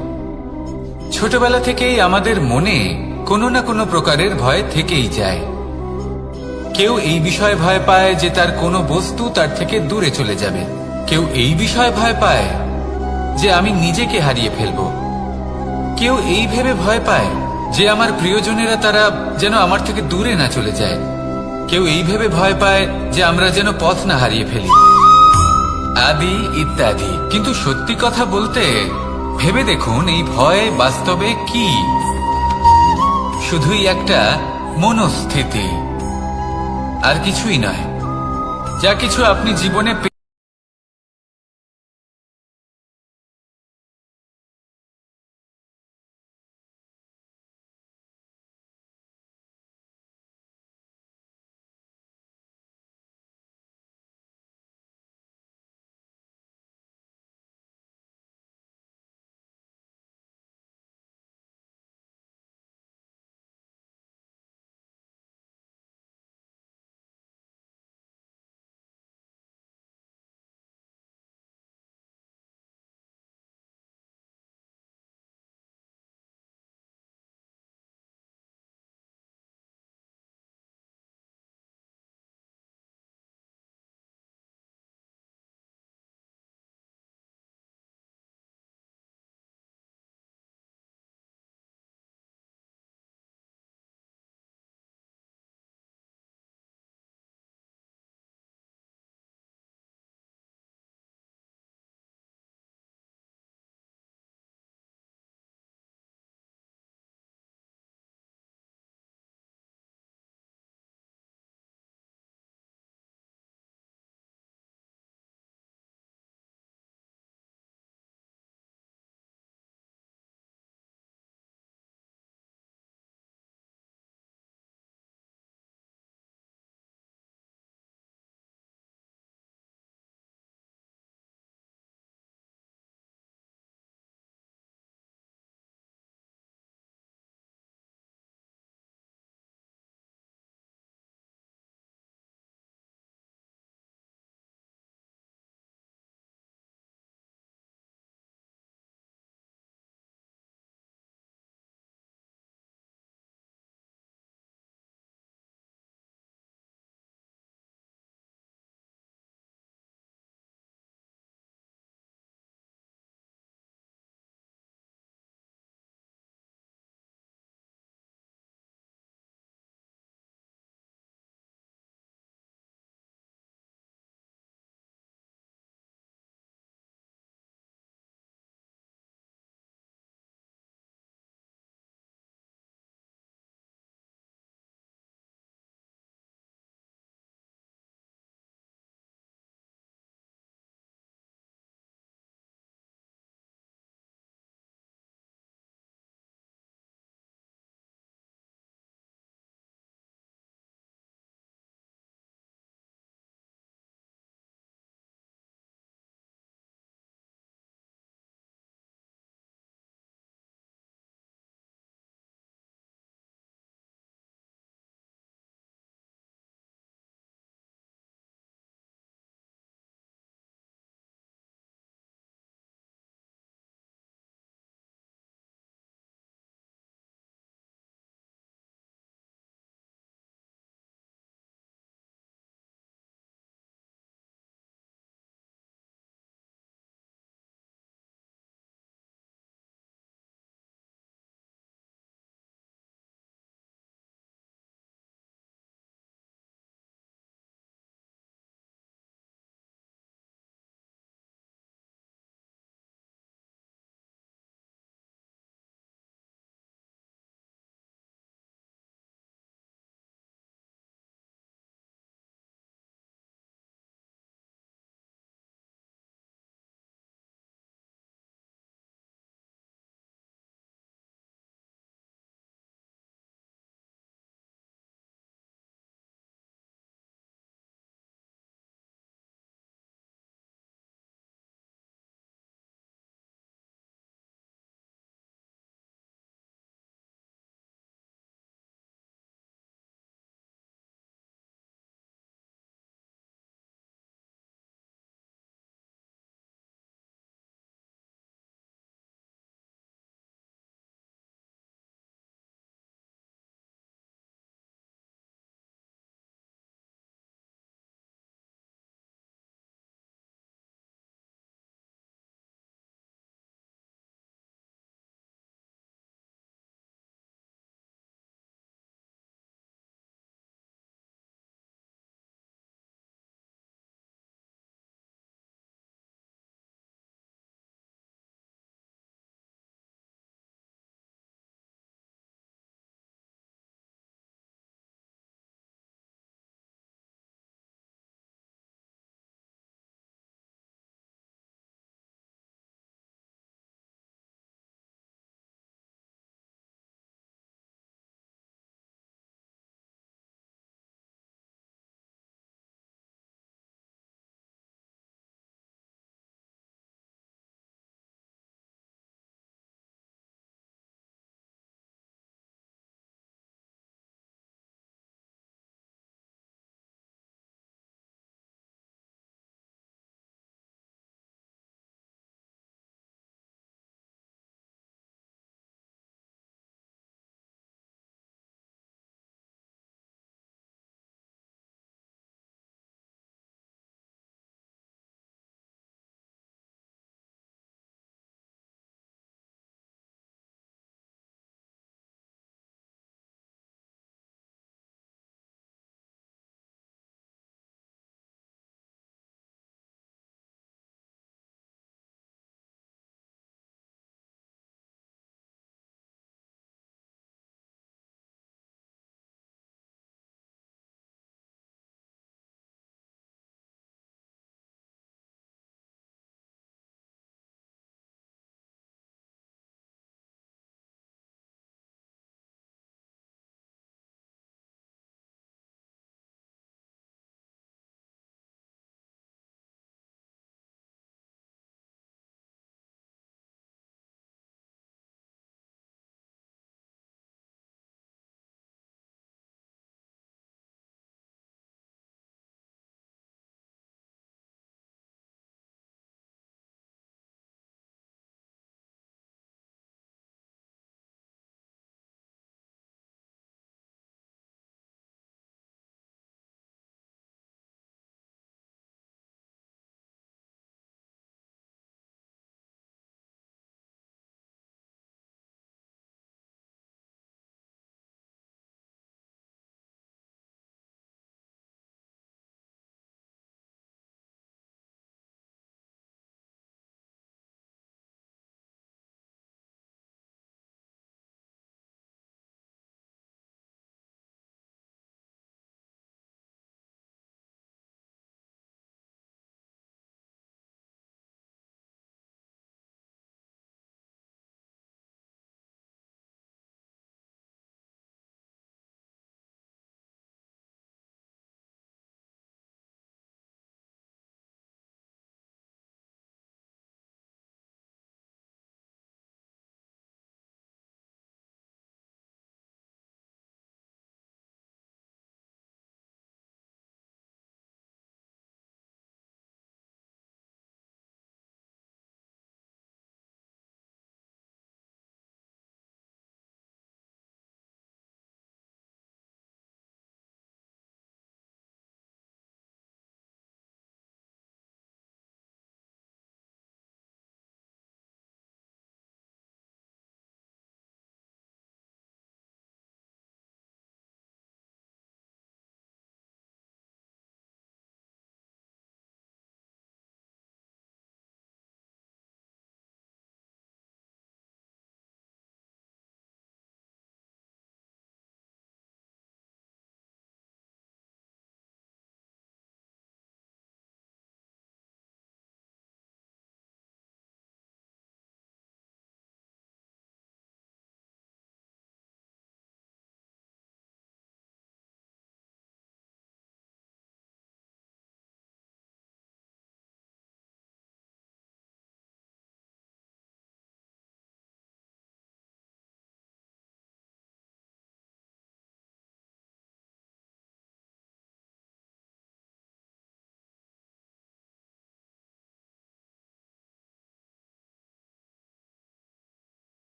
ছোটবেলা থেকেই আমাদের মনে কোনো না কোনো প্রকারের ভয় থেকেই যায়। কেউ এই বিষয়ে ভয় পায় যে তার কোনো বস্তু তার থেকে দূরে চলে যাবে। কেউ এই বিষয়ে ভয় পায় যে আমি নিজেকে হারিয়ে ফেলব। কেউ এই ভেবে ভয় পায় যে আমার প্রিয়জনেরা তারা যেন আমার থেকে দূরে না চলে যায়। কেউ এই ভেবে ভয় পায় যে আমরা যেন পথ না হারিয়ে ফেলি, আদি ইত্যাদি। কিন্তু সত্যি কথা বলতে, ভেবে দেখুন এই ভয় বাস্তবে কি? শুধুই একটা মনস্থিতি, আর কিছুই নয়। যা কিছু আপনি জীবনে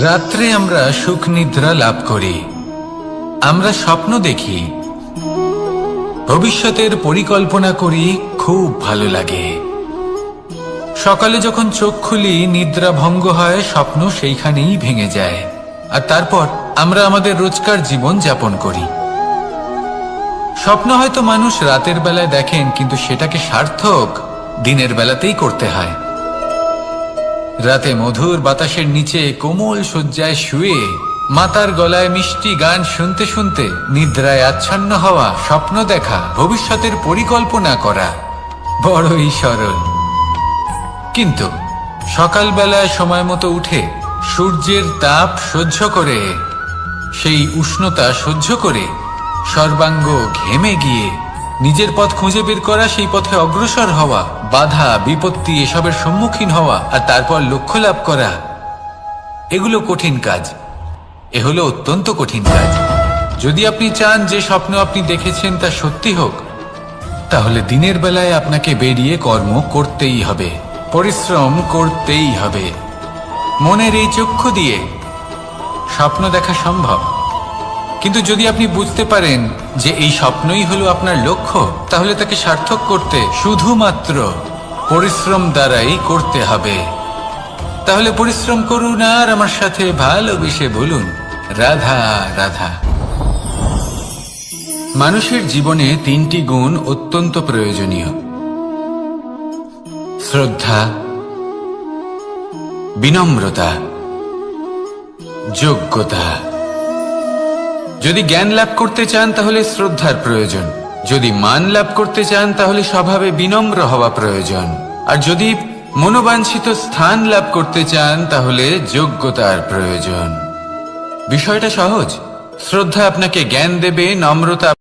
রাত্রে আমরা সুখ নিদ্রা লাভ করি, আমরা স্বপ্ন দেখি, ভবিষ্যতের পরিকল্পনা করি, খুব ভালো লাগে। সকালে যখন চোখ খুলি নিদ্রা ভঙ্গ হয়, স্বপ্ন সেইখানেই ভেঙে যায়, আর তারপর আমরা আমাদের রোজকার জীবন যাপন করি। স্বপ্ন হয়তো মানুষ রাতের বেলায় দেখেন, কিন্তু সেটাকে সার্থক দিনের বেলাতেই করতে হয়। রাতে মধুর বাতাসের নিচে কোমল শয্যায় শুয়ে মাতার গলায় মিষ্টি গান শুনতে শুনতে নিদ্রায় আচ্ছন্ন হওয়া, স্বপ্ন দেখা, ভবিষ্যতের পরিকল্পনা করা বড়ই সরল। কিন্তু সকালবেলায় সময় মতো উঠে সূর্যের তাপ সহ্য করে, সেই উষ্ণতা সহ্য করে সর্বাঙ্গ ঘেমে গিয়ে নিজের পথ খুঁজে বের করা, সেই পথে অগ্রসর হওয়া, বাধা বিপত্তি এসবের সম্মুখীন হওয়া, আর তারপর লক্ষ্য লাভ করা, এগুলো কঠিন কাজ। এ হলো অত্যন্ত কঠিন কাজ। যদি আপনি চান যে স্বপ্ন আপনি দেখেছেন তা সত্যি হোক, তাহলে দিনের বেলায় আপনাকে বেরিয়ে কর্ম করতেই হবে, পরিশ্রম করতেই হবে। মনের এই চক্ষু দিয়ে স্বপ্ন দেখা সম্ভব, কিন্তু যদি আপনি বুঝতে পারেন যে এই স্বপ্নই হলো আপনার লক্ষ্য, তাহলে তাকে সার্থক করতে শুধুমাত্র পরিশ্রম দ্বারাই করতে হবে। তাহলে পরিশ্রম করুন আর আমার সাথে ভালোবেসে বলুন, রাধা রাধা। মানুষের জীবনে তিনটি গুণ অত্যন্ত প্রয়োজনীয়: শ্রদ্ধা, বিনম্রতা, যোগ্যতা। যদি জ্ঞান লাভ করতে চান তাহলে শ্রদ্ধার প্রয়োজন, যদি মান লাভ করতে চান তাহলে স্বভাবে বিনম্র হওয়া প্রয়োজন, আর যদি মনোবাঞ্ছিত স্থান লাভ করতে চান তাহলে যোগ্যতার প্রয়োজন। বিষয়টা সহজ। শ্রদ্ধা আপনাকে জ্ঞান দেবে, নম্রতা